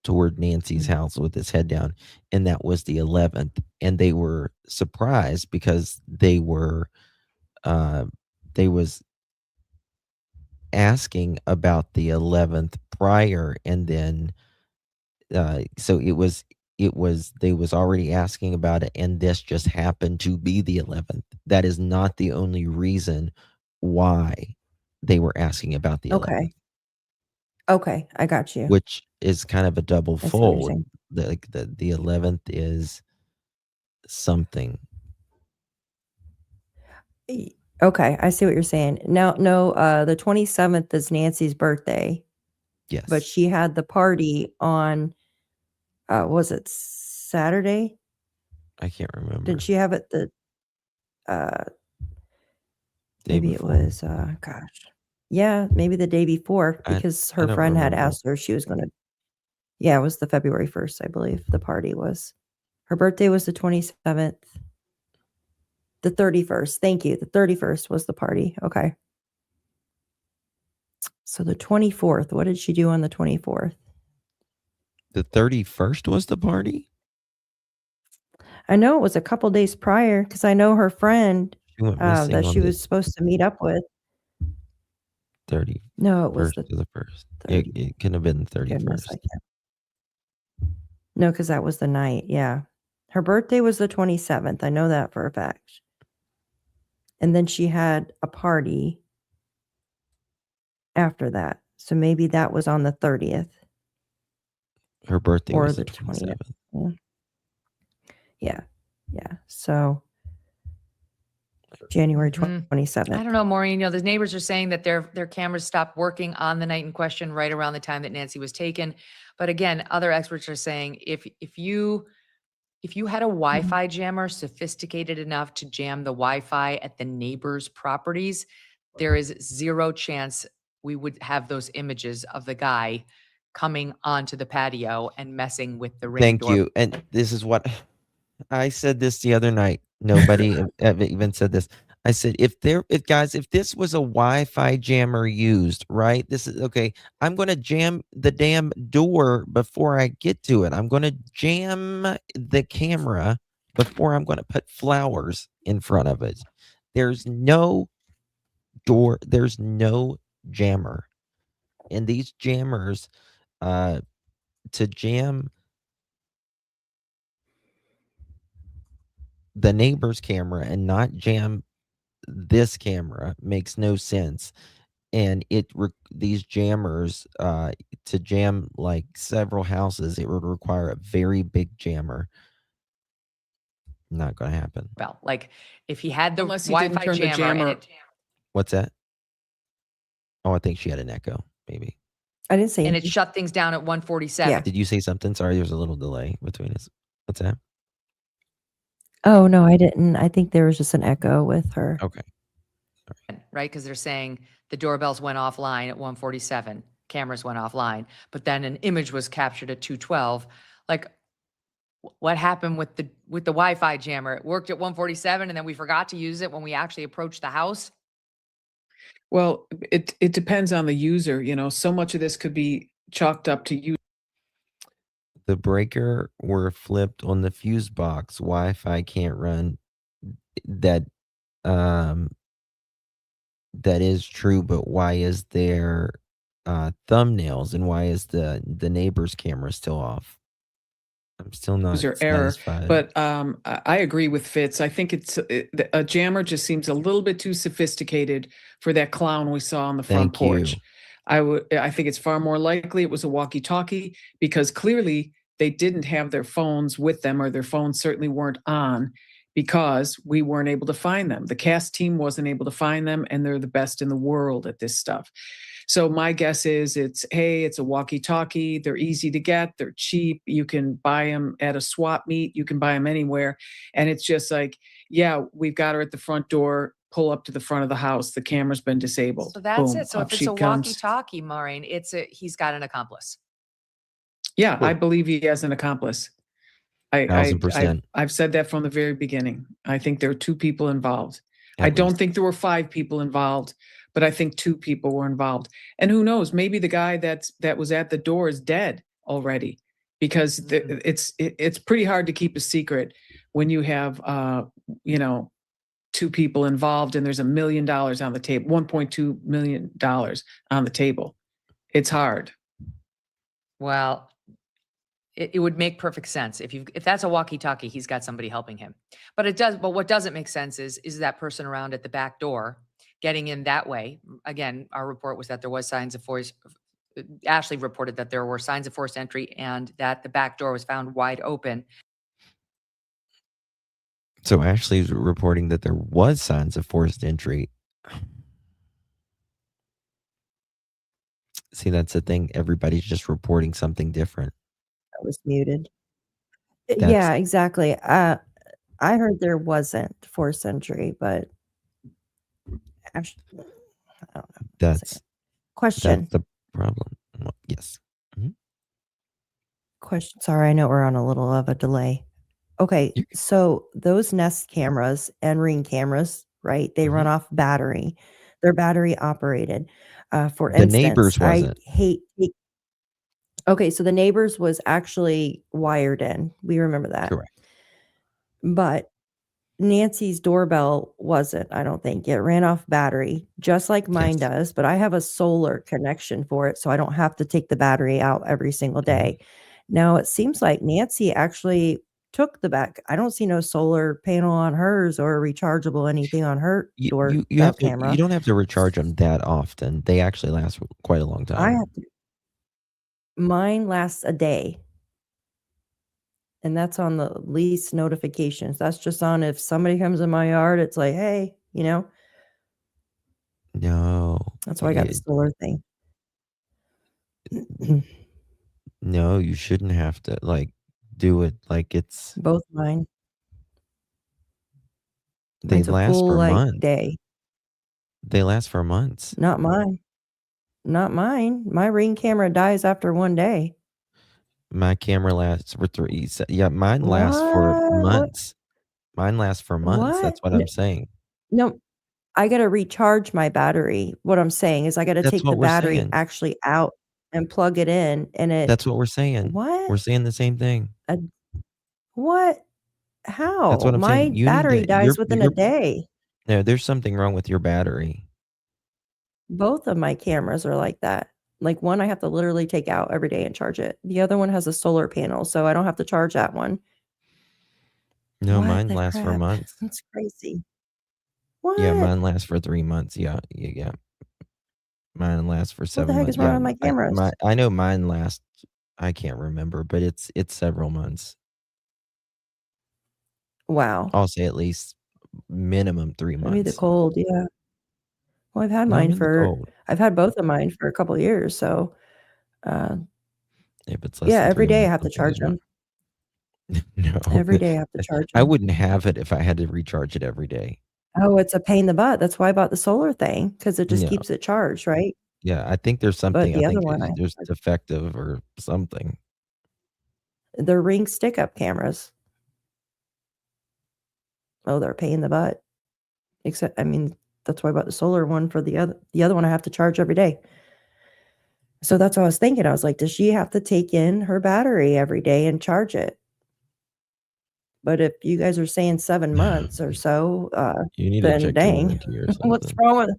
toward Nancy's house with his head down. And that was the 11th. And they were surprised because they was asking about the 11th prior. And then, so it was, they was already asking about it. And this just happened to be the 11th. That is not the only reason why they were asking about the 11th. Okay. Okay, I got you. Which is kind of a double I see what you're fold. saying. The 11th is something. Okay, I see what you're saying. Now, no, the 27th is Nancy's birthday. Yes. But she had the party on, was it Saturday? I can't remember. Did she have it the, Day maybe it before. was, gosh. Yeah, maybe the day before, I because her don't friend had remember. asked her if she was gonna... Yeah, it was the February 1st, I believe, the party was. Her birthday was the 27th. The 31st, thank you, the 31st was the party, okay. So the 24th, what did she do on the 24th? The 31st was the party? I know it was a couple days prior, because I know her friend, She went missing that on she the was supposed to meet up with... 31st No, it was the to the 1st. 30. It couldn't have been the Goodness, 31st. I can't... No, because that was the night, yeah. Her birthday was the 27th, I know that for a fact. And then she had a party after that, so maybe that was on the 30th. Her birthday Or was the the 20th. 27th. Yeah, yeah, so January 27th. I don't know, Maureen. You know, the neighbors are saying that their cameras stopped working on the night in question, right around the time that Nancy was taken. But again, other experts are saying if you had a Wi-Fi jammer sophisticated enough to jam the Wi-Fi at the neighbors' properties, there is zero chance we would have those images of the guy coming onto the patio and messing with the ring Thank door. you. And this is what I said this the other night. Nobody ever even said this. I said, if this was a Wi-Fi jammer used, right? This is okay. I'm going to jam the damn door before I get to it. I'm going to jam the camera before I'm going to put flowers in front of it. There's no door. There's no jammer. And these jammers, to jam the neighbor's camera and not jam this camera makes no sense. And these jammers, to jam like several houses, it would require a very big jammer. Not gonna happen. Well, like if he had the Unless he didn't Wi-Fi turn the jammer, and jammer- it, What's that? Oh, I think she had an echo, maybe. I didn't say and it anything. shut things down at 147. Did you say something? Sorry, there's a little delay between us. What's that? Oh, no, I didn't. I think there was just an echo with her. Okay. Right? Because they're saying the doorbells went offline at 147. cameras went offline, but then an image was captured at 2:12. Like, what happened with the Wi-Fi jammer? It worked at 1:47, and then we forgot to use it when we actually approached the house. Well, it depends on the user. You know, so much of this could be chalked up to you. The breaker were flipped on the fuse box. Wi-Fi can't run. That that is true, but why is there thumbnails, and why is the neighbor's camera still off? I'm still not User error. satisfied. But I agree with Fitz. I think a jammer just seems a little bit too sophisticated for that clown we saw on the front Thank you. porch. I think it's far more likely it was a walkie-talkie, because clearly they didn't have their phones with them, or their phones certainly weren't on, because we weren't able to find them. The cast team wasn't able to find them, and they're the best in the world at this stuff. So my guess is it's a walkie-talkie. They're easy to get. They're cheap. You can buy them at a swap meet. You can buy them anywhere. And it's just like, yeah, we've got her at the front door. Pull up to the front of the house. The camera's been disabled. So that's Boom, it. So up if it's she a comes. walkie-talkie, Maureen, he's got an accomplice. Yeah, I believe he has an accomplice. 1000%. I've said that from the very beginning. I think there are two people involved. I don't think there were 5 people involved, but I think 2 people were involved. And who knows? Maybe the guy that was at the door is dead already, because it's pretty hard to keep a secret when you have 2 people involved and there's $1 million on the table, $1.2 million on the table. It's hard. Well, it would make perfect sense if that's a walkie-talkie, he's got somebody helping him. But what doesn't make sense is that person around at the back door getting in that way. Again, our report was that there was signs of force. Ashley reported that there were signs of forced entry and that the back door was found wide open. So Ashley's reporting that there was signs of forced entry. See, that's the thing. Everybody's just reporting something different. That was muted. That's- Yeah, exactly. I heard there wasn't forced entry, but actually, I don't know. That's Question. the problem. Well, yes. Question. Sorry, I know we're on a little of a delay. Okay, so those Nest cameras and Ring cameras, right? They run off battery. They're battery operated. For The instance, neighbors I wasn't. hate. Okay, so the neighbors was actually wired in. We remember that. Correct. But Nancy's doorbell wasn't, I don't think. It ran off battery, just like mine does, but I have a solar connection for it, so I don't have to take the battery out every single day. Now, it seems like Nancy actually took the back. I don't see no solar panel on hers or rechargeable anything on her You doorbell camera. You don't have to recharge them that often. They actually last quite a long time. I have to. Mine lasts a day. And that's on the lease notifications. That's just on if somebody comes in my yard, it's like, hey, No. That's why I got the solar thing. No, you shouldn't have to do it like it's. Both mine. They Mine's a last full, for like, months. day. They last for months. Not mine. Not mine. My Ring camera dies after 1 day. My camera lasts for 3. Yeah, mine lasts for What? months. Mine lasts for months. What? That's what I'm saying. No, I gotta recharge my battery. What I'm saying is I gotta That's take the what we're battery saying. actually out and plug it in, and it. That's what we're saying. What? We're saying the same thing. What? How? That's what I'm My saying. You need battery to. dies within a day. No, there's something wrong with your battery. Both of my cameras are like that. Like one I have to literally take out every day and charge it. The other one has a solar panel, so I don't have to charge that one. No, What mine the lasts for crap? months. That's crazy. What? Yeah, mine lasts for 3 months. Yeah. Mine lasts for 7 the heck months. is wrong Yeah, with my cameras? I know mine lasts. I can't remember, but it's several months. Wow. I'll say at least minimum 3 months. Maybe the cold, yeah. Well, I've had No, I'm mine in the for. cold. I've had both of mine for a couple of years, so. If it's less Yeah, than every 3 day I months, have to okay, charge there's them. No, Every day I have to charge I them. wouldn't have it if I had to recharge it every day. Oh, it's a pain in the butt. That's why I bought the solar thing, because it just No. keeps it charged, right? Yeah, I think there's But something. I the other think one, there's defective or something. they're Ring stick-up cameras. Oh, they're a pain in the butt. Except, I mean, that's why I bought the solar one. For the other one I have to charge every day. So that's what I was thinking. I was like, does she have to take in her battery every day and charge it? But if you guys are saying 7 months or so, You need to then check your dang, warranty or what's something. wrong with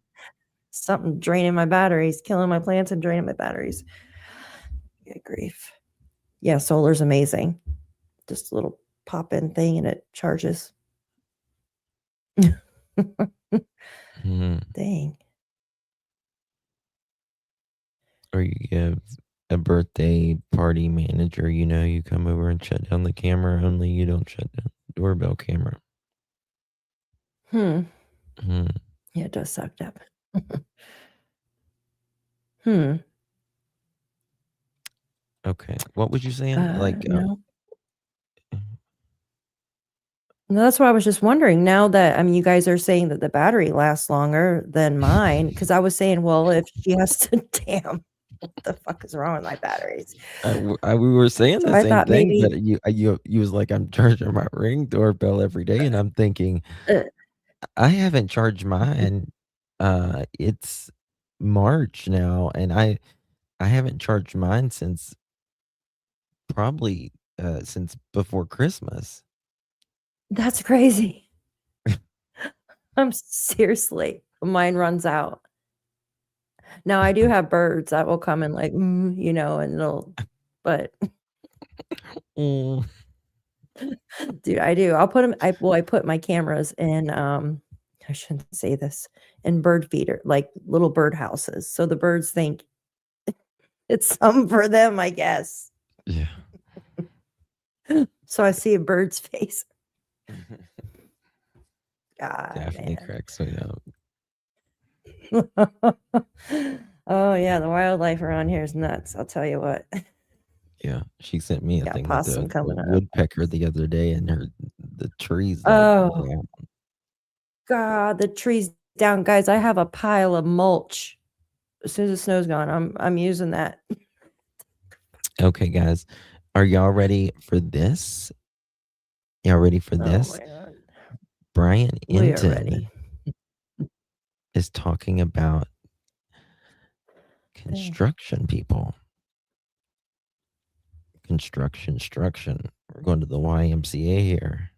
something draining my batteries, killing my plants and draining my batteries? Good grief. Yeah, solar's amazing. Just a little pop-in thing and it charges. Mhm. Dang. Or you give a birthday party manager, you come over and shut down the camera, only you don't shut down the doorbell camera. Hmm. Hmm. Yeah, it does suck up. Hmm. Okay. What was you saying? No. No, that's what I was just wondering. Now that, I mean, you guys are saying that the battery lasts longer than mine, because I was saying, well, if she has to, damn, what the fuck is wrong with my batteries? We were saying So the I same thought thing, maybe, but you was like, I'm charging my Ring doorbell every day, and I'm thinking, I haven't charged mine. It's March now, and I haven't charged mine since probably since before Christmas. that's crazy. I'm seriously, mine runs out. Now I do have birds that will come and like, and it'll, but Mm. dude, I do. I'll put them. I put my cameras in. I shouldn't say this, in bird feeder, like little bird houses, so the birds think it's something for them, I guess. Yeah. So I see a bird's face. God, Definitely man. cracks me up. Oh yeah, the wildlife around here is nuts. I'll tell you what. Yeah, she sent me a Got thing with possum a coming up. woodpecker the other day, and the trees Oh down. God, the trees down, guys. I have a pile of mulch. As soon as the snow's gone, I'm using that. Okay, guys, are y'all ready for this? Y'all ready for Oh this? my God. Brian We are ready. is talking about construction people. Construction. We're going to the YMCA here.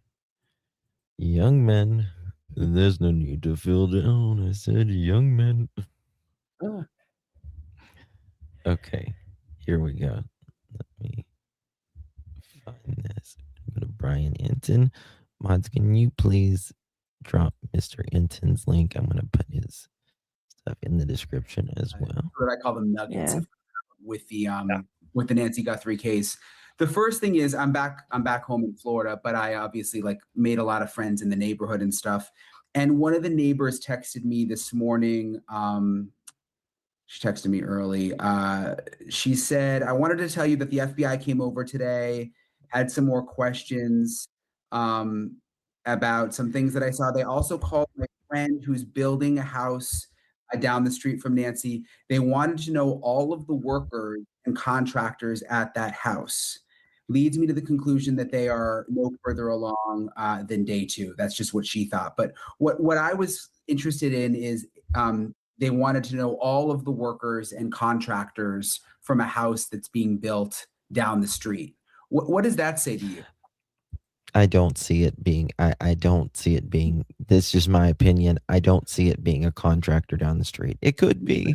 Young men, there's no need to feel down. I said young men. Okay, here we go. Let me find this. Go to Brian Enton. Mods, can you please drop Mr. Enton's link? I'm going to put his stuff in the description as well. What I call them nuggets with the Nancy Guthrie case. The first thing is I'm back home in Florida, but I obviously made a lot of friends in the neighborhood and stuff. And one of the neighbors texted me this morning. She texted me early. She said, I wanted to tell you that the FBI came over today, had some more questions about some things that I saw. They also called my friend who's building a house down the street from Nancy. They wanted to know all of the workers and contractors at that house. Leads me to the conclusion that they are no further along than day 2. That's just what she thought. But what I was interested in is they wanted to know all of the workers and contractors from a house that's being built down the street. What does that say to you? I don't see it being, I don't see it being, this is just my opinion. I don't see it being a contractor down the street. It could be.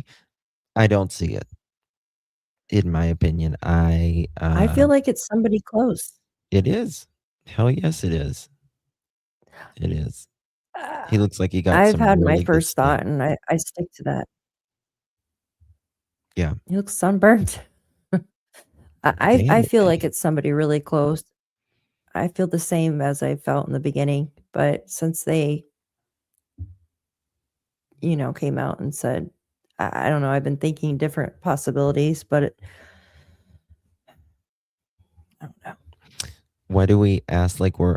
I don't see it. In my opinion, I feel like it's somebody close. It is. Hell yes, it is. It is. He looks like he got I've some had my really good first stuff. thought, and I stick to that. Yeah. He looks sunburnt. I Damn, feel like okay. it's somebody really close. I feel the same as I felt in the beginning, but since they, came out and said, I don't know, I've been thinking different possibilities, but I don't know. Why do we ask like we're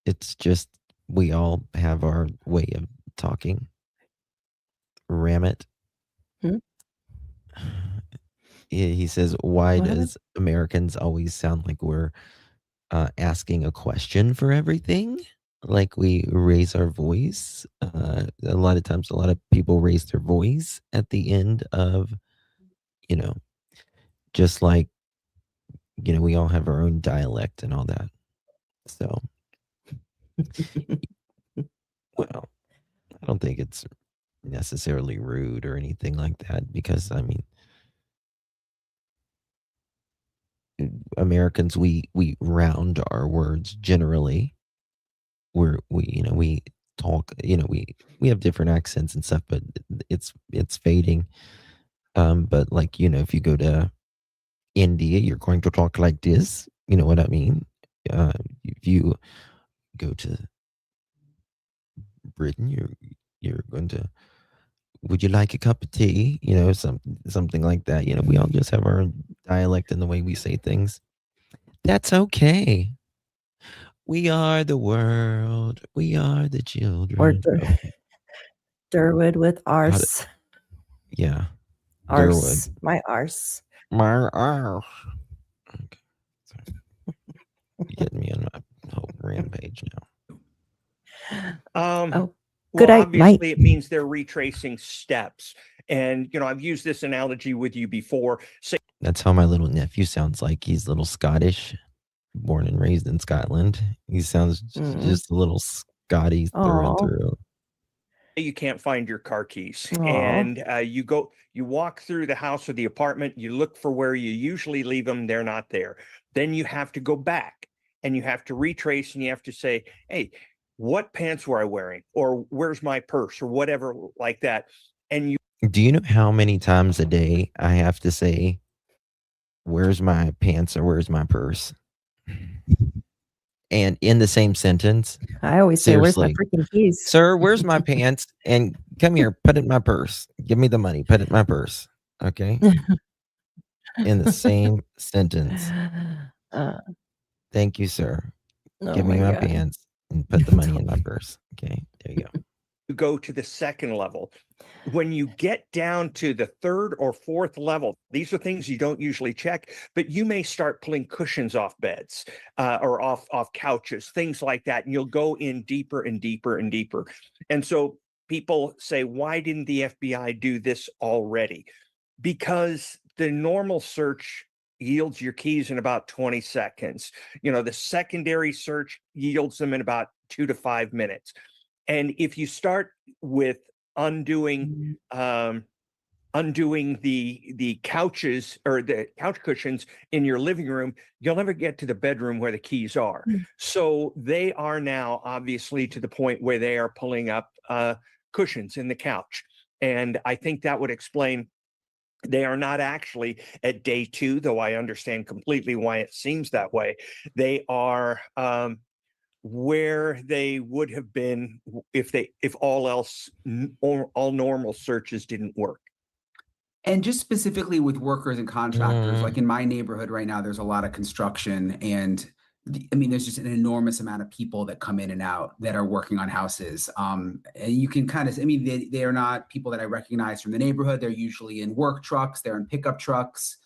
it's just we all have our way of talking. Ram it. Hmm? he says, "Why What happened? does Americans always sound like we're asking a question for everything? Like we raise our voice. A lot of times, a lot of people raise their voice at the end of, you know, just like, we all have our own dialect and all that. So, well, I don't think it's necessarily rude or anything like that because, I mean, Americans, we round our words generally. We talk, we have different accents and stuff, but it's fading. But like, if you go to India, you're going to talk like this. You know what I mean? If you go to Britain, you're going to, would you like a cup of tea? Something like that. We all just have our own dialect and the way we say things. That's okay. We are the world. We are the Or children. Derwood with arse. Yeah. Arse. Durwood. My arse. My arse. Okay. Sorry. You're getting me on my whole rampage now. Oh, Well, good night. obviously, it means they're retracing steps. And, I've used this analogy with you before. That's how my little nephew sounds like. He's a little Scottish, born and raised in Scotland. He sounds just a little Scotty through and Aw. through. You can't find your car keys, Aw. and you walk through the house or the apartment, you look for where you usually leave them, they're not there. Then you have to go back and you have to retrace and you have to say, hey, what pants were I wearing? Or where's my purse or whatever like that. And you Do you know how many times a day I have to say, where's my pants or where's my purse? And in the same sentence. I always say, where's my Seriously. freaking keys? Sir, where's my pants? And come here, put it in my purse. Give me the money, put it in my purse. Okay. In the same sentence. Thank you, sir. Oh Give me my my God. pants and put the money in my purse. Okay. There you go. go to the second level. When you get down to the third or fourth level, these are things you don't usually check, but you may start pulling cushions off beds or off couches, things like that. And you'll go in deeper and deeper and deeper. And so people say, why didn't the FBI do this already? Because the normal search yields your keys in about 20 seconds. The secondary search yields them in about 2 to 5 minutes. And if you start with undoing the couches or the couch cushions in your living room, you'll never get to the bedroom where the keys are. So they are now obviously to the point where they are pulling up cushions in the couch. And I think that would explain they are not actually at day 2, though I understand completely why it seems that way. They are where they would have been if all normal searches didn't work. And just specifically with workers and contractors, like in my neighborhood right now, there's a lot of construction and there's just an enormous amount of people that come in and out that are working on houses. And you can kind of, they are not people that I recognize from the neighborhood. They're usually in work trucks, they're in pickup trucks.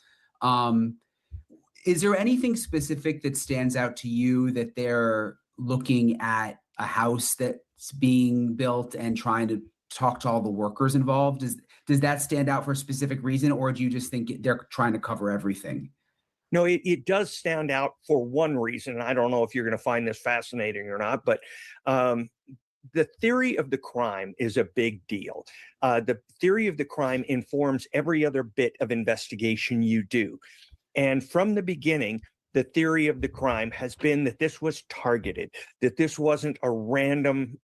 Is there anything specific that stands out to you that they're looking at a house that's being built and trying to talk to all the workers involved? Does that stand out for a specific reason, or do you just think they're trying to cover everything? No, it does stand out for one reason. I don't know if you're going to find this fascinating or not, but the theory of the crime is a big deal. The theory of the crime informs every other bit of investigation you do. And from the beginning, the theory of the crime has been that this was targeted, that this wasn't a random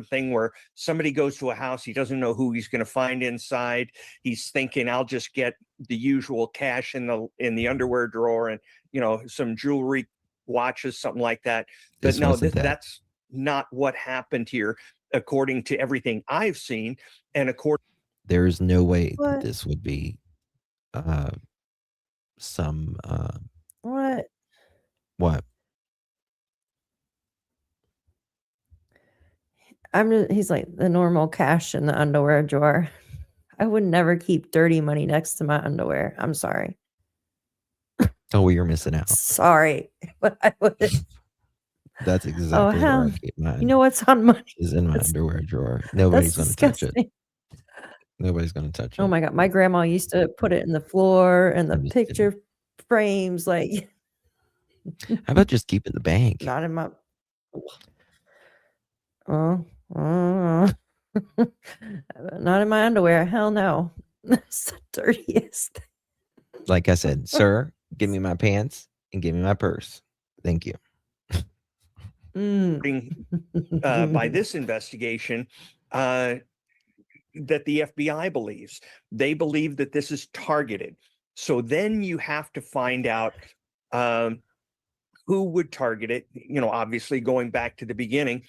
thing where somebody goes to a house, he doesn't know who he's going to find inside. He's thinking, I'll just get the usual cash in the underwear drawer and, some jewelry, watches, something like that. But no, that's not what happened here, according to everything I've seen. And there is no way that this would be some what? He's like the normal cash in the underwear drawer. I would never keep dirty money next to my underwear. I'm sorry. Oh, well, you're missing out. Sorry, but I would. That's Oh exactly where I hell! keep You mine. know what's on money? Is in my That's underwear drawer. that's Nobody's gonna touch it. disgusting. Nobody's gonna touch Oh it. my god, my grandma used to put it in the floor and the I'm just kidding. picture frames, like How about just keep it in the bank? not in my. Oh, uh, not in my underwear. Hell no. It's the dirtiest. Like I said, sir, give me my pants and give me my purse. Thank you. By this investigation, that the FBI believes. They believe that this is targeted. So then you have to find out who would target it, obviously going back to the beginning.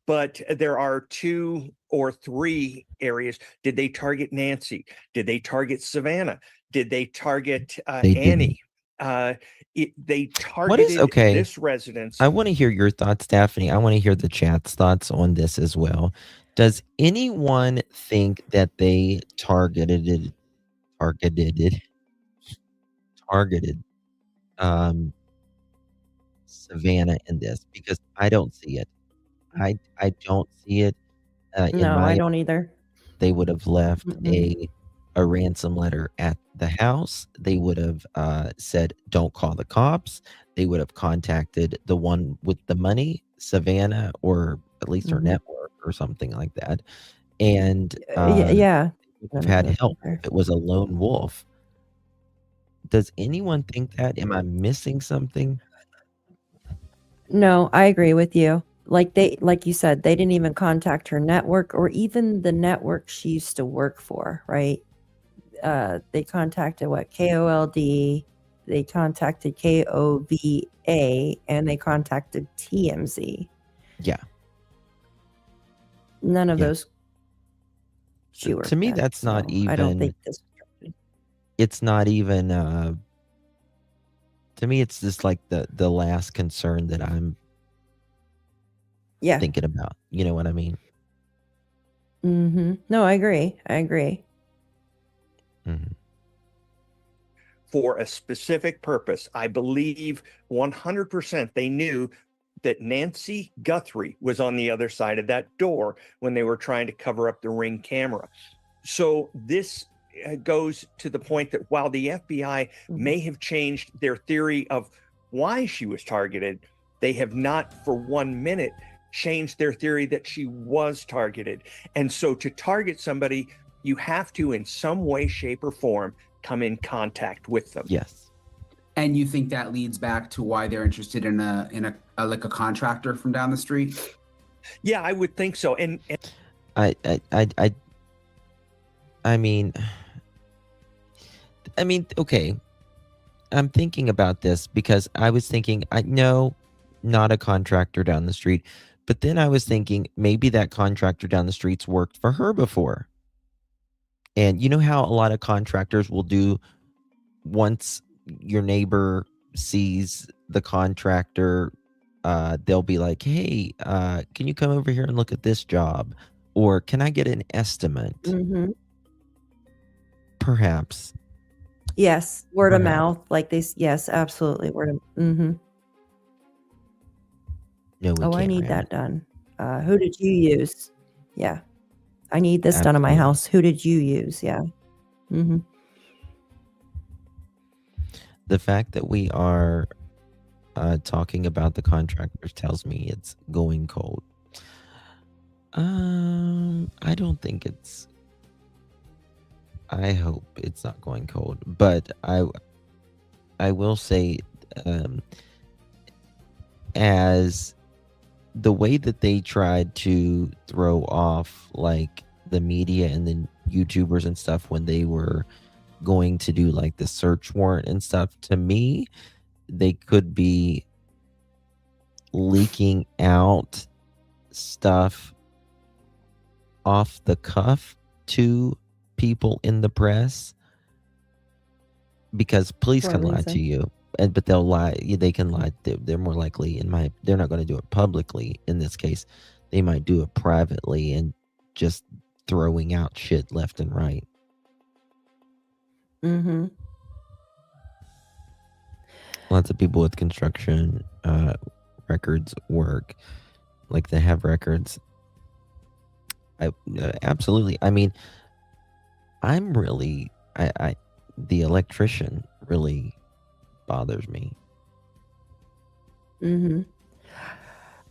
But there are 2 or 3 areas. Did they target Nancy? Did they target Savannah? Did they target They Annie? They targeted this residence. I want to hear your thoughts, Daphne. I want to hear the chat's thoughts on this as well. Does anyone think that they targeted Savannah in this? Because I don't see it. I don't see it. In No, I my don't either. they would have left Mm-mm. a ransom letter at the house. They would have said, "Don't call the cops." They would have contacted the one with the money, Savannah, or at least her Mhm. network or something like that. And Yeah. would have had help if it was a lone wolf. Does anyone think that? Am I missing something? No, I agree with you. Like you said, they didn't even contact her network or even the network she used to work for, right? They contacted KOLD, they contacted KOVA, and they contacted TMZ. Yeah. None of Yeah. those she worked To me, at, that's not so I don't even. think this. It's not even. To me, it's just like the last concern that I'm Yeah. thinking about. You know what I mean? No, I agree. I agree. For a specific purpose. I believe 100% they knew that Nancy Guthrie was on the other side of that door when they were trying to cover up the Ring camera. So this goes to the point that while the FBI may have changed their theory of why she was targeted, they have not for 1 minute changed their theory that she was targeted. And so to target somebody, you have to, in some way, shape, or form, come in contact with them. Yes. And you think that leads back to why they're interested in a like a contractor from down the street? Yeah, I would think so. And I mean, okay. I'm thinking about this because I was thinking, I know not a contractor down the street, but then I was thinking maybe that contractor down the street's worked for her before. And you know how a lot of contractors will do once your neighbor sees the contractor, they'll be like, "Hey, can you come over here and look at this job? Or can I get an estimate?" Perhaps. Yes, word of Perhaps. mouth, like this. Yes, absolutely. Word of. No, we Oh, I can't, need Rand. that done. Who did you use? Yeah, I need this done in my Absolutely. house. Who did you use? Yeah. The fact that we are talking about the contractors tells me it's going cold. I don't think it's. I hope it's not going cold, but I will say, as the way that they tried to throw off like the media and the YouTubers and stuff when they were going to do like the search warrant and stuff, to me, they could be leaking out stuff off the cuff to people in the press because police For a can lie to reason. you, but they'll lie. They can lie. They're more likely they're not going to do it publicly. In this case, they might do it privately and just throwing out shit left and right. Mm-hmm. Lots of people with construction records work, like they have records. Absolutely. I mean, I'm really, the electrician really bothers me. Mm-hmm.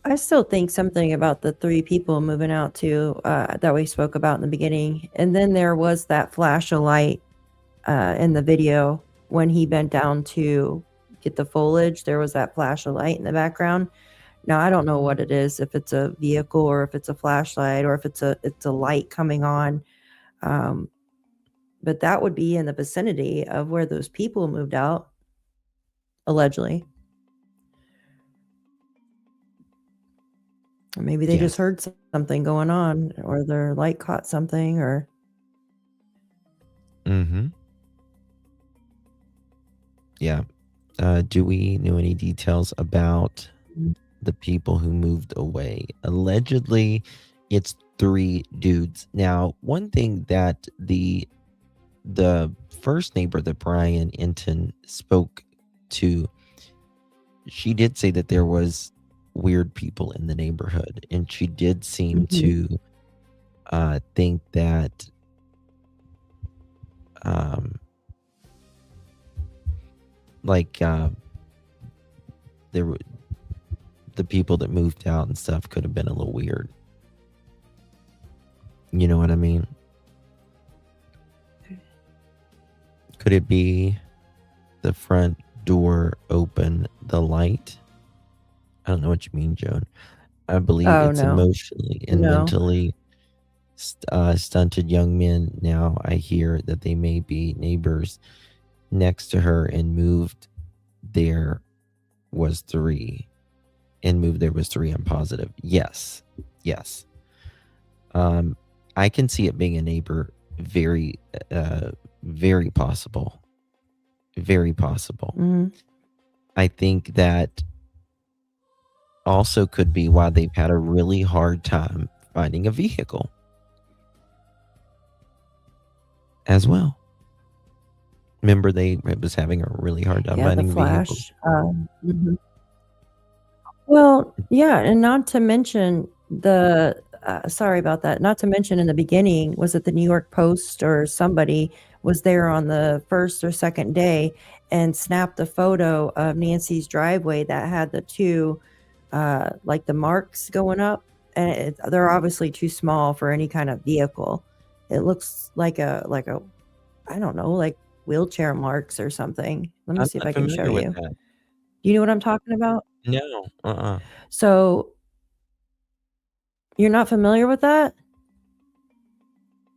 I still think something about the 3 people moving out too, that we spoke about in the beginning. And then there was that flash of light in the video when he bent down to get the foliage. There was that flash of light in the background. Now I don't know what it is, if it's a vehicle or if it's a flashlight or if it's a light coming on. But that would be in the vicinity of where those people moved out, allegedly. Or maybe they just Yes. heard something going on, or their light caught something, or Mm-hmm. Yeah. Do we know any details about the people who moved away? Allegedly, it's 3 dudes. Now, one thing that the first neighbor that Brian Inton spoke to, she did say that there was weird people in the neighborhood, and she did seem to think that there were the people that moved out and stuff could have been a little weird. You know what I mean? Could it be the front door open, the light? I don't know what you mean, Joan. I believe Oh, it's no. emotionally and No. mentally stunted young men. Now I hear that they may be neighbors next to her and moved there was 3. And moved there was 3. I'm positive. Yes. Yes. I can see it being a neighbor. Very, very possible. Very possible. Mhm. I think that also could be why they've had a really hard time finding a vehicle as well. Remember, they was having a really hard time Yeah, the finding vehicles. flash. Mhm. Well, yeah, and not to mention the sorry about that. Not to mention in the beginning, was it the New York Post or somebody was there on the first or second day and snapped a photo of Nancy's driveway that had the 2 like the marks going up, and they're obviously too small for any kind of vehicle. It looks like a I don't know, like wheelchair marks or something. Let me I'm see if not I can show familiar with you. that. You know what I'm talking about? No. So you're not familiar with that?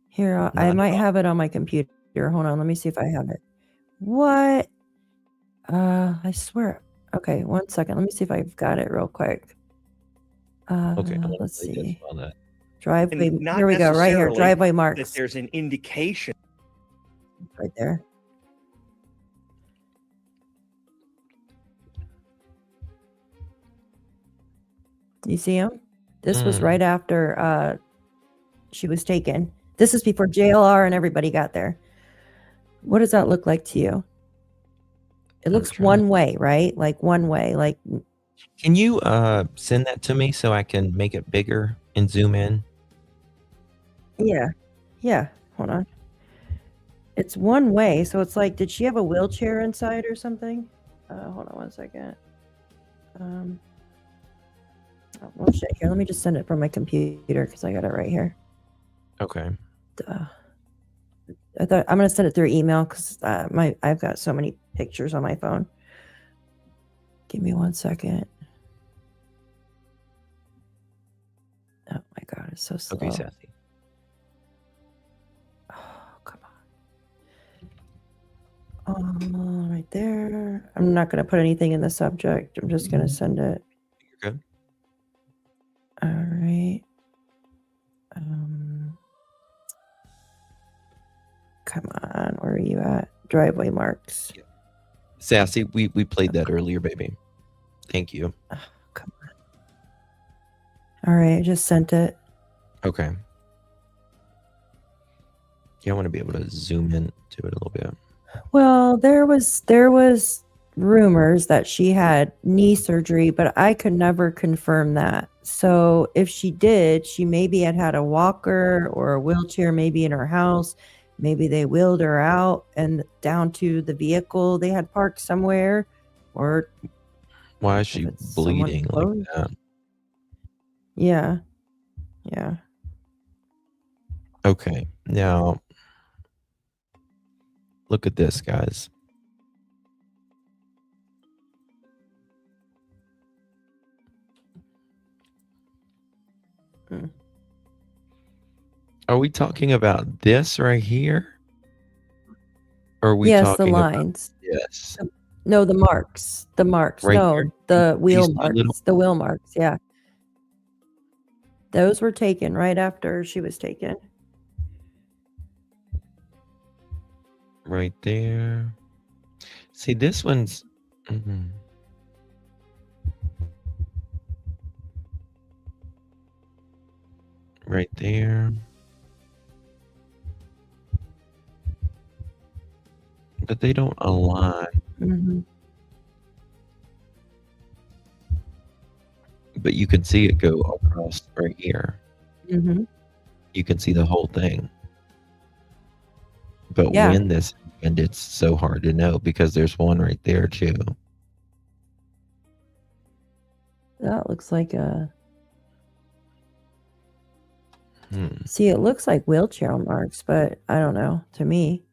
Here, I Not at might all. have it on my computer. Hold on, let me see if I have it. What? I swear. Okay, one second. Let me see if I've got it real quick. Okay, I want Let's to just see. spell that. Driveway. And not Here we go, right here. necessarily Driveway that marks. there's an indication. Right there. You see him? This was right after she was taken. This is before JLR and everybody got there. What does that look like to you? It looks one way, right? Like one way. Like, Can you send that to me so I can make it bigger and zoom in? yeah. Yeah. Hold on. It's one way. So it's like, did she have a wheelchair inside or something? Hold on one second. Oh, well, shit. Here, let me just send it from my computer because I got it right here. Okay. I thought I'm gonna send it through email because I've got so many pictures on my phone. Give me one second. Oh my god, it's so slow. Okay, Sassy. Right there. I'm not gonna put anything in the subject. I'm just gonna send it. You're good. All right. Come on, where are you at? Driveway marks. Sassy, we played that earlier, baby. Thank you. Come on. All right, I just sent it. Okay. Yeah, I want to be able to zoom in to it a little bit. Well, there was rumors that she had knee surgery, but I could never confirm that. So if she did, she maybe had a walker or a wheelchair maybe in her house. Maybe they wheeled her out and down to the vehicle they had parked somewhere, or Why is she it's someone bleeding like close. that? Yeah. Yeah. Okay, now look at this, guys. Mm. Are we talking about this right here? Or are we Yes, the talking about lines. this? No, the marks. The marks. Right No, here? the wheel These two little marks. The wheel marks. Yeah. Those were taken right after she was taken. right there. See, this one's right there. But they don't align. Mm-hmm. But you can see it go across right here. Mm-hmm. You can see the whole thing. But Yeah. when this happened, it's so hard to know because there's one right there too. That looks like a. Hmm. See, it looks like wheelchair marks, but I don't know. To me,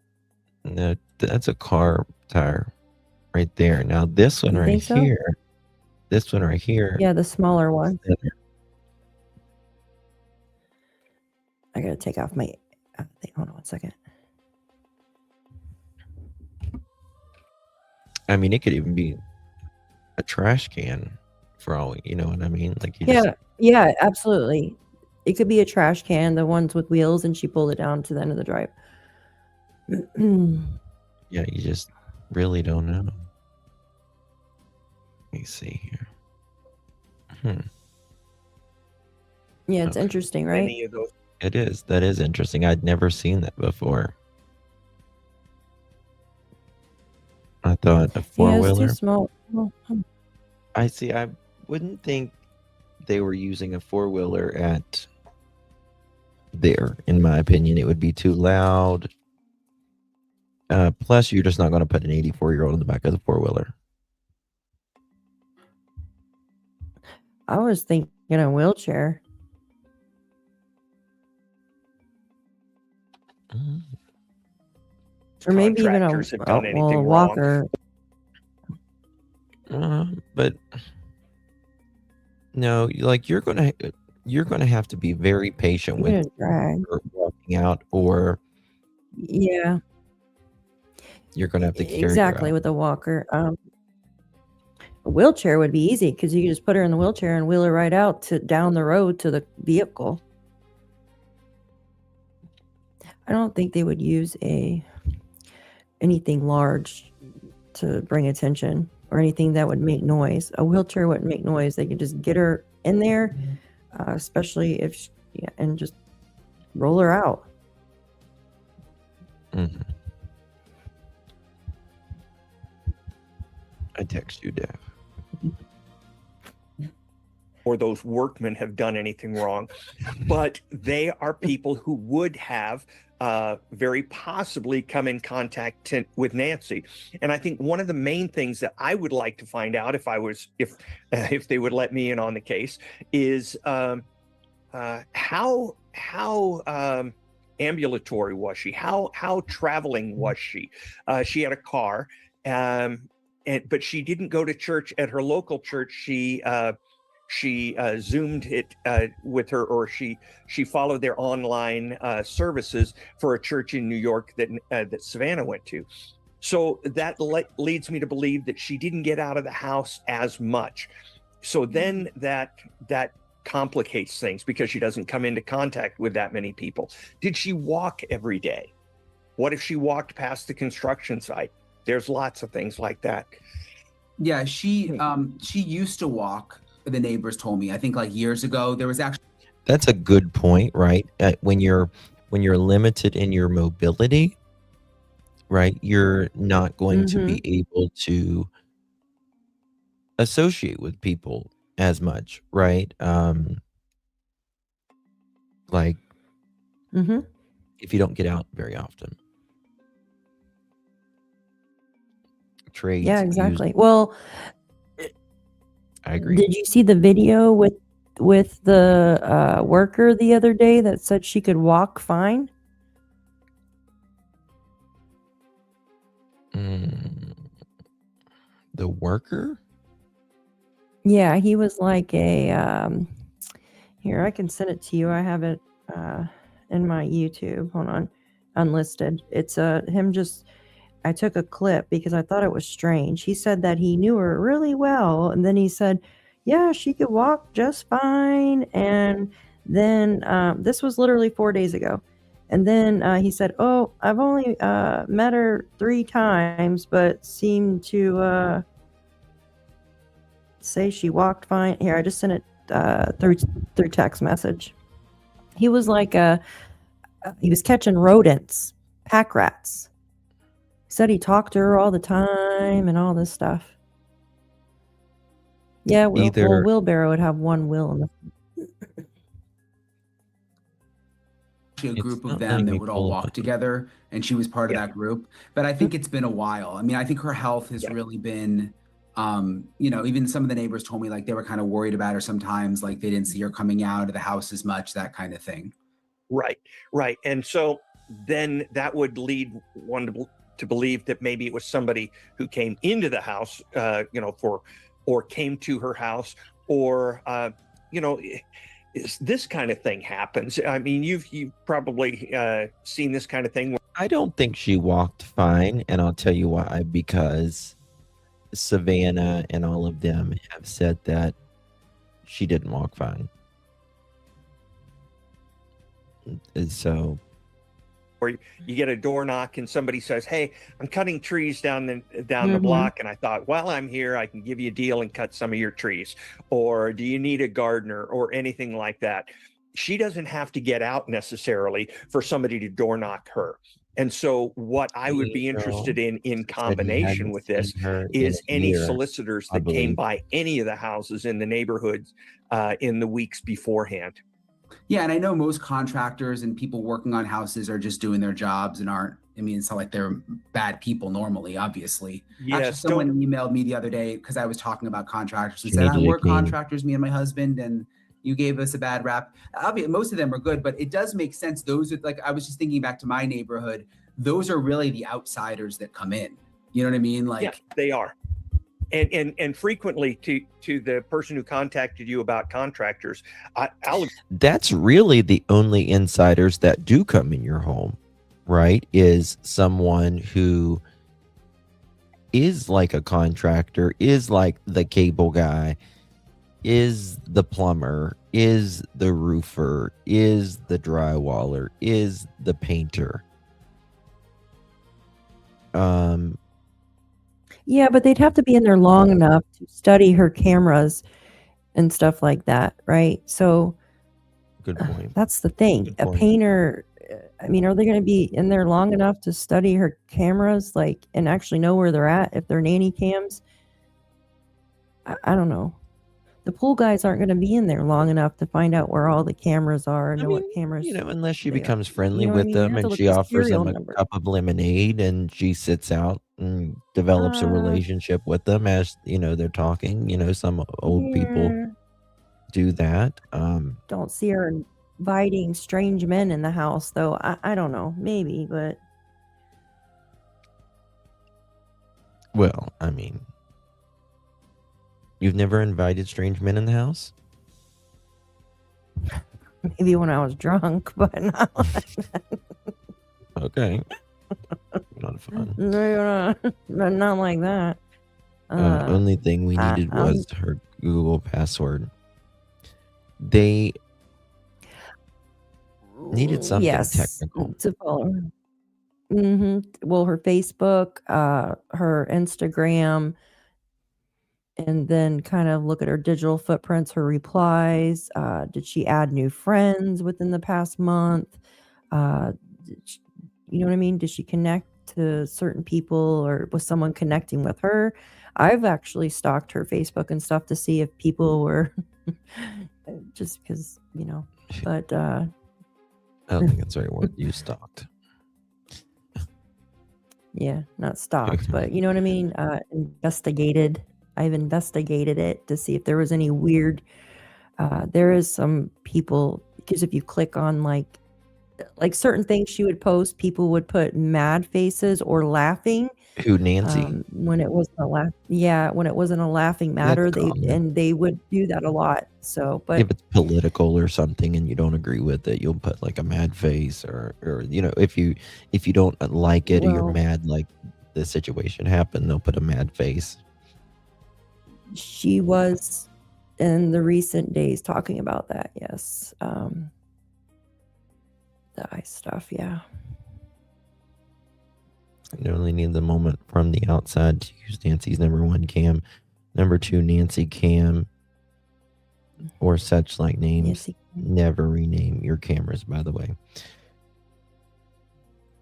No, that's a car tire right there. Now this one you right think so? here, this one right here. Yeah, the smaller one. thinner. I gotta take off my thing. Hold on 1 second. I mean, it could even be a trash can for all you know what I mean. Like you Yeah, just yeah, absolutely. It could be a trash can, the ones with wheels, and she pulled it down to the end of the drive. yeah, you just really don't know. Let me see here. Yeah, it's Okay. interesting, right? Any of those. It is. That is interesting. I'd never seen that before. I thought a Yeah, it's too four-wheeler. small. Well, I see. I wouldn't think they were using a four-wheeler at there. In my opinion, it would be too loud. Plus, you're just not going to put an 84-year-old in the back of the four-wheeler. I was thinking a wheelchair. Or maybe even a, Contractors have done well, a anything wrong. walker. But no, like you're gonna have to be very patient Even with a drag. her walking out, or Yeah, you're gonna have to carry her exactly. out. With a walker. A wheelchair would be easy because you could just put her in the wheelchair and wheel her right out to down the road to the vehicle. I don't think they would use anything large to bring attention or anything that would make noise. A wheelchair wouldn't make noise. They could just get her in there, especially if and just roll her out. Mhm. I text you, Dev. Or those workmen have done anything wrong, but they are people who would have very possibly come in contact with Nancy. And I think one of the main things that I would like to find out if they would let me in on the case is how ambulatory was she? How traveling was she? She had a car, but she didn't go to church at her local church. She Zoomed it with her, or she followed their online services for a church in New York that Savannah went to. So that leads me to believe that she didn't get out of the house as much. So then that complicates things because she doesn't come into contact with that many people. Did she walk every day? What if she walked past the construction site? There's lots of things like that. Yeah, she used to walk. The neighbors told me. I think like years ago there was actually. That's a good point, right? When you're limited in your mobility, right? You're not going to be able to associate with people as much, right? Like if you don't get out very often. Trades, Yeah, use. exactly. Well, I agree. did you see the video with the worker the other day that said she could walk fine? The worker? Yeah, he was like a here, I can send it to you. I have it in my YouTube. Hold on. Unlisted. It's him just I took a clip because I thought it was strange. He said that he knew her really well, and then he said, "Yeah, she could walk just fine." And then this was literally 4 days ago. And then he said, "Oh, I've only met her 3 times, but seemed to say she walked fine." Here, I just sent it through text message. He was like he was catching rodents, pack rats. He said he talked to her all the time and all this stuff. Yeah, well, wheelbarrow would have one wheel in the a group of them that would all walk together, and she was part of that group. But I think it's been a while. I mean, I think her health has really been even some of the neighbors told me like they were kind of worried about her sometimes, like they didn't see her coming out of the house as much, that kind of thing. Right. And so then that would lead one to believe that maybe it was somebody who came into the house, or came to her house, or, this kind of thing happens. I mean, you've probably seen this kind of thing. I don't think she walked fine, and I'll tell you why. Because Savannah and all of them have said that she didn't walk fine. And so, or you get a door knock and somebody says, "Hey, I'm cutting trees down the block," and I thought, while I'm here, I can give you a deal and cut some of your trees. Or do you need a gardener or anything like that? She doesn't have to get out necessarily for somebody to door knock her. And so what I would be interested in combination with this is any solicitors that came by any of the houses in the neighborhoods in the weeks beforehand. Yeah, and I know most contractors and people working on houses are just doing their jobs and it's not like they're bad people normally, obviously. Yes, actually, someone emailed me the other day because I was talking about contractors and said, we're contractors, me and my husband, and you gave us a bad rap. Obviously, most of them are good, but it does make sense. Those are like, I was just thinking back to my neighborhood. Those are really the outsiders that come in. You know what I mean? Like, yeah, they are. And frequently to the person who contacted you about contractors, that's really the only insiders that do come in your home, right? Is someone who is like a contractor, is like the cable guy, is the plumber, is the roofer, is the drywaller, is the painter. Yeah, but they'd have to be in there long enough to study her cameras and stuff like that, right? So good point. That's the thing. A painter, I mean, are they going to be in there long enough to study her cameras, like, and actually know where they're at if they're nanny cams? I don't know. The pool guys aren't going to be in there long enough to find out where all the cameras are and know what cameras. Unless she becomes friendly with them and she offers them a cup of lemonade and she sits out and develops a relationship with them as they're talking. Some old people do that. Don't see her inviting strange men in the house, though. I don't know, maybe, but well, I mean, you've never invited strange men in the house? Maybe when I was drunk, but not like that. Okay. Not fun. No, not like that. Only thing we needed was her Google password. They needed something technical to follow her. Well, her Facebook, her Instagram, and then kind of look at her digital footprints, her replies. Did she add new friends within the past month? You know what I mean? Did she connect to certain people or was someone connecting with her. I've actually stalked her Facebook and stuff to see if people were just because, but I don't think that's the right word. You stalked. yeah, not stalked, but you know what I mean? Investigated. I've investigated it to see if there was any weird, there is some people, because if you click on like certain things she would post, people would put mad faces or laughing. Who, Nancy? When it wasn't when it wasn't a laughing matter, That's common. they would do that a lot. So, but If it's political or something and you don't agree with it, you'll put like a mad face or if you don't like it or you're Well- mad like the situation happened, they'll put a mad face. she was in the recent days talking about that. Yes. The eye stuff. Yeah. You only need the moment from the outside to use Nancy's number 1 cam, number 2 Nancy cam, or such like names. Nancy. Never rename your cameras, by the way.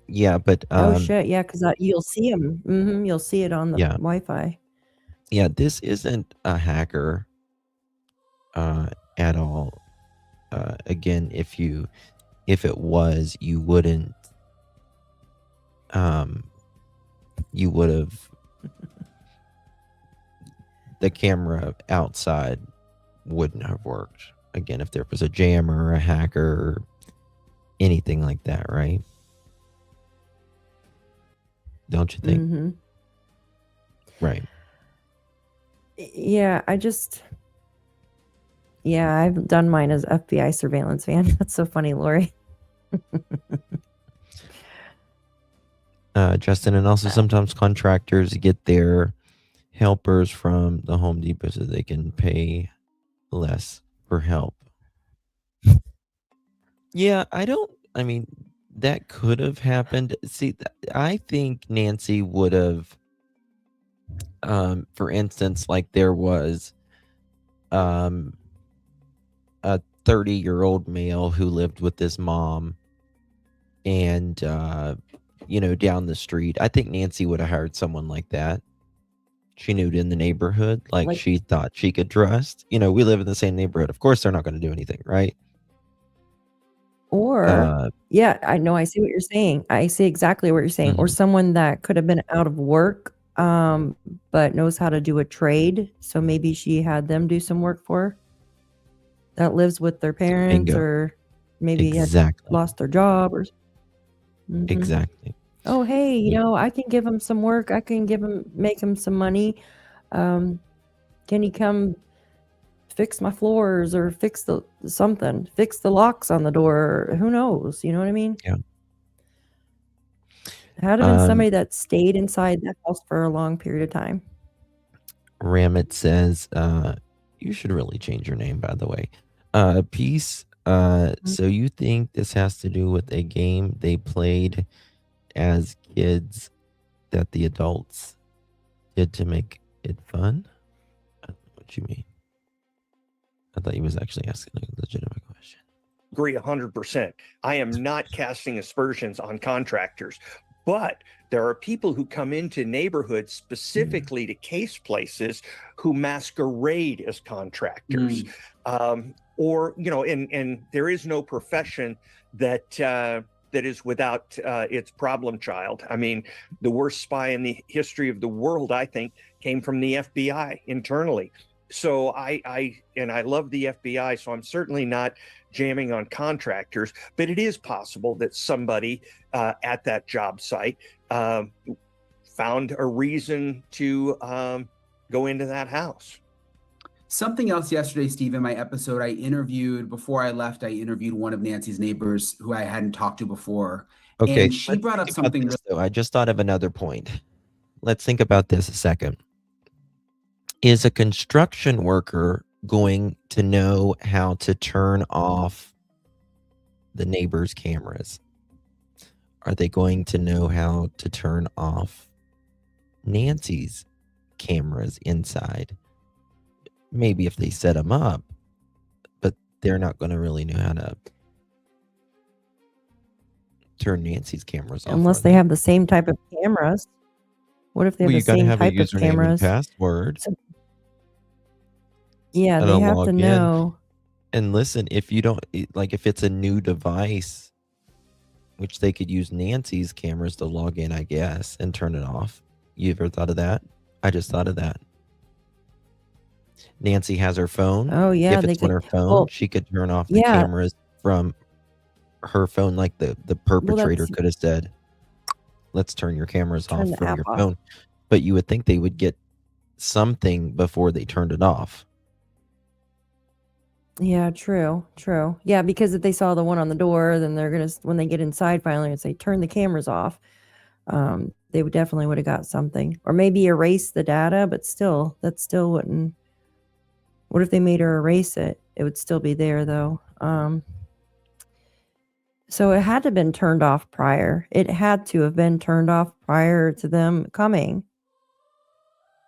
Yeah, but Oh shit. Yeah. Cause you'll see them. You'll see it on the Yeah. Wi-Fi. yeah, this isn't a hacker at all. Again, if it was, you wouldn't you would have the camera outside wouldn't have worked. Again, if there was a jammer or a hacker or anything like that, right? Don't you think? Mm-hmm. Right. Yeah. I've done mine as FBI surveillance van. That's so funny, Lori. Justin, and also sometimes contractors get their helpers from the Home Depot so they can pay less for help. Yeah, I mean, that could have happened. See, I think Nancy would have, for instance, like there was a 30-year-old male who lived with his mom and down the street. I think Nancy would have hired someone like that. She knew it in the neighborhood, like she thought she could trust. We live in the same neighborhood. Of course they're not going to do anything, right? Or yeah, I know. I see what you're saying. I see exactly what you're saying. Or someone that could have been out of work, but knows how to do a trade. So maybe she had them do some work for her that lives with their parents, Bingo. or maybe had Exactly. lost their job or. Mhm. Exactly. Oh, hey, I can give him some work. I can make him some money. Can he come fix my floors or fix the locks on the door? Who knows? You know what I mean? Yeah. Had to been somebody that stayed inside that house for a long period of time. Ramit says, you should really change your name, by the way. Peace. So you think this has to do with a game they played as kids that the adults did to make it fun? I don't know what you mean. I thought he was actually asking a legitimate question. Agree 100%. I am not casting aspersions on contractors, but there are people who come into neighborhoods specifically to case places who masquerade as contractors. Or, and there is no profession that is without its problem child. I mean, the worst spy in the history of the world, I think, came from the FBI internally. So I love the FBI, so I'm certainly not jamming on contractors, but it is possible that somebody at that job site found a reason to go into that house. Something else yesterday, Steve, in my episode, before I left, I interviewed one of Nancy's neighbors who I hadn't talked to before. Okay. And she brought up something. Though. I just thought of another point. Let's think about this a second. Is a construction worker going to know how to turn off the neighbor's cameras? Are they going to know how to turn off Nancy's cameras inside? Maybe if they set them up, but they're not going to really know how to turn Nancy's cameras off. Unless are they have the same type of cameras. What if they have Well, the you got to same have a type of username and cameras? password Yeah, and they a have to login. know. And listen, if you don't like, if it's a new device, which they could use Nancy's cameras to log in, I guess, and turn it off. You ever thought of that? I just thought of that. Nancy has her phone. Oh yeah, If they it's on could. her phone, Well, she could turn off the yeah. cameras from her phone, like the Well, perpetrator that's could have said, let's turn your cameras turn off the from app your off. phone. But you would think they would get something before they turned it off. Yeah, true. Yeah, because if they saw the one on the door, then they're gonna when they get inside finally and say turn the cameras off. They would definitely would have got something, or maybe erase the data, but still, that still wouldn't. What if they made her erase it? It would still be there though. So it had to have been turned off prior. It had to have been turned off prior to them coming,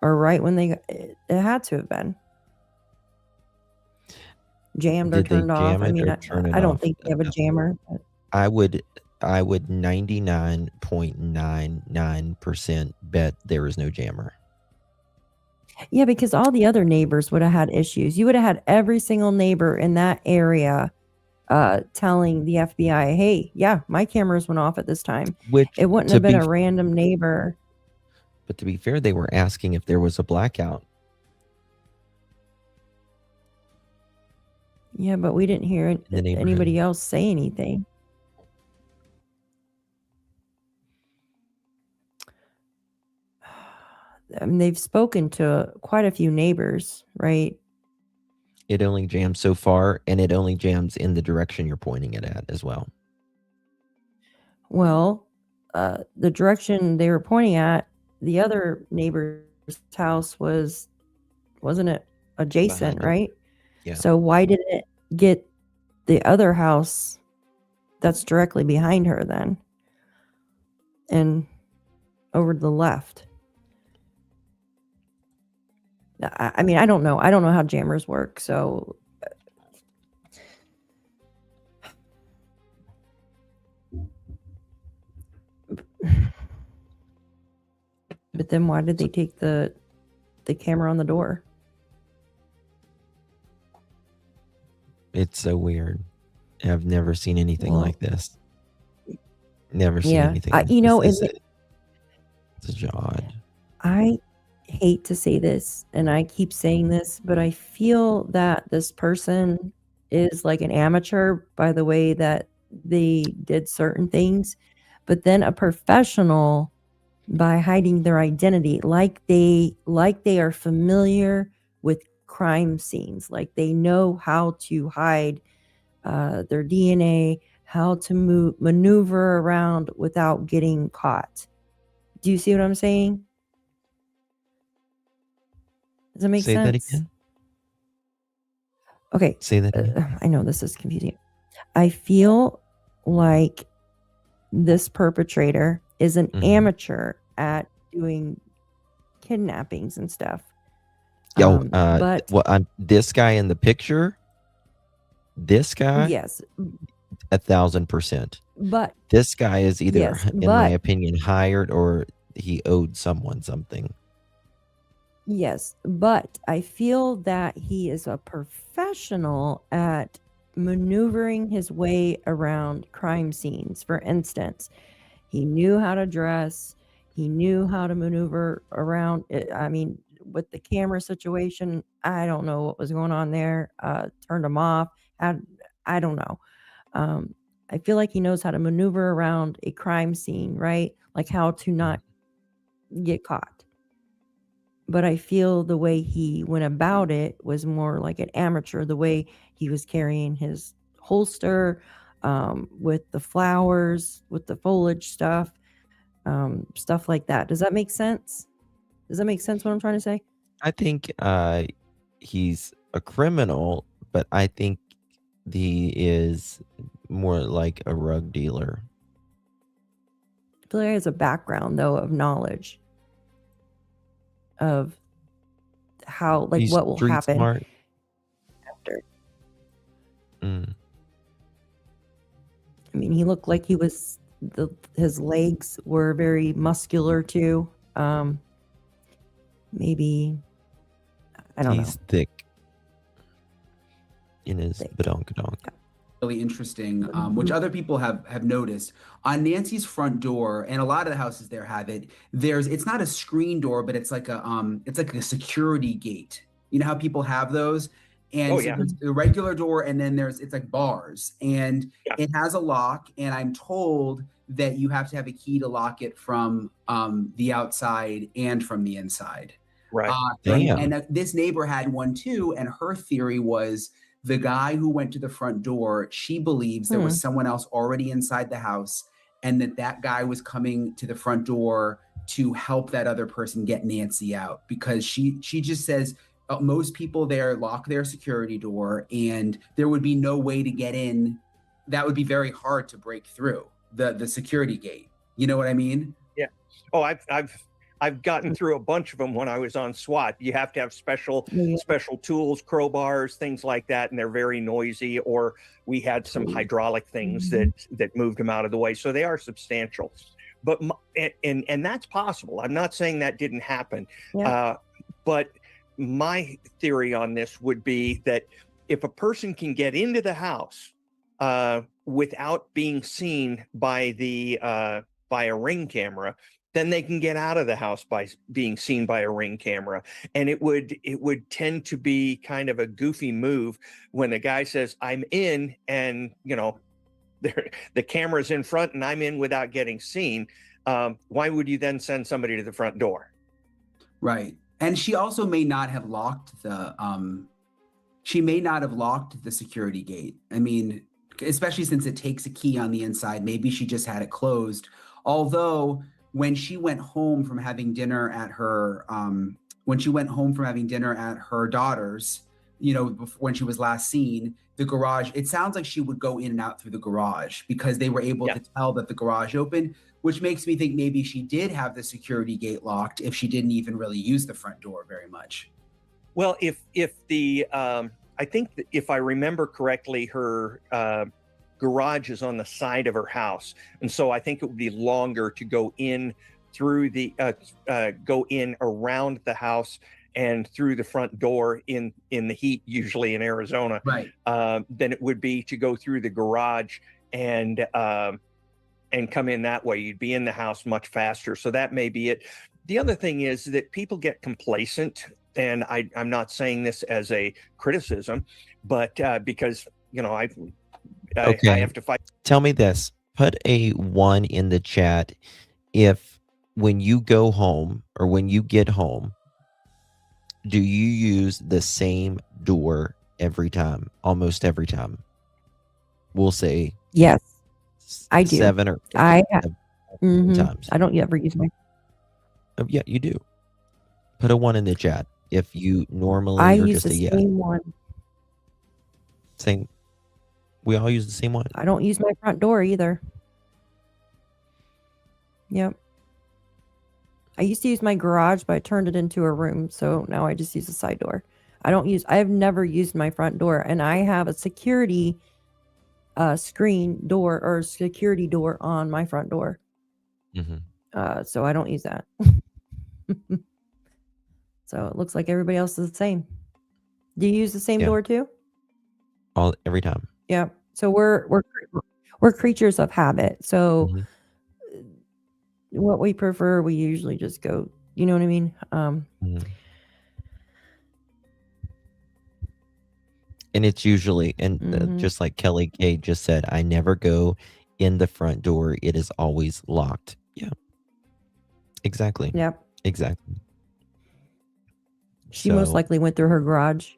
or right when they. It had to have been jammed or Did they turned off. jam I it mean, or turn it I don't off? think they have a jammer. But I would 99.99% bet there is no jammer. yeah, because all the other neighbors would have had issues. You would have had every single neighbor in that area telling the FBI, hey, yeah, my cameras went off at this time. Which, It wouldn't to have been be a random neighbor. but to be fair, they were asking if there was a blackout. Yeah, but we didn't hear the neighborhood. anybody else say anything. I mean, they've spoken to quite a few neighbors, right? It only jams so far, and it only jams in the direction you're pointing it at as well. Well, the direction they were pointing at, the other neighbor's house wasn't it adjacent, Behind it. right? Yeah. So why didn't it get the other house that's directly behind her then? And over to the left. I mean, I don't know. I don't know how jammers work, so but then why did they take the camera on the door? It's so weird. I've never seen anything Well, like this. Never seen yeah, anything like you know, this. It's odd. I hate to say this, and I keep saying this, but I feel that this person is like an amateur by the way that they did certain things, but then a professional by hiding their identity, like they are familiar with crime scenes, like they know how to hide their DNA, how to maneuver around without getting caught. Do you see what I'm saying? Does that make Say that sense? again. Okay. Say that again. I know this is confusing. I feel like this perpetrator is an amateur at doing kidnappings and stuff. But this guy in the picture, this guy, yes, 1,000%. but This guy is either, yes, in my but opinion, hired or he owed someone something. yes, but I feel that he is a professional at maneuvering his way around crime scenes. For instance, he knew how to dress, he knew how to maneuver around it. I mean, with the camera situation, I don't know what was going on there. Turned him off. I don't know. I feel like he knows how to maneuver around a crime scene, right? Like how to not get caught. But I feel the way he went about it was more like an amateur, the way he was carrying his holster with the flowers, with the foliage stuff, stuff like that. Does that make sense? Does that make sense what I'm trying to say? I think he's a criminal, but I think he is more like a rug dealer. I feel like he has a background, though, of knowledge of how, like, He's what will street happen smart. after. Mm. I mean, he looked like he was his legs were very muscular too. Maybe I don't know. He's thick in his badonkadonk. Really interesting, which other people have noticed on Nancy's front door, and a lot of the houses there have it. It's not a screen door, but it's like a security gate. You know how people have those, and Oh, so yeah. there's the regular door, and then it's like bars, and it has a lock. And I'm told that you have to have a key to lock it from the outside and from the inside. Right. And this neighbor had one too, and her theory was the guy who went to the front door, she believes there was someone else already inside the house, and that guy was coming to the front door to help that other person get Nancy out, because she just says most people there lock their security door, and there would be no way to get in. That would be very hard to break through the security gate. You know what I mean? Yeah. Oh, I've gotten through a bunch of them when I was on SWAT. You have to have special tools, crowbars, things like that, and they're very noisy. Or we had some hydraulic things that moved them out of the way, so they are substantial. But and that's possible. I'm not saying that didn't happen, but my theory on this would be that if a person can get into the house without being seen by a Ring camera, then they can get out of the house by being seen by a Ring camera. And it would tend to be kind of a goofy move when the guy says, I'm in, and the camera's in front and I'm in without getting seen. Why would you then send somebody to the front door? Right. And she also may not have locked the security gate. I mean, especially since it takes a key on the inside, maybe she just had it closed. Although when she went home from having dinner at her daughter's, when she was last seen, the garage, it sounds like she would go in and out through the garage because they were able to tell that the garage opened, which makes me think maybe she did have the security gate locked if she didn't even really use the front door very much. Well, I think that if I remember correctly, her garage is on the side of her house, and so I think it would be longer to go in through go in around the house and through the front door in the heat, usually in Arizona, right? Than it would be to go through the garage and come in that way. You'd be in the house much faster. So that may be it. The other thing is that people get complacent, and I'm not saying this as a criticism, but because I have to fight. Tell me this. Put a 1 in the chat if when you go home or when you get home, do you use the same door every time, almost every time? We'll say yes, I do. 7 or 8 times. I don't ever use my. Yeah, you do. Put a 1 in the chat if you normally. I or use just the a same one. Same. We all use the same one. I don't use my front door either. Yep. I used to use my garage, but I turned it into a room, so now I just use the side door. I have never used my front door, and I have a security screen door or security door on my front door. So I don't use that. So it looks like everybody else is the same. Do you use the same door too? Every time. Yeah. So we're creatures of habit. So what we prefer, we usually just go. You know what I mean? And it's usually, just like Kelly K just said, I never go in the front door. It is always locked. Yeah. Exactly. Yep. Exactly. She most likely went through her garage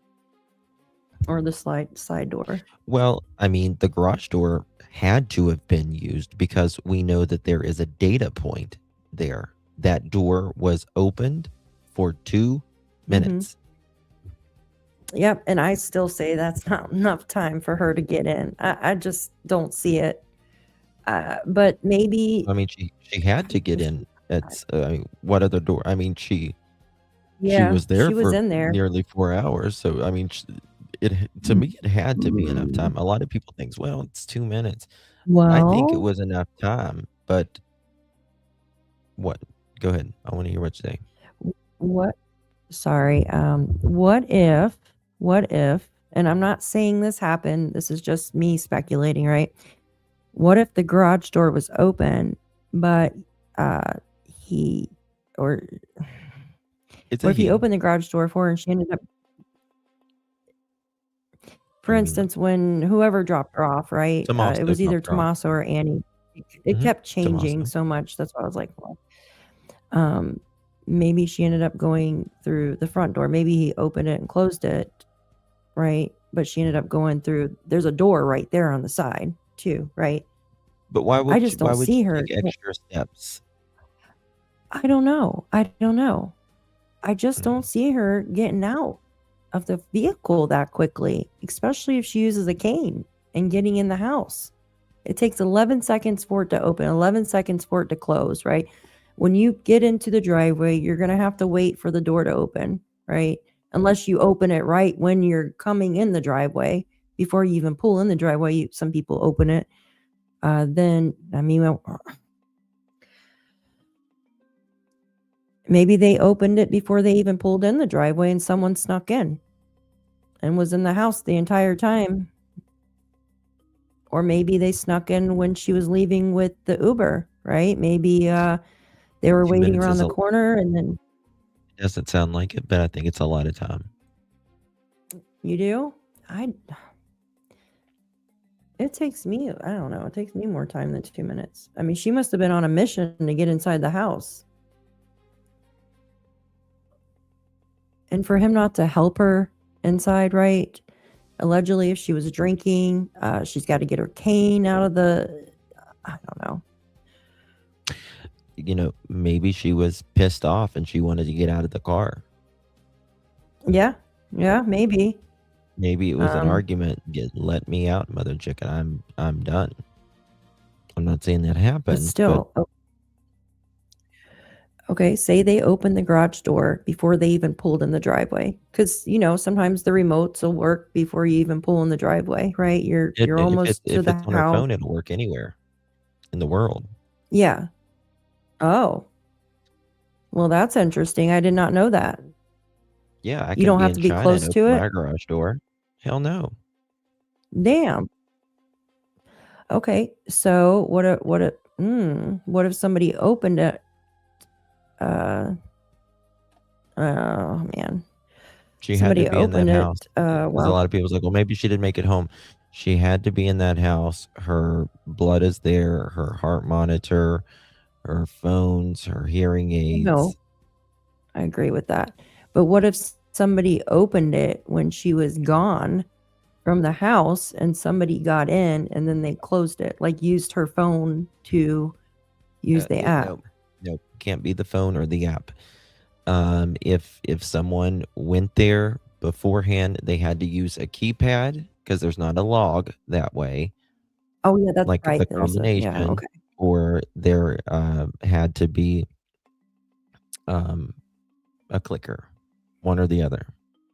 or the side door. Well, I mean, the garage door had to have been used because we know that there is a data point there. That door was opened for 2 minutes. Yep. And I still say that's not enough time for her to get in. I just don't see it. But maybe. I mean, she had to get in. What other door? I mean, she was there for in there. nearly 4 hours. So, I mean, to me, it had to be enough time. A lot of people think, well, it's 2 minutes. Well, I think it was enough time But what? Go ahead. I want to hear what you say. What? Sorry. What if, and I'm not saying this happened, this is just me speculating, right? What if the garage door was open, but he, or It's what a if he he. opened the garage door for her and she ended up, for instance, when whoever dropped her off, right? It was either dropped her off. Tommaso or Annie. It kept changing Tommaso. so much. That's why I was like, well, maybe she ended up going through the front door. Maybe he opened it and closed it, right? But she ended up going through. There's a door right there on the side too, right? But why would I just don't see she her. take extra steps? I don't know. I just don't see her getting out of the vehicle that quickly, especially if she uses a cane and getting in the house. It takes 11 seconds for it to open, 11 seconds for it to close, right? When you get into the driveway, you're going to have to wait for the door to open, right? Unless you open it right when you're coming in the driveway, before you even pull in the driveway, some people open it. Then, I mean, maybe they opened it before they even pulled in the driveway and someone snuck in and was in the house the entire time. Or maybe they snuck in when she was leaving with the Uber, right? Maybe they were 2 waiting minutes around is the a corner and then It doesn't sound like it, but I think it's a lot of time. you do? It takes me, I don't know, it takes me more time than 2 minutes. I mean, she must have been on a mission to get inside the house. And for him not to help her inside, right? Allegedly, if she was drinking, she's got to get her cane out of the, I don't know. You know, maybe she was pissed off and she wanted to get out of the car. Yeah, maybe. Maybe it was an argument. Let me out, mother chicken. I'm done. I'm not saying that happened, But still, okay, say they opened the garage door before they even pulled in the driveway. Because, sometimes the remotes will work before you even pull in the driveway, right? You're almost to if the it's on her house. phone, it'll work anywhere in the world. Yeah. Oh. Well, that's interesting. I did not know that. Yeah, I You could don't be have in to be China close and to open it? my garage door. Hell no. Damn. Okay, so what if somebody opened it? Oh man. She had to Somebody be in that opened house. it. Because a lot of people's like, well, maybe she didn't make it home. She had to be in that house. Her blood is there, her heart monitor, her phones, her hearing aids. No, I agree with that. But what if somebody opened it when she was gone from the house and somebody got in and then they closed it, like used her phone to use the app? No, can't be the phone or the app. If someone went there beforehand, they had to use a keypad because there's not a log that way. Oh yeah, that's Like right. the There's combination, okay. or there had to be a clicker, one or the other,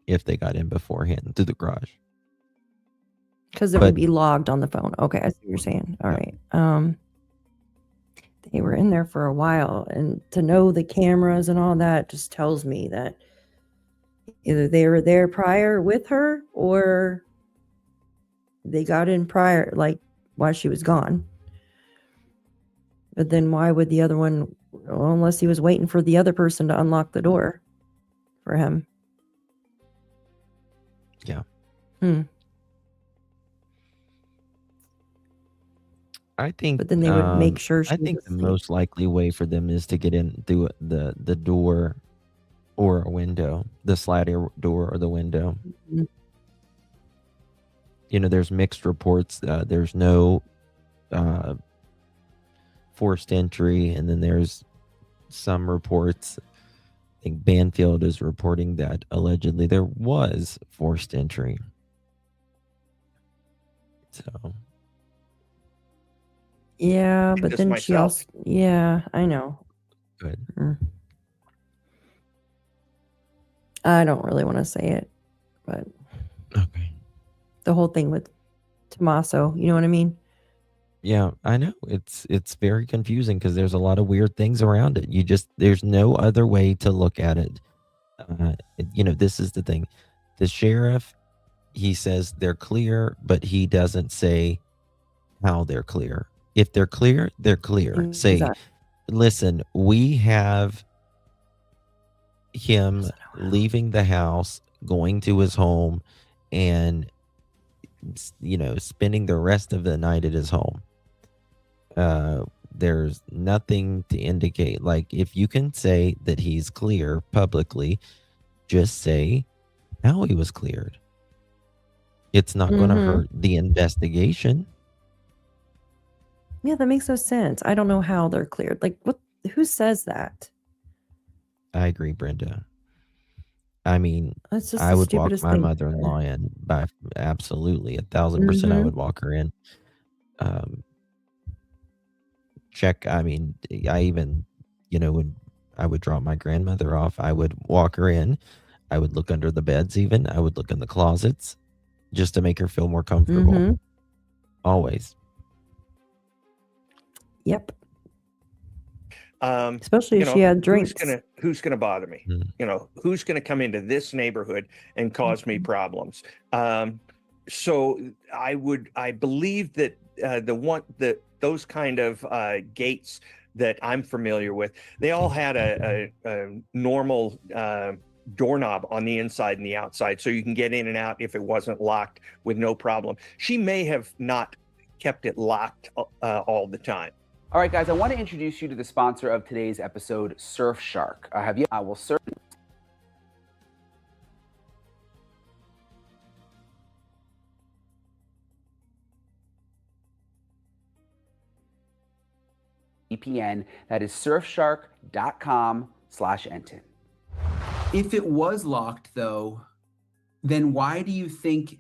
if they got in beforehand through the garage. Because it would be logged on the phone. Okay, I see what you're saying. All right. They were in there for a while, and to know the cameras and all that just tells me that either they were there prior with her or they got in prior, like while she was gone. But then why would the other one, well, unless he was waiting for the other person to unlock the door for him? Yeah. I think, But then they would make sure she I was think the asleep. most likely way for them is to get in through the door or a window, the slider door or the window. Mhm. There's mixed reports. There's no forced entry, and then there's some reports. I think Banfield is reporting that allegedly there was forced entry. So. Yeah, but Just then she myself. also, yeah, I know. Good. I don't really want to say it, but okay. The whole thing with Tommaso, you know what I mean? Yeah, I know. It's very confusing because there's a lot of weird things around it. There's no other way to look at it. This is the thing. The sheriff, he says they're clear, but he doesn't say how they're clear. If they're clear, they're clear. Say, Exactly. listen, we have him leaving the house, going to his home, and spending the rest of the night at his home. There's nothing to indicate. Like, if you can say that he's clear publicly, just say how he was cleared. It's not going to hurt the investigation. Yeah, that makes no sense. I don't know how they're cleared. Like, what? Who says that? I agree, Brenda. I mean, That's just I the would walk stupidest my thing. mother-in-law in by absolutely 1,000%. I would walk her in. Check. I mean, I even, when I would drop my grandmother off, I would walk her in. I would look under the beds. Even I would look in the closets, just to make her feel more comfortable. Always. Yep. Especially if she had drinks. Who's gonna bother me? Who's gonna come into this neighborhood and cause me problems? So I believe that those kind of gates that I'm familiar with, they all had a normal doorknob on the inside and the outside, so you can get in and out if it wasn't locked with no problem. She may have not kept it locked all the time. All right, guys, I want to introduce you to the sponsor of today's episode, Surfshark. VPN, that is surfshark.com/Enton. If it was locked, though, then why do you think?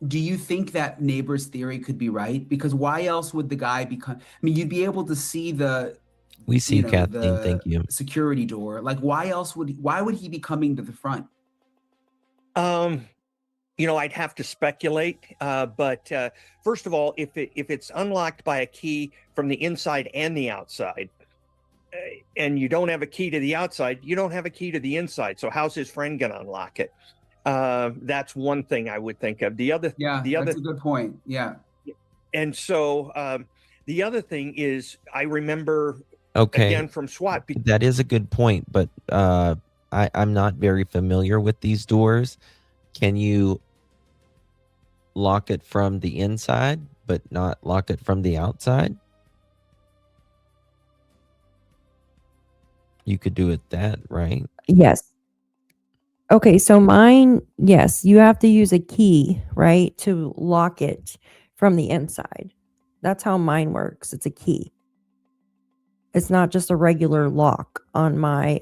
Do you think that neighbor's theory could be right? Because why else would the guy become? I mean, you'd be able to see We see Kathleen. Thank you. security door. Like, why would he be coming to the front? I'd have to speculate, but first of all, if it's unlocked by a key from the inside and the outside, and you don't have a key to the outside, you don't have a key to the inside. So how's his friend going to unlock it? That's one thing I would think of. That's a good point. Yeah. And so the other thing is, I remember again from SWAT. That is a good point, but I'm not very familiar with these doors. Can you lock it from the inside, but not lock it from the outside? You could do it that, right? Yes. Okay, so mine, yes, you have to use a key, right, to lock it from the inside. That's how mine works. It's a key. It's not just a regular lock on my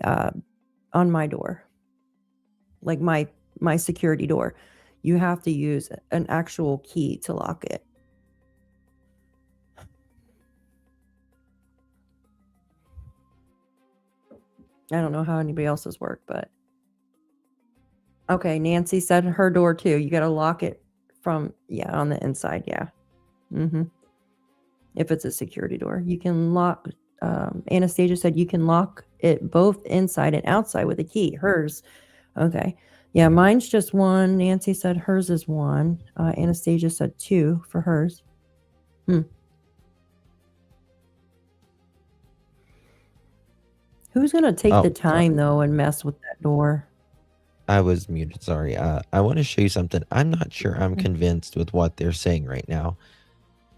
door, like my security door. You have to use an actual key to lock it. I don't know how anybody else's work, but okay. Nancy said her door too. You got to lock it from on the inside. Yeah. If it's a security door, you can lock. Anastasia said you can lock it both inside and outside with a key. Hers, okay. Yeah, mine's just one. Nancy said hers is one. Anastasia said 2 for hers. Who's going to take the time, though, and mess with that door? I was muted. Sorry. I want to show you something. I'm not sure I'm convinced with what they're saying right now.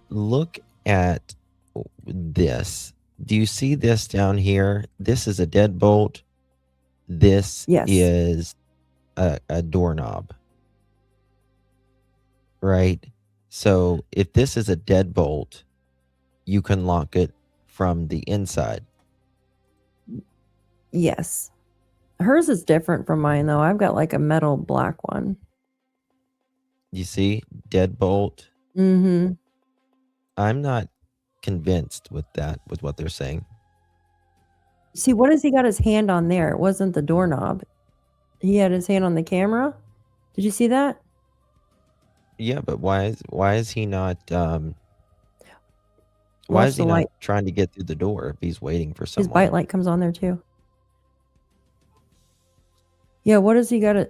Look at this. Do you see this down here? This is a deadbolt. This is a doorknob. Right? So if this is a deadbolt, you can lock it from the inside. Yes. Hers is different from mine, though. I've got like a metal black one. You see? Deadbolt. I'm not convinced with what they're saying. See, what has he got his hand on there? It wasn't the doorknob. He had his hand on the camera. Did you see that? Yeah, but why is he not Why Watch is he the not light. trying to get through the door if he's waiting for His bite someone? light comes on there too. Yeah, what does he got to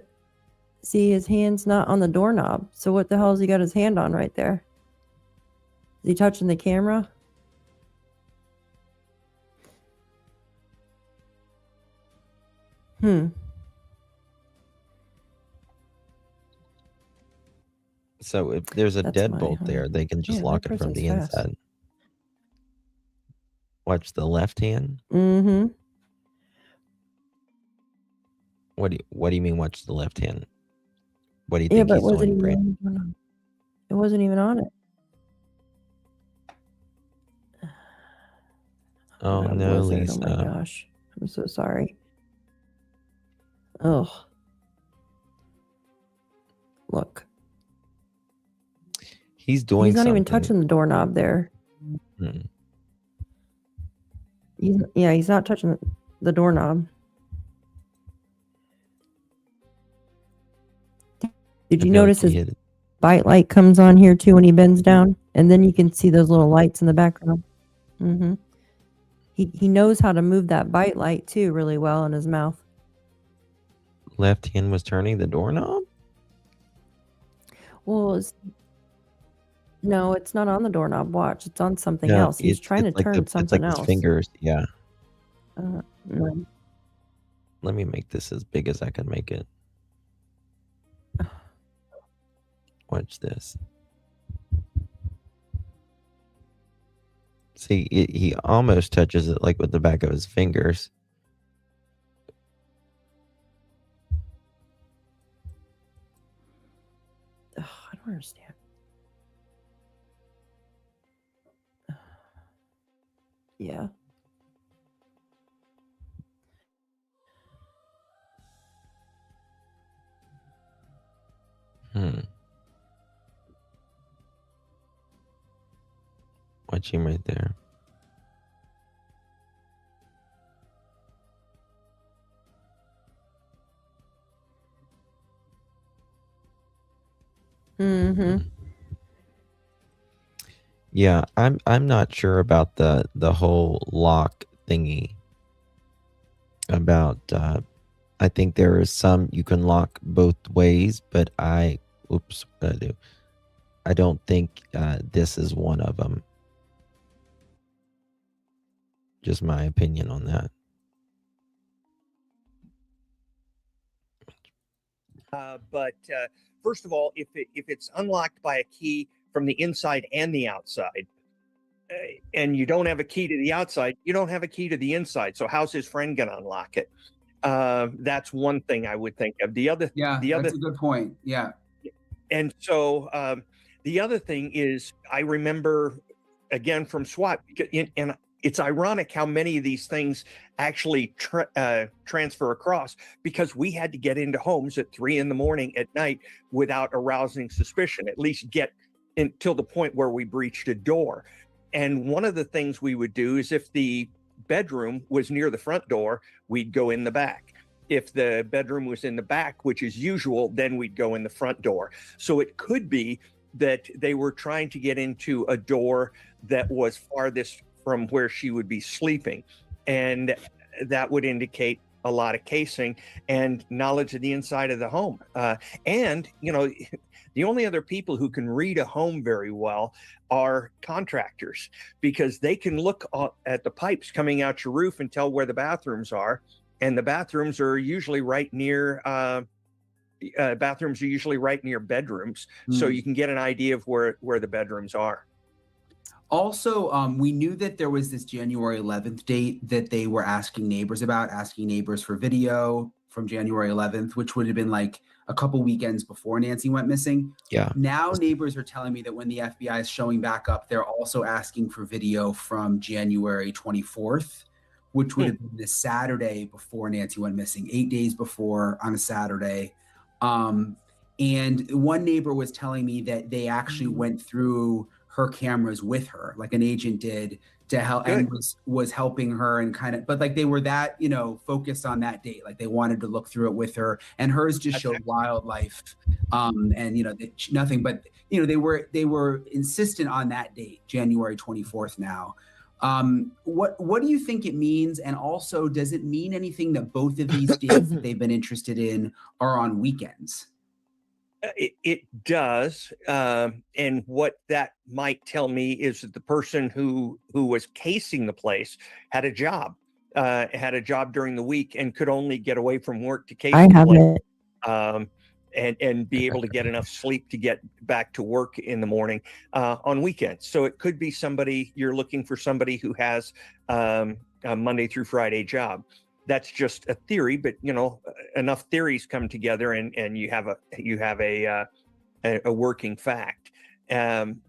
see? His hand's not on the doorknob. So what the hell has he got his hand on right there? Is he touching the camera? So if there's a That's deadbolt there, they can just Man, that lock it from person's the fast. inside. Watch the left hand. Mm-hmm. What do you mean? Watch the left hand. What do you Yeah, think but he's was it doing, even Brand? on? It wasn't even on it. Oh God, no, was it? Oh my Lisa. gosh. I'm so sorry. Ugh. Look. He's doing He's not something. even touching the doorknob there. Hmm. He's not touching the doorknob. Did you I feel like notice he his hit it. bite light comes on here too when he bends down? And then you can see those little lights in the background. Mm-hmm. He knows how to move that bite light too really well in his mouth. Left hand was turning the doorknob? Well, no, it's not on the doorknob. Watch, it's on something No, else. He's trying to turn it's like something his else. fingers. Yeah. No. Let me make this as big as I can make it. Watch this. See, he almost touches it like with the back of his fingers. Ugh, I don't understand. Yeah. Watch him right there. Mm-hmm. Yeah, I'm not sure about the whole lock thingy. About I think there is some you can lock both ways, but oops, what did I do? I don't think this is one of them. Just my opinion on that. But first of all, if it's unlocked by a key from the inside and the outside, and you don't have a key to the outside, you don't have a key to the inside. So how's his friend going to unlock it? That's one thing I would think of. That's a good point. Yeah. And so the other thing is, I remember again from SWAT, and it's ironic how many of these things actually transfer across, because we had to get into homes at 3 a.m. at night without arousing suspicion, at least get until the point where we breached a door. And one of the things we would do is, if the bedroom was near the front door, we'd go in the back. If the bedroom was in the back, which is usual, then we'd go in the front door. So it could be that they were trying to get into a door that was farthest from where she would be sleeping. And that would indicate a lot of casing and knowledge of the inside of the home. And, the only other people who can read a home very well are contractors, because they can look at the pipes coming out your roof and tell where the bathrooms are. And the bathrooms are usually right near bedrooms. So you can get an idea of where the bedrooms are. Also, we knew that there was this January 11th date that they were asking neighbors for video from January 11th, which would have been like a couple weekends before Nancy went missing. Yeah. Now neighbors are telling me that when the FBI is showing back up, they're also asking for video from January 24th, which would have been the Saturday before Nancy went missing, 8 days before, on a Saturday. And one neighbor was telling me that they actually went through her cameras with her, like an agent did, to help, and was helping her and kind of, but like they were that, you know, focused on that date. Like they wanted to look through it with her, and hers just showed wildlife. And you know, nothing, but you know, they were insistent on that date, January 24th now. What do you think it means? And also, does it mean anything that both of these dates that they've been interested in are on weekends? It does, and what that might tell me is that the person who was casing the place had a job during the week and could only get away from work to case I the have place, it. and be able to get enough sleep to get back to work in the morning on weekends. So it could be somebody, you're looking for somebody who has a Monday through Friday job. That's just a theory, but you know, enough theories come together and you have a working fact. And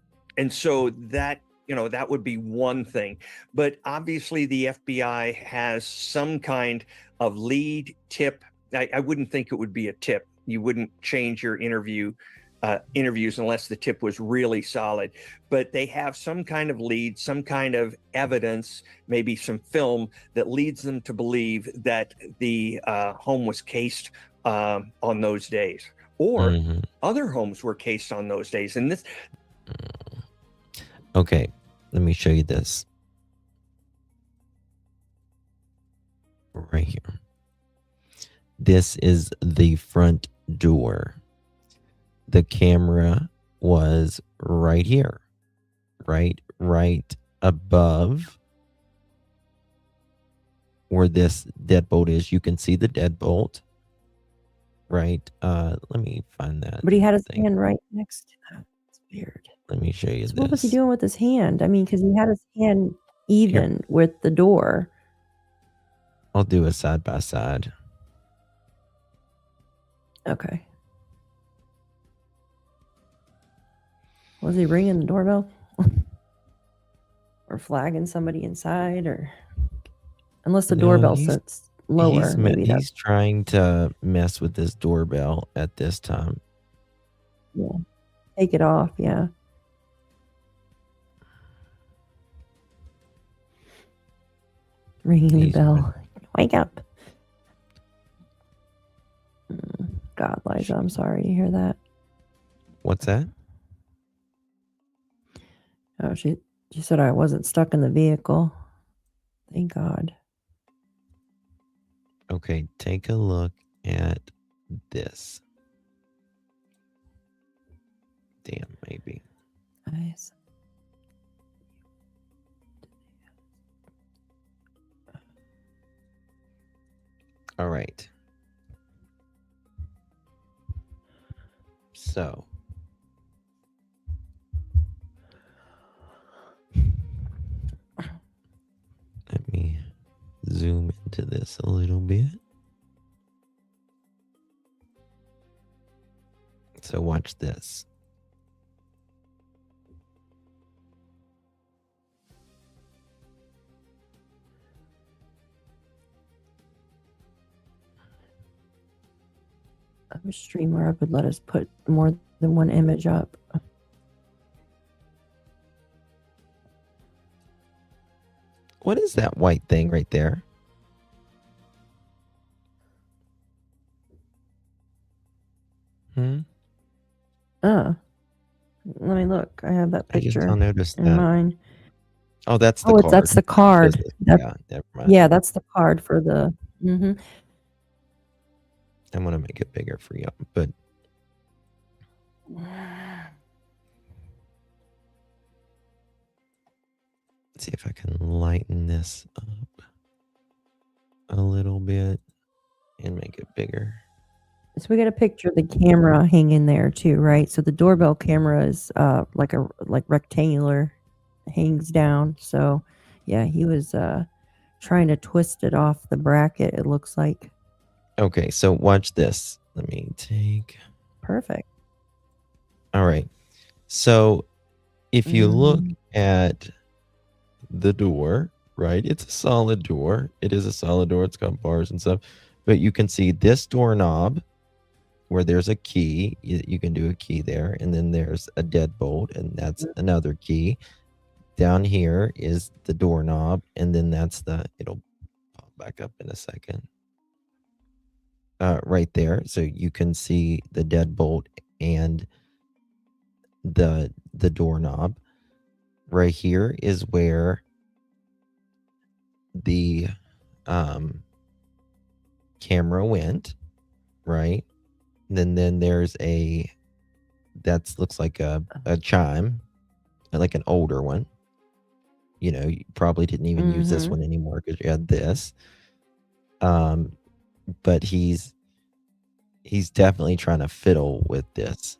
so that, you know, that would be one thing. But obviously the FBI has some kind of lead tip. I wouldn't think it would be a tip. You wouldn't change your interviews unless the tip was really solid, but they have some kind of lead, some kind of evidence, maybe some film that leads them to believe that the home was cased on those days, or other homes were cased on those days. And this. Okay, let me show you this. Right here. This is the front door. The camera was right here, right above where this deadbolt is. You can see the deadbolt, right? Let me find that. But he had his hand right next to that. It's weird. Let me show you So this. what was he doing with his hand? I mean, because he had his hand even with the door. I'll do a side by side. Okay. Was he ringing the doorbell? Or flagging somebody inside? Or unless the doorbell sits lower. He's trying to mess with this doorbell at this time. Yeah. Take it off, yeah. Ringing the bell. Wake up. God, Liza, I'm sorry to hear that. What's that? Oh, she said I wasn't stuck in the vehicle. Thank God. Okay, take a look at this. Damn, maybe. Nice. All right. So. Let me zoom into this a little bit. So watch this. I'm a streamer. I would let us put more than one image up. What is that white thing right there? Let me look. I have that I just picture don't notice in that. mine. Oh, that's the card. That's the card. Yeah, never mind. Yeah, that's the card for the. I'm gonna make it bigger for you, but let's see if I can lighten this up a little bit and make it bigger. So we got a picture of the camera hanging there too, right? So the doorbell camera is like rectangular, hangs down. So yeah, he was trying to twist it off the bracket, it looks like. Okay, so watch this. Let me take. Perfect. All right. So if you look at the door, right? It's a solid door. It is a solid door. It's got bars and stuff. But you can see this doorknob where there's a key. You can do a key there. And then there's a deadbolt, and that's another key. down here is the doorknob, and then that's it'll pop back up in a second. Right there, so you can see the deadbolt and the doorknob. Right here is where the camera went, right? And then there's that looks like a chime, like an older one. You know, you probably didn't even use this one anymore because you had this. But he's definitely trying to fiddle with this.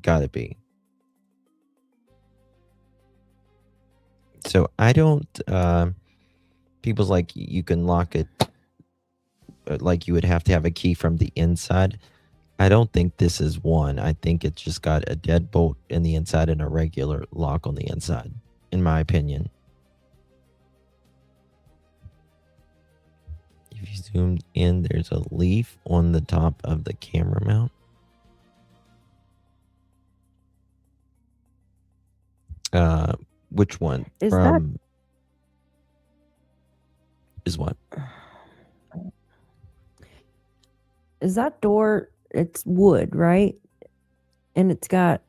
Gotta be. So I don't, people's like, you can lock it, like you would have to have a key from the inside. I don't think this is one. I think it's just got a deadbolt in the inside and a regular lock on the inside, in my opinion. If you zoomed in, there's a leaf on the top of the camera mount. Which one? Is Is what? Is that door? It's wood, right? And it's got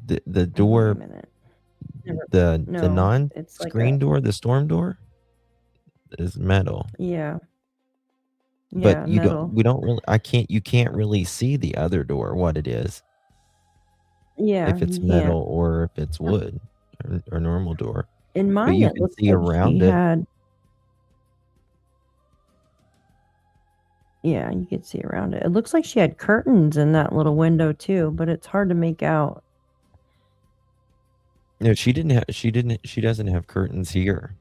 the door. The No, it's like non-screen door, the storm door, is metal. Yeah. But Yeah, metal. you can't really see the other door, what it is. Yeah, If it's you metal can't. or if it's wood or normal door. In But mine, you it can looks see like around she it. had. Yeah, you could see around it. It looks like she had curtains in that little window too, but it's hard to make out. No, she doesn't have curtains here.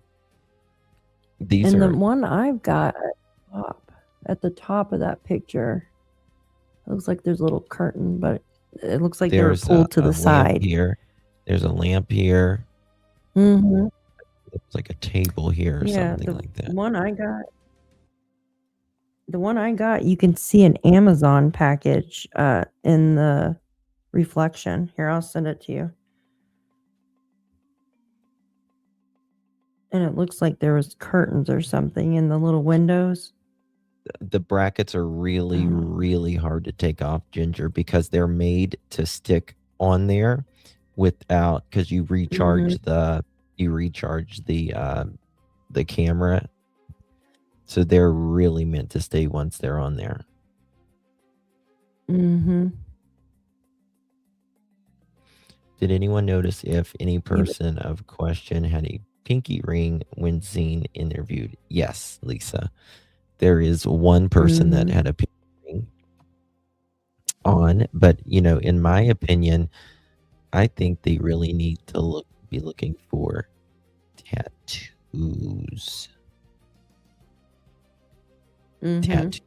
These And the are one I've got at the top of that picture, it looks like there's a little curtain, but it looks like they were there's pulled to a the lamp side. here. There's a lamp here. Mm-hmm. It's like a table here or Yeah, something the like that. one I got, you can see an Amazon package in the reflection. Here, I'll send it to you. And it looks like there was curtains or something in the little windows. The brackets are really, Oh. really hard to take off, Ginger, because they're made to stick on there without, because you recharge the camera. So they're really meant to stay once they're on there. Mm-hmm. Did anyone notice if any person of question had a pinky ring when seen interviewed? Yes, Lisa. There is one person that had a pinky ring on, but in my opinion, I think they really need to be looking for tattoos. Tattoo.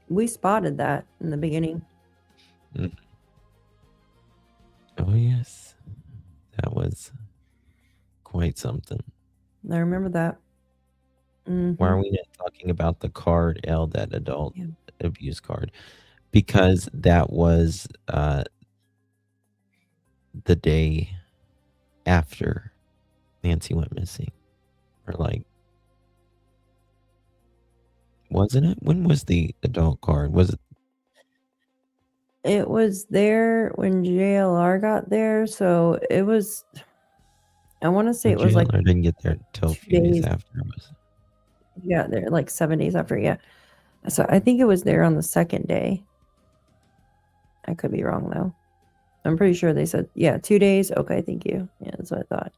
We spotted that in the beginning. Oh yes, that was quite something. I remember that. Why are we not talking about the card, that adult abuse card? Because that was the day after Nancy went missing. Or wasn't it? When was the adult card? Was it? It was there when JLR got there, so it was. I want to say it was like I didn't get there until a few days after. Yeah, there like 7 days after. Yeah, so I think it was there on the second day. I could be wrong though. I'm pretty sure they said 2 days. Okay, thank you. Yeah, that's what I thought.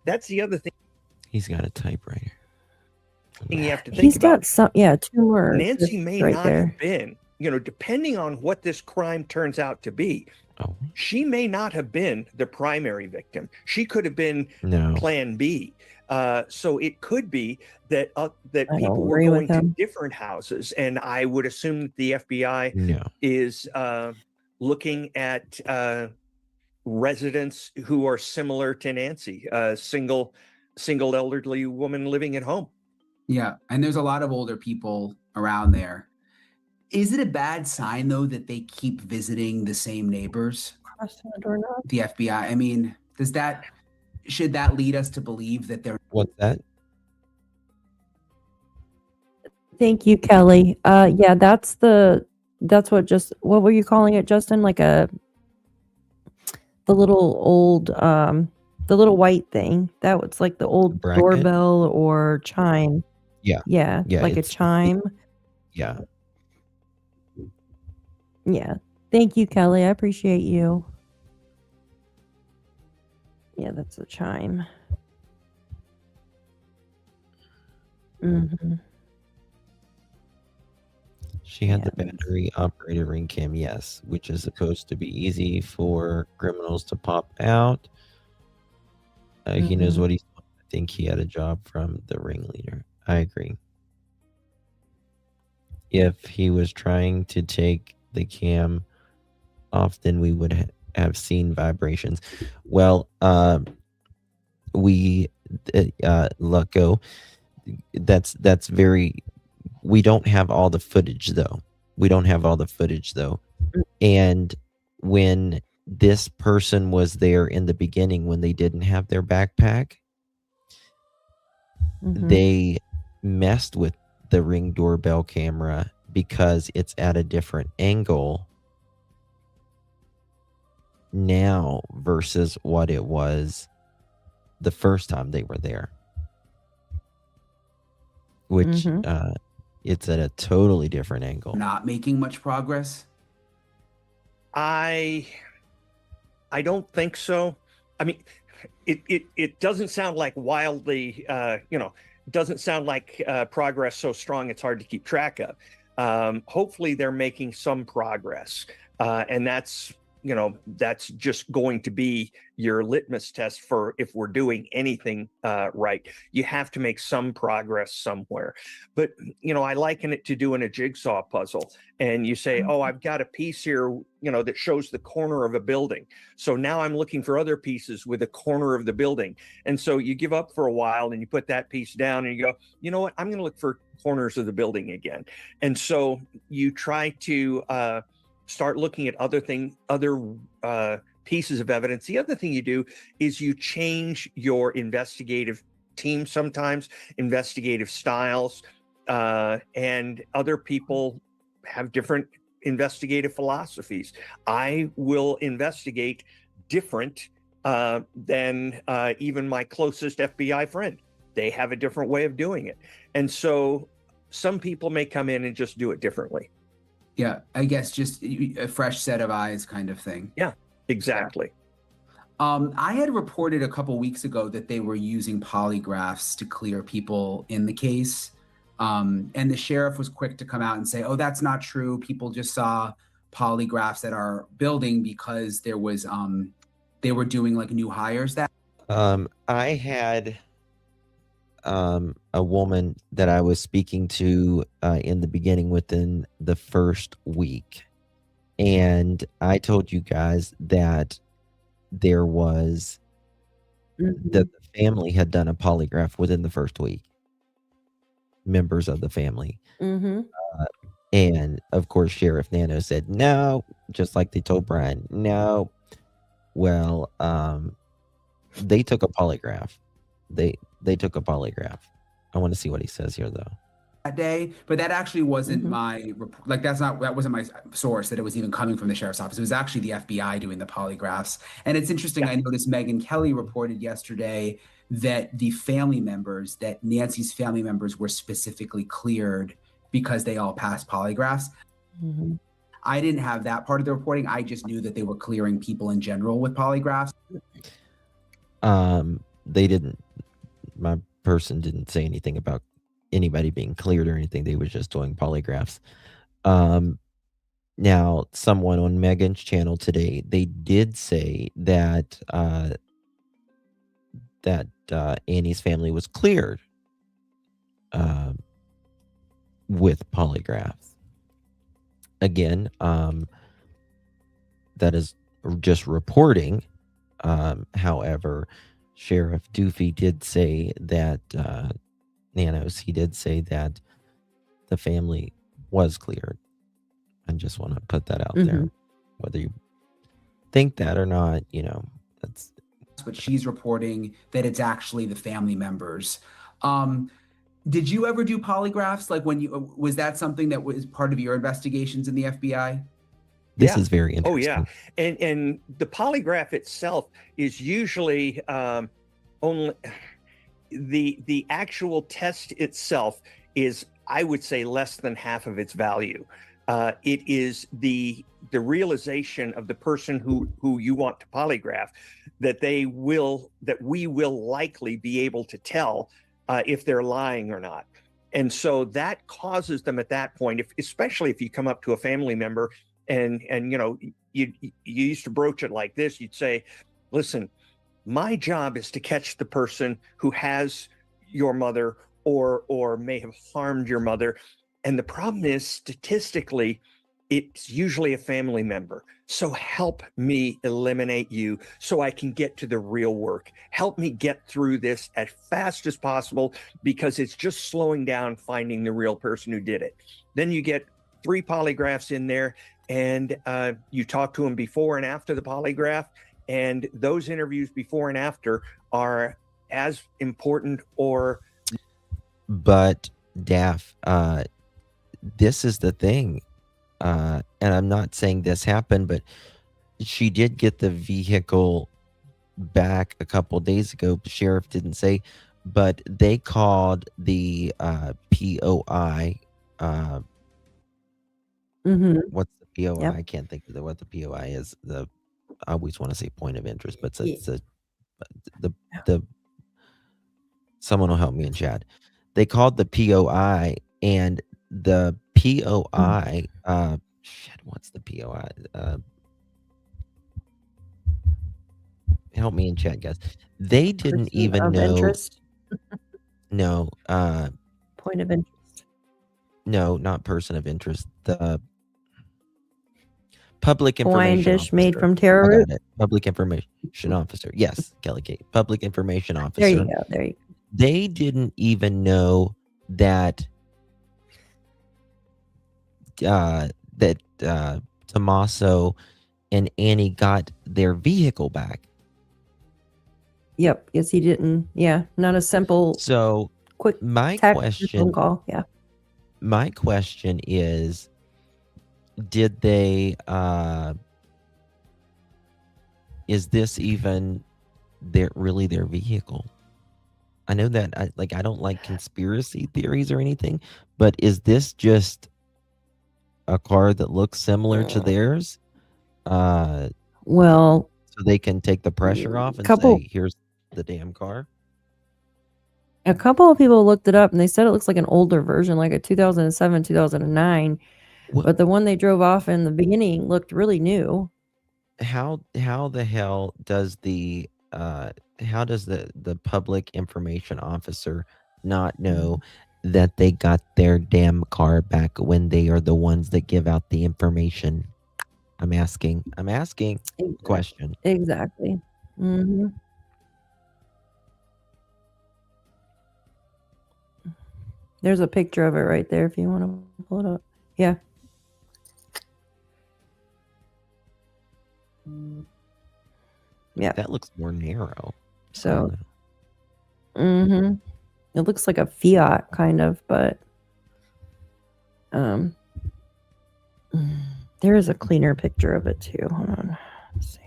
That's the other thing. He's got a typewriter. You have to think He's about. got some. Yeah, 2 words. Nancy may right not there. have been, depending on what this crime turns out to be, she may not have been the primary victim. She could have been plan B. So it could be that people were going to different houses. And I would assume that the FBI is looking at residents who are similar to Nancy, single elderly woman living at home. Yeah, and there's a lot of older people around there. Is it a bad sign though that they keep visiting the same neighbors? The FBI. I mean, should that lead us to believe that they're What's that? Thank you, Kelly. Yeah, that's what were you calling it, Justin? Like the little old, the little white thing. That was like the old Bracket? doorbell or chime. Yeah. Yeah, Yeah, like a it's chime. yeah. Yeah. Thank you, Kelly. I appreciate you. Yeah, that's a chime. Mhm. She had the battery operated ring cam, yes, which is supposed to be easy for criminals to pop out. He knows Mhm. what he's doing. I think he had a job from the ringleader. I agree. If he was trying to take the cam off, then we would have seen vibrations. Well, Lucko, that's very. We don't have all the footage though. And when this person was there in the beginning, when they didn't have their backpack, they messed with the Ring doorbell camera because it's at a different angle now versus what it was the first time they were there. Which it's at a totally different angle. not making much progress? I don't think so. I mean, it doesn't sound like wildly, doesn't sound like progress so strong it's hard to keep track of. Hopefully they're making some progress, and that's just going to be your litmus test for if we're doing anything right. You have to make some progress somewhere. But I liken it to doing a jigsaw puzzle, and you say, oh, I've got a piece here that shows the corner of a building, so now I'm looking for other pieces with a corner of the building. And so you give up for a while and you put that piece down and you go, you know what, I'm going to look for corners of the building again. And so you try to start looking at other pieces of evidence. The other thing you do is you change your investigative team sometimes, investigative styles, and other people have different investigative philosophies. I will investigate different than even my closest FBI friend. They have a different way of doing it. And so some people may come in and just do it differently. Yeah, I guess just a fresh set of eyes kind of thing. Yeah, exactly. I had reported a couple weeks ago that they were using polygraphs to clear people in the case. And the sheriff was quick to come out and say, oh, that's not true. People just saw polygraphs at our building because there was they were doing like new hires that I had a woman that I was speaking to in the beginning within the first week. And I told you guys that there was that the family had done a polygraph within the first week. Members of the family. And of course, Sheriff Nano said no, just like they told Brian. No. Well, they took a polygraph. They took a polygraph. I want to see what he says here, though. that day, but that actually wasn't my like that wasn't my source that it was even coming from the sheriff's office. It was actually the FBI doing the polygraphs. And it's interesting. I noticed Megyn Kelly reported yesterday that that Nancy's family members were specifically cleared because they all passed polygraphs. I didn't have that part of the reporting. I just knew that they were clearing people in general with polygraphs. They didn't. My person didn't say anything about anybody being cleared or anything. They were just doing polygraphs. Now, someone on Megyn's channel today, they did say that Annie's family was cleared with polygraphs. Again, that is just reporting. However, Sheriff Doofy did say that he did say that the family was cleared. I just want to put that out there. Whether you think that or not, that's but she's reporting that it's actually the family members. Did you ever do polygraphs? Like was that something that was part of your investigations in the FBI? this is very Oh yeah, interesting. and the polygraph itself is usually only the actual test itself is, I would say, less than half of its value. It is the realization of the person who you want to polygraph that we will likely be able to tell if they're lying or not. And so that causes them at that point, especially if you come up to a family member and you used to broach it like this, you'd say, listen, my job is to catch the person who has your mother or may have harmed your mother. And the problem is, statistically, it's usually a family member. So help me eliminate you so I can get to the real work. Help me get through this as fast as possible, because it's just slowing down finding the real person who did it. Then you get 3 polygraphs in there, and you talk to them before and after the polygraph. And those interviews before and after are as important or. But Daff, this is the thing. And I'm not saying this happened, but she did get the vehicle back a couple days ago. The sheriff didn't say, but they called the POI. What's the POI? Yep. I can't think of what the POI is. I always want to say point of interest, but it's the someone will help me in chat. They called the POI, and the POI, what's the POI? Help me in chat, guys. They didn't Person even of know. interest. No, Point of interest. no, not person of interest. The public Hawaiian information dish made officer. from taro I root. got it. Public information officer. Yes, Kelly Kate. Public information officer. There you go. There you go. They didn't even know that Tommaso and Annie got their vehicle back. Yep. Yes, he didn't. Yeah. Not a simple, So quick my text or question, phone call. Yeah. my question is, did they is this even really their vehicle? I know that I don't like conspiracy theories or anything, but is this just a car that looks similar to theirs? Well, So they can take the pressure off and couple say, here's the damn car. a couple of people looked it up and they said it looks like an older version, like a 2007, 2009. But the one they drove off in the beginning looked really new. How the hell does the public information officer not know that they got their damn car back when they are the ones that give out the information? I'm asking a question. Exactly. hmm There's a picture of it right there if you want to pull it up. Yeah. Yeah. That looks more narrow. So, it looks like a Fiat kind of, but there is a cleaner picture of it too. Hold on. Let's see.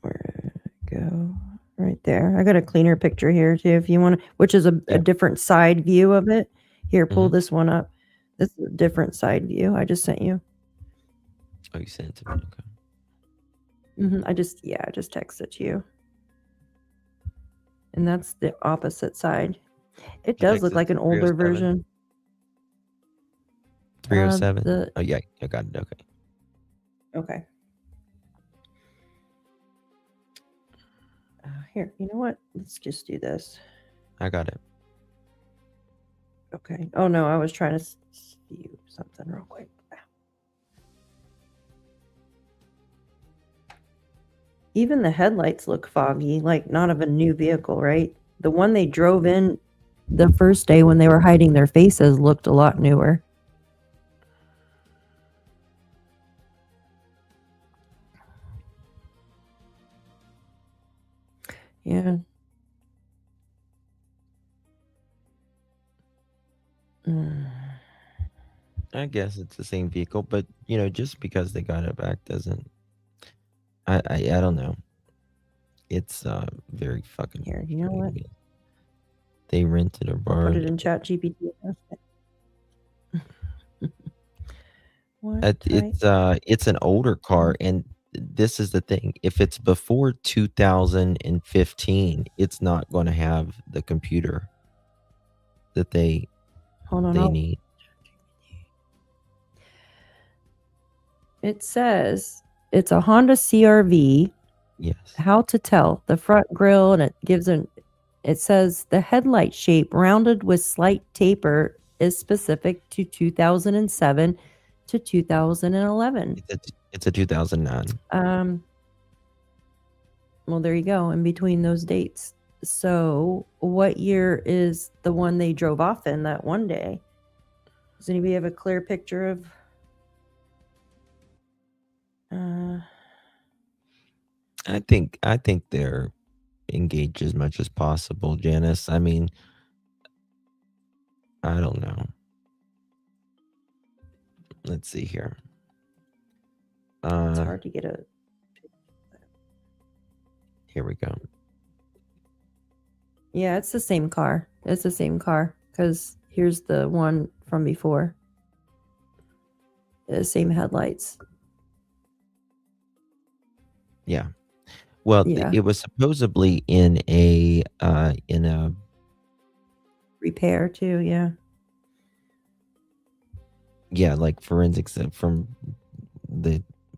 Where did it go? Right there. I got a cleaner picture here too, if you want to, which is a different side view of it. Here, pull this one up. This is a different side view. I just sent you. Oh, you sent it to me. Okay. I just texted to you. And that's the opposite side. It does look like an older version. 307. Oh yeah, I got it. Okay. Okay. Here, you know what? Let's just do this. I got it. Okay. Oh no, I was trying to see something real quick. Even the headlights look foggy, like not of a new vehicle, right? The one they drove in the first day when they were hiding their faces looked a lot newer. Yeah. I guess it's the same vehicle, but just because they got it back doesn't. I don't know. It's very fucking. Here, you know what? They rented or Put borrowed. it in ChatGPT. What It's an older car, and this is the thing. If it's before 2015, it's not going to have the computer that they Hold on. need. It says it's a Honda CRV. Yes. How to tell the front grille, and it says the headlight shape rounded with slight taper is specific to 2007 to 2011. It's a 2009. Well, there you go, in between those dates. So what year is the one they drove off in that one day? Does anybody have a clear picture of I think they're engaged as much as possible, Janice. I mean, I don't know. Let's see here. It's hard to get a. Here we go. Yeah, it's the same car. It's the same car because here's the one from before. The same headlights. Yeah. Well, Yeah. it was supposedly in a Repair too, yeah. like forensics from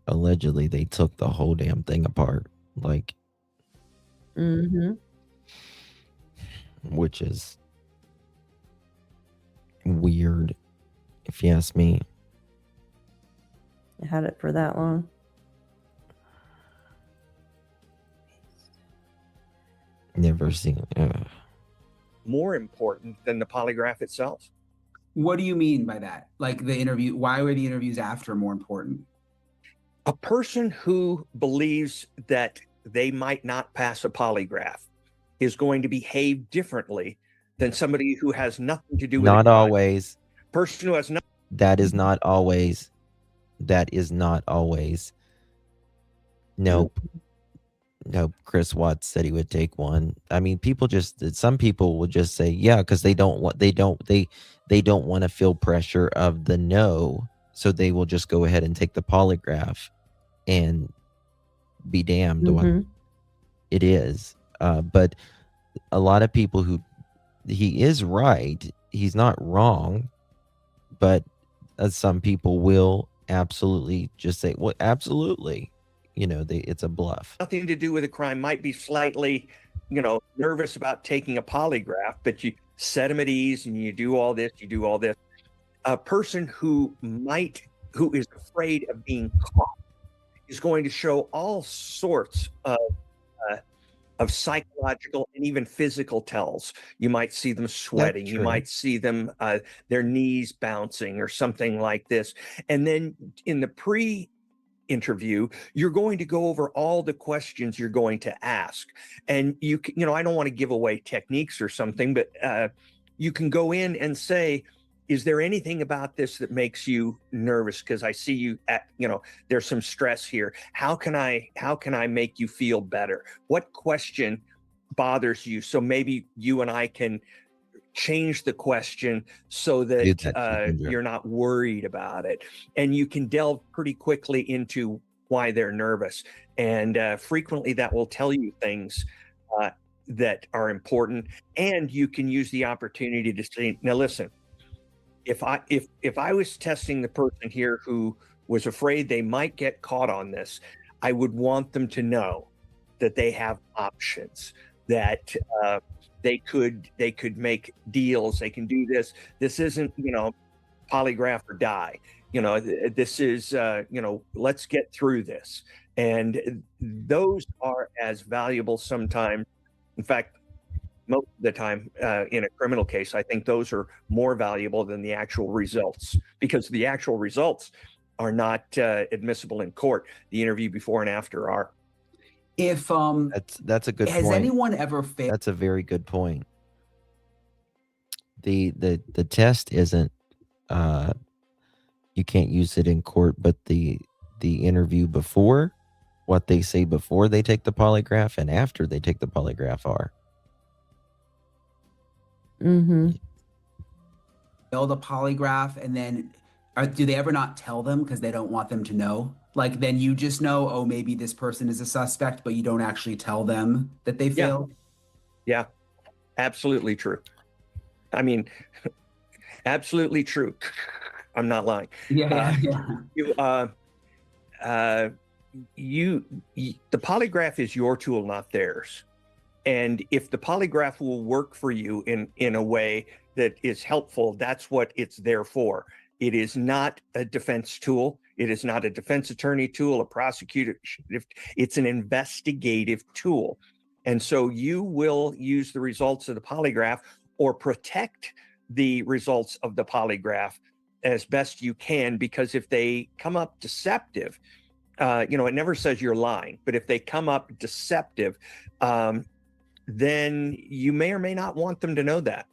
allegedly they took the whole damn thing apart, like, Mm-hmm. which is weird, if you ask me. I had it for that long. Never seen. More important than the polygraph itself. What do you mean by that? Like the interview, why were the interviews after more important? A person who believes that they might not pass a polygraph is going to behave differently than somebody who has nothing to do with Not it. always. Person who has not. That is not always. That is not always. Nope. Nope. Chris Watts said he would take one. I mean, some people will just say, yeah, because they don't want to feel pressure of the no. So they will just go ahead and take the polygraph and be damned. Mhm. It is. But a lot of people he is right. He's not wrong. But some people will absolutely just say, well, absolutely. It's a bluff. Nothing to do with a crime, might be slightly, nervous about taking a polygraph, but you set them at ease and you do all this, A person who is afraid of being caught is going to show all sorts of psychological and even physical tells. You might see them sweating. You true. might see them, their knees bouncing or something like this. And then in the pre-interview, you're going to go over all the questions you're going to ask. And I don't want to give away techniques or something, but you can go in and say, is there anything about this that makes you nervous? Because I see you there's some stress here. How can I make you feel better? What question bothers you? So maybe you and I can change the question so that you're not worried about it. And you can delve pretty quickly into why they're nervous. And frequently that will tell you things that are important. And you can use the opportunity to say, now listen, if I was testing the person here who was afraid they might get caught on this, I would want them to know that they have options, that they could make deals, they can do this. This isn't, polygraph or die. This is, let's get through this. And those are as valuable sometimes. In fact, most of the time in a criminal case, I think those are more valuable than the actual results, because the actual results are not admissible in court. The interview before and after are. If That's a good has point. anyone ever failed? That's a very good point. The test isn't you can't use it in court, but the interview before, what they say before they take the polygraph and after they take the polygraph are. Mm-hmm. Failed a polygraph, and then do they ever not tell them because they don't want them to know? Like, then you just know, oh, maybe this person is a suspect, but you don't actually tell them that they failed? Yeah, absolutely true. I mean, absolutely true. I'm not lying. Yeah. The polygraph is your tool, not theirs. And if the polygraph will work for you in a way that is helpful, that's what it's there for. It is not a defense tool. It is not a defense attorney tool, a prosecutor. It's an investigative tool. And so you will use the results of the polygraph or protect the results of the polygraph as best you can, because if they come up deceptive, it never says you're lying, but if they come up deceptive, then you may or may not want them to know that.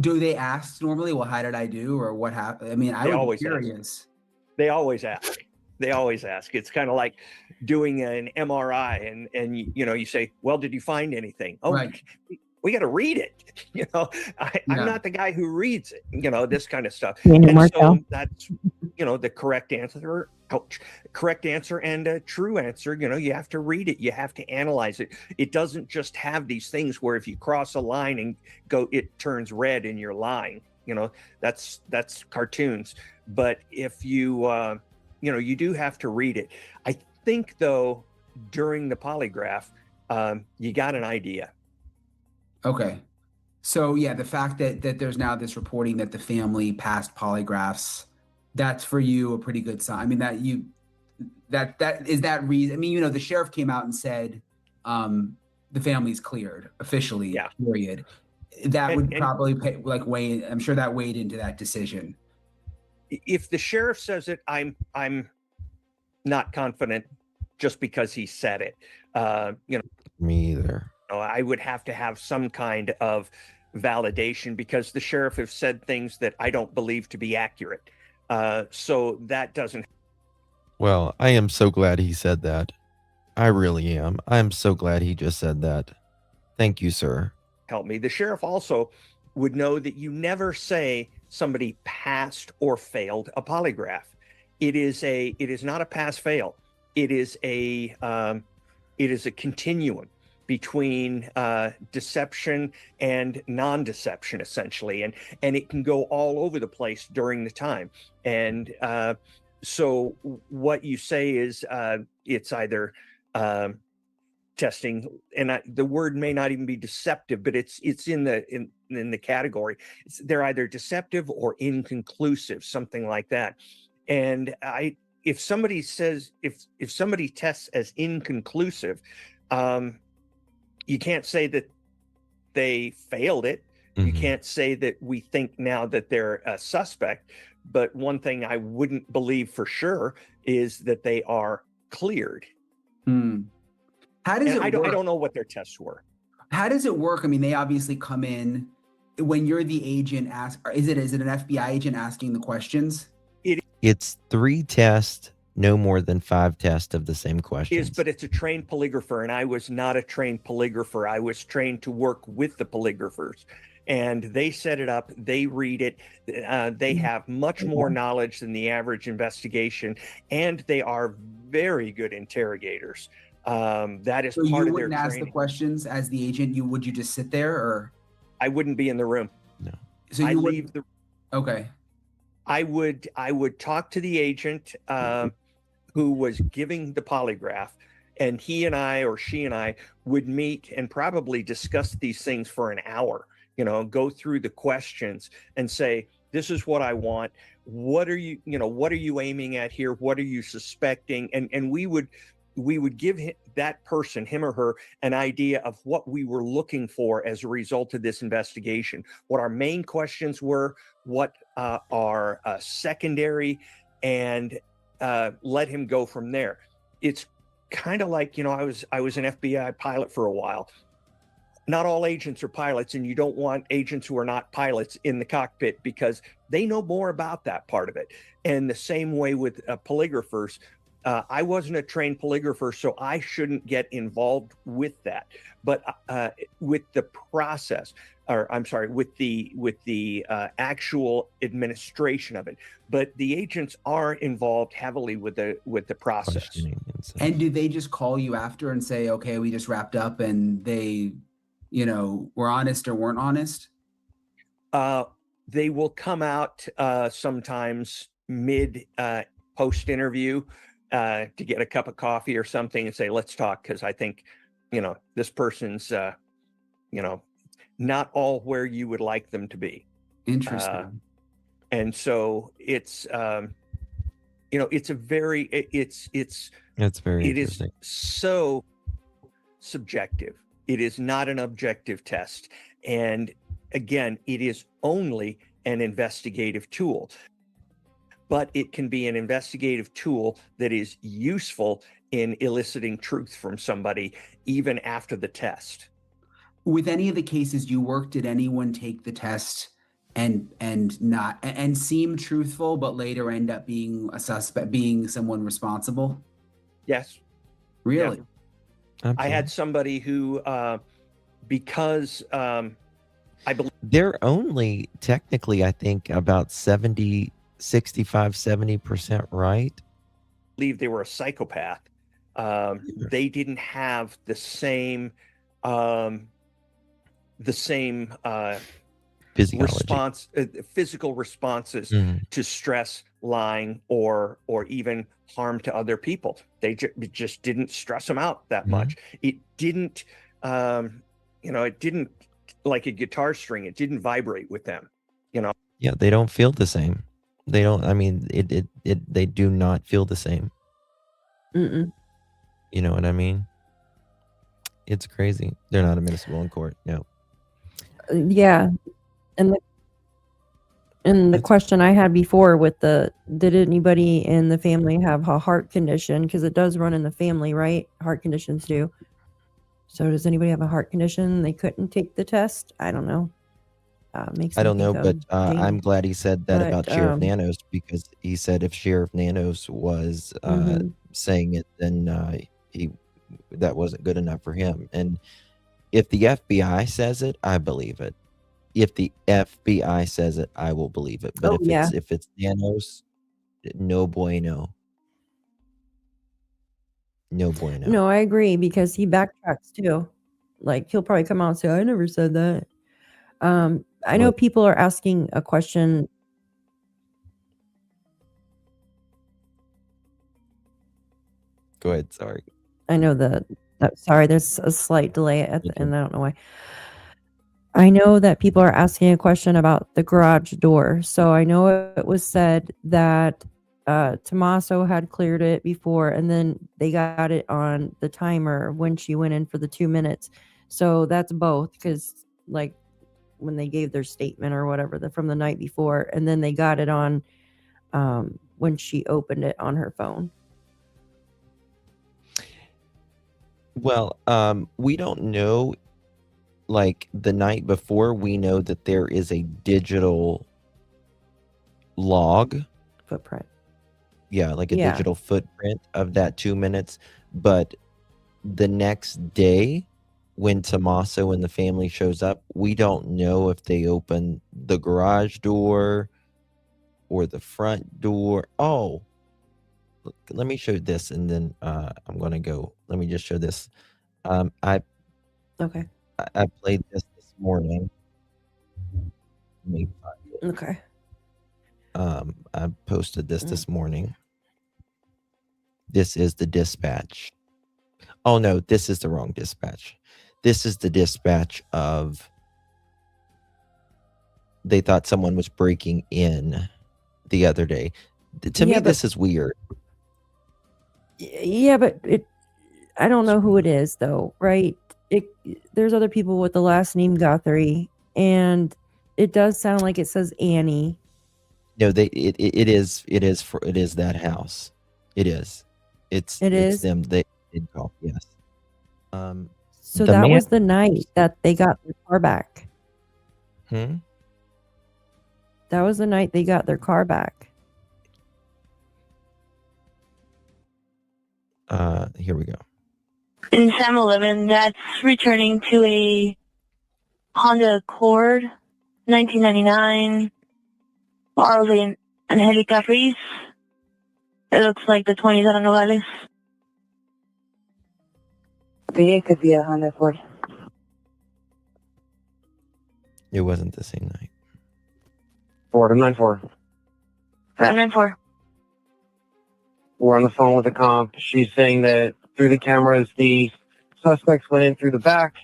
Do they ask normally, well, how did I do, or what happened? I mean, I would be curious. They always ask. They always ask. It's kind of like doing an MRI and you say, well, did you find anything? Oh, right. We got to read it. I'm not the guy who reads it, this kind of stuff. Daniel And Martel. so that's, the correct answer and a true answer. You have to read it. You have to analyze it. It doesn't just have these things where if you cross a line and it turns red and you're lying. That's cartoons. But if you, you do have to read it. I think, though, during the polygraph, you got an idea. Okay. So yeah, the fact that there's now this reporting that the family passed polygraphs, that's for you a pretty good sign. I mean, that is that reason. I mean, the sheriff came out and said the family's cleared officially, period. That would probably weigh. I'm sure that weighed into that decision. If the sheriff says it, I'm not confident just because he said it. Me either. I would have to have some kind of validation, because the sheriff has said things that I don't believe to be accurate. So that doesn't. Well, I am so glad he said that. I really am. I'm so glad he just said that. Thank you, sir. Help me. The sheriff also would know that you never say somebody passed or failed a polygraph. It is not a pass fail. It is a continuum between deception and non-deception, essentially, and it can go all over the place during the time. And so what you say is it's either testing, and the word may not even be deceptive, but it's in the category. They're either deceptive or inconclusive, something like that. And if somebody says if somebody tests as inconclusive, you can't say that they failed it. Mm-hmm. You can't say that we think now that they're a suspect. But one thing I wouldn't believe for sure is that they are cleared. How does it work? I don't know what their tests were. How does it work? I mean, they obviously come in when you're the agent. Is it an FBI agent asking the questions? It's 3 tests, no more than 5 tests of the same questions. But it's a trained polygrapher, and I was not a trained polygrapher. I was trained to work with the polygraphers, and they set it up. They read it. They have much more knowledge than the average investigation, and they are very good interrogators. That is part of their training. So you wouldn't ask the questions as the agent? Would you just sit there, or? I wouldn't be in the room. No. So I leave the. Okay. I would talk to the agent who was giving the polygraph, and he and I or she and I would meet and probably discuss these things for an hour. Go through the questions and say, this is what I want. What are you aiming at here? What are you suspecting? And we would we would give that person, him or her, an idea of what we were looking for as a result of this investigation, what our main questions were, what are secondary, and let him go from there. It's kind of like, you know, I was an FBI pilot for a while. Not all agents are pilots, and you don't want agents who are not pilots in the cockpit because they know more about that part of it. And the same way with polygraphers. I wasn't a trained polygrapher, so I shouldn't get involved with that. But with the process, or I'm sorry, with the actual administration of it. But the agents are involved heavily with the process. And do they just call you after and say, okay, we just wrapped up, and they, you know, were honest or weren't honest? They will come out sometimes mid post interview to get a cup of coffee or something and say, let's talk, because I think, you know, this person's, you know, not all where you would like them to be. Interesting. And so it's, you know, it's a very, That's very it is interesting. so subjective. It is not an objective test. And again, it is only an investigative tool. But it can be an investigative tool that is useful in eliciting truth from somebody even after the test. With any of the cases you worked, did anyone take the test and not and seem truthful, but later end up being a suspect, being someone responsible? Yes. Really? Yeah. I had somebody who, because I believe They're only technically, I think, about 65-70% right. believe they were a psychopath. They didn't have the same Physiology. physical responses to stress, lying, or even harm to other people. They just didn't stress them out that much. It didn't, you know, it didn't, like a guitar string, it didn't vibrate with them, you know. Yeah, they don't feel the same. They don't. I mean, they do not feel the same. Mm-mm. You know what I mean? It's crazy. They're not admissible in court. No. Yeah. And the question I had before with did anybody in the family have a heart condition? Because it does run in the family, right? Heart conditions do. So does anybody have a heart condition? They couldn't take the test? I don't know. Makes I me don't know, think but of I'm Jamie. glad he said that about But Sheriff Nanos, because he said if Sheriff Nanos was saying it, then that wasn't good enough for him. And if the FBI says it, I believe it. If the FBI says it, I will believe it. But Oh, yeah. if it's Nanos, no bueno. No bueno. No, I agree, because he backtracks too. Like, he'll probably come out and say, I never said that. I know people are asking a question. Go ahead. Sorry. I know sorry, there's a slight delay at the end. I don't know why. I know that people are asking a question about the garage door. So I know it was said that Tommaso had cleared it before, and then they got it on the timer when she went in for the 2 minutes. So that's both, because like when they gave their statement or whatever from the night before, and then they got it on when she opened it on her phone. Well, we don't know. Like the night before, we know that there is a digital log footprint. Yeah, like a Yeah. digital footprint of that 2 minutes. But the next day, when Tommaso and the family shows up, we don't know if they open the garage door or the front door. Oh, look, let me show this, and then I'm gonna go. Let me just show this. Okay. I played this morning. Let me find it. Okay. I posted this morning. This is the dispatch. Oh no, this is the wrong dispatch. This is the dispatch of they thought someone was breaking in the other day. To me, Yeah, but this is weird. Yeah, but I don't know who it is though, right? There's other people with the last name Guthrie, and it does sound like it says Annie. No, it is that house. It is. It's them. They did call. Yes. So The that man. was the night that they got their car back. Hmm? That was the night they got their car back. Here we go. In Sam 11, that's returning to a Honda Accord, 1999, Arlene Angelica Fries. It looks like the 20s out of Nogales. It could be a Honda Accord. It wasn't the same night. 494. 594. We're on the phone with the comp. She's saying that through the cameras, the suspects went in through the back.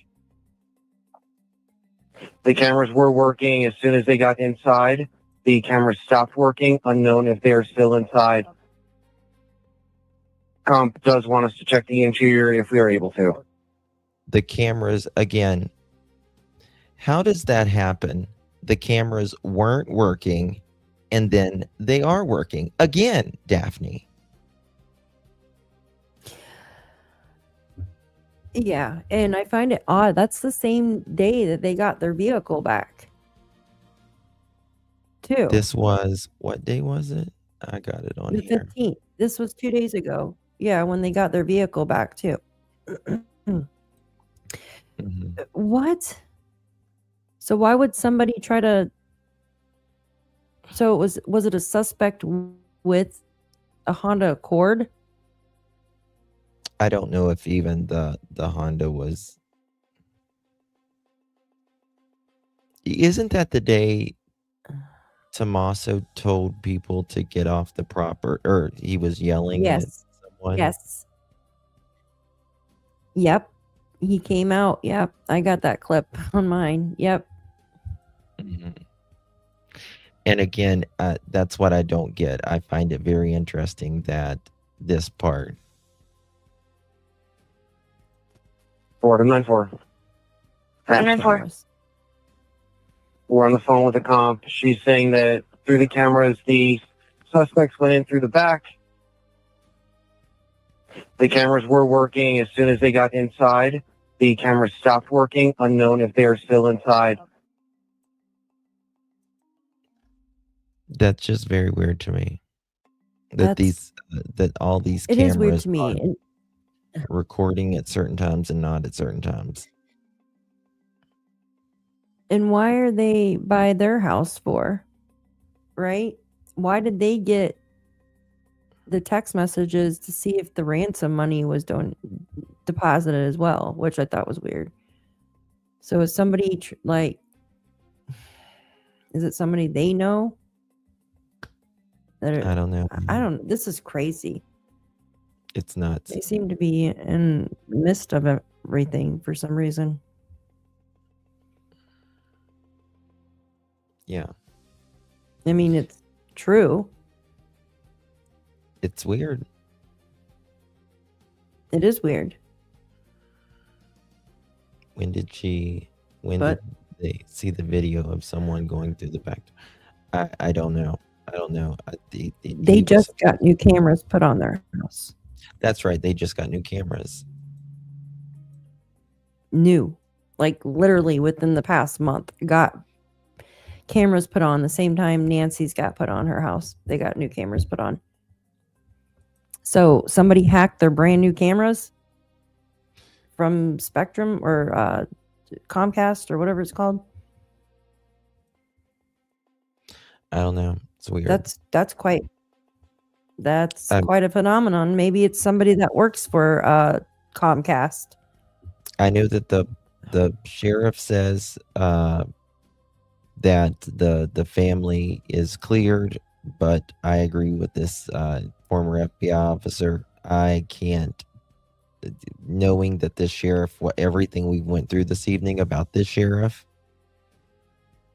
The cameras were working. As soon as they got inside, the cameras stopped working, unknown if they're still inside. Comp does want us to check the interior if we are able to. The cameras, again, how does that happen? The cameras weren't working, and then they are working. Again, Daphne. Yeah, and I find it odd. That's the same day that they got their vehicle back. Too. This was, what day was it? I got it on The here. 15th. This was 2 days ago. Yeah, when they got their vehicle back too. What? So why would somebody try to? So was it a suspect with a Honda Accord? I don't know if even the Honda was. Isn't that the day Tommaso told people to get off the proper, or he was yelling at Yes. someone? Yes. Yep. He came out. Yep. I got that clip on mine. Yep. And again, that's what I don't get. I find it very interesting that this part. 494. 594. We're on the phone with the comp. She's saying that through the cameras, the suspects went in through the back. The cameras were working. As soon as they got inside, the cameras stopped working, unknown if they're still inside. That's just very weird to me. That all these It is weird cameras to me. are recording at certain times and not at certain times. And why are they by their house for? Right? Why did they get the text messages to see if the ransom money was deposited as well, which I thought was weird. So is somebody is it somebody they know? I don't know. This is crazy. It's nuts. They seem to be in the midst of everything for some reason. Yeah. I mean, it's true. It's weird. It is weird. When did they see the video of someone going through the back? I don't know. I don't know. They just got new cameras put on their house. That's right. They just got new cameras. New. Like literally within the past month. Got cameras put on the same time Nancy's got put on her house. They got new cameras put on. So somebody hacked their brand new cameras from Spectrum or Comcast or whatever it's called. I don't know. It's weird. That's quite a phenomenon. Maybe it's somebody that works for Comcast. I know that the sheriff says that the family is cleared, but I agree with this former FBI officer. I can't, knowing that this sheriff, everything we went through this evening about this sheriff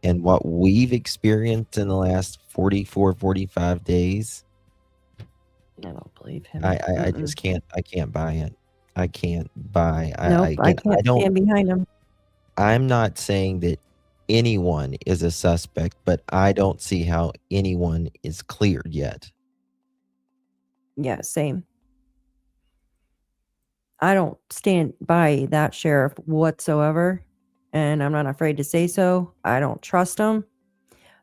and what we've experienced in the last 45 days. I don't believe him. I just can't buy it. I can't buy. Nope, I Again, I can't don't. stand behind him. I'm not saying that anyone is a suspect, but I don't see how anyone is cleared yet. Yeah, same. I don't stand by that sheriff whatsoever, and I'm not afraid to say so. I don't trust him.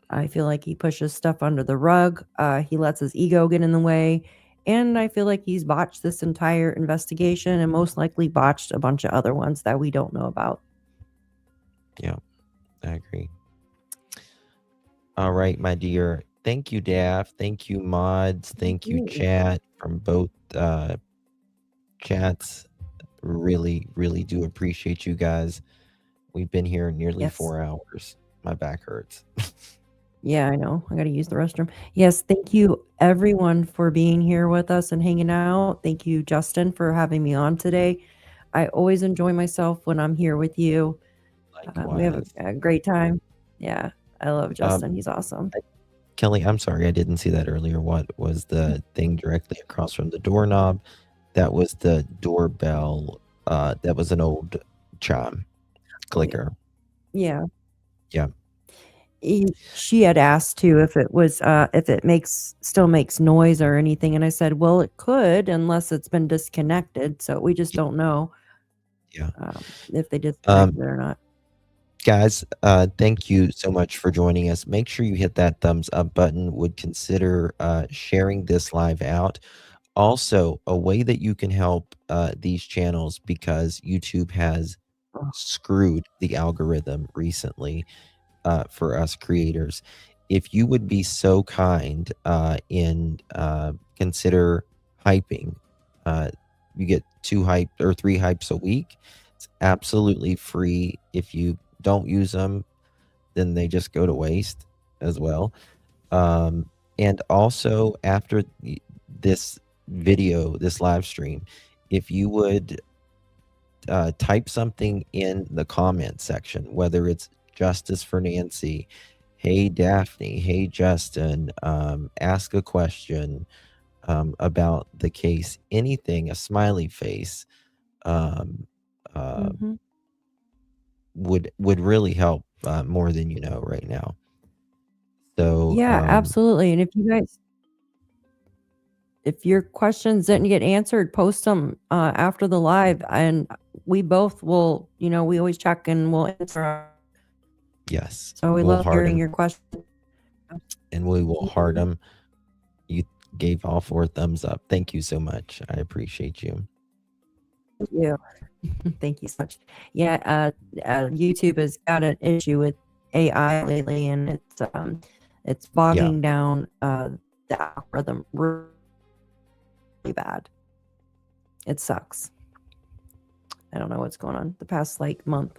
I feel like he pushes stuff under the rug. He lets his ego get in the way. And I feel like he's botched this entire investigation and most likely botched a bunch of other ones that we don't know about. Yeah, I agree. All right, my dear. Thank you, Daff. Thank you, mods. Thank you, chat from both chats. Really, really do appreciate you guys. We've been here nearly Yes. 4 hours. My back hurts. Yeah, I know. I got to use the restroom. Yes, thank you everyone for being here with us and hanging out. Thank you, Justin, for having me on today. I always enjoy myself when I'm here with you. We have a great time. Yeah, I love Justin. He's awesome. Kelly, I'm sorry, I didn't see that earlier. What was the thing directly across from the doorknob? That was the doorbell. That was an old chime clicker. Yeah. Yeah. She had asked too if it was if it still makes noise or anything, and I said, well, it could unless it's been disconnected. So we just don't know. Yeah. If they disconnected it or not. Guys, thank you so much for joining us. Make sure you hit that thumbs up button. Would consider sharing this live out. Also, a way that you can help these channels, because YouTube has screwed the algorithm recently for us creators. If you would be so kind and consider hyping, you get 2 hype or 3 hypes a week. It's absolutely free. If you don't use them, then they just go to waste as well. And also, after this video, this live stream, if you would type something in the comment section, whether it's justice for Nancy, hey Daphne, hey Justin, ask a question about the case, anything, a smiley face, would really help more than you know right now. So Yeah, absolutely. And if your questions didn't get answered, post them after the live, and we both will, we always check and we'll answer. Yes. So we we'll love heart hearing 'em. your questions. And we will heart them. You gave all 4 thumbs up. Thank you so much. I appreciate you. Thank you. Thank you so much. Yeah, YouTube has got an issue with AI lately, and it's bogging down the algorithm really bad. It sucks. I don't know what's going on the past month.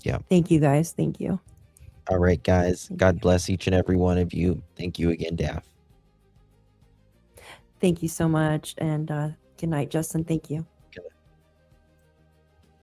Yeah. Thank you guys. Thank you. All right, guys. God bless each and every one of you. Thank you again, Daff. Thank you so much, and good night, Justin. Thank you.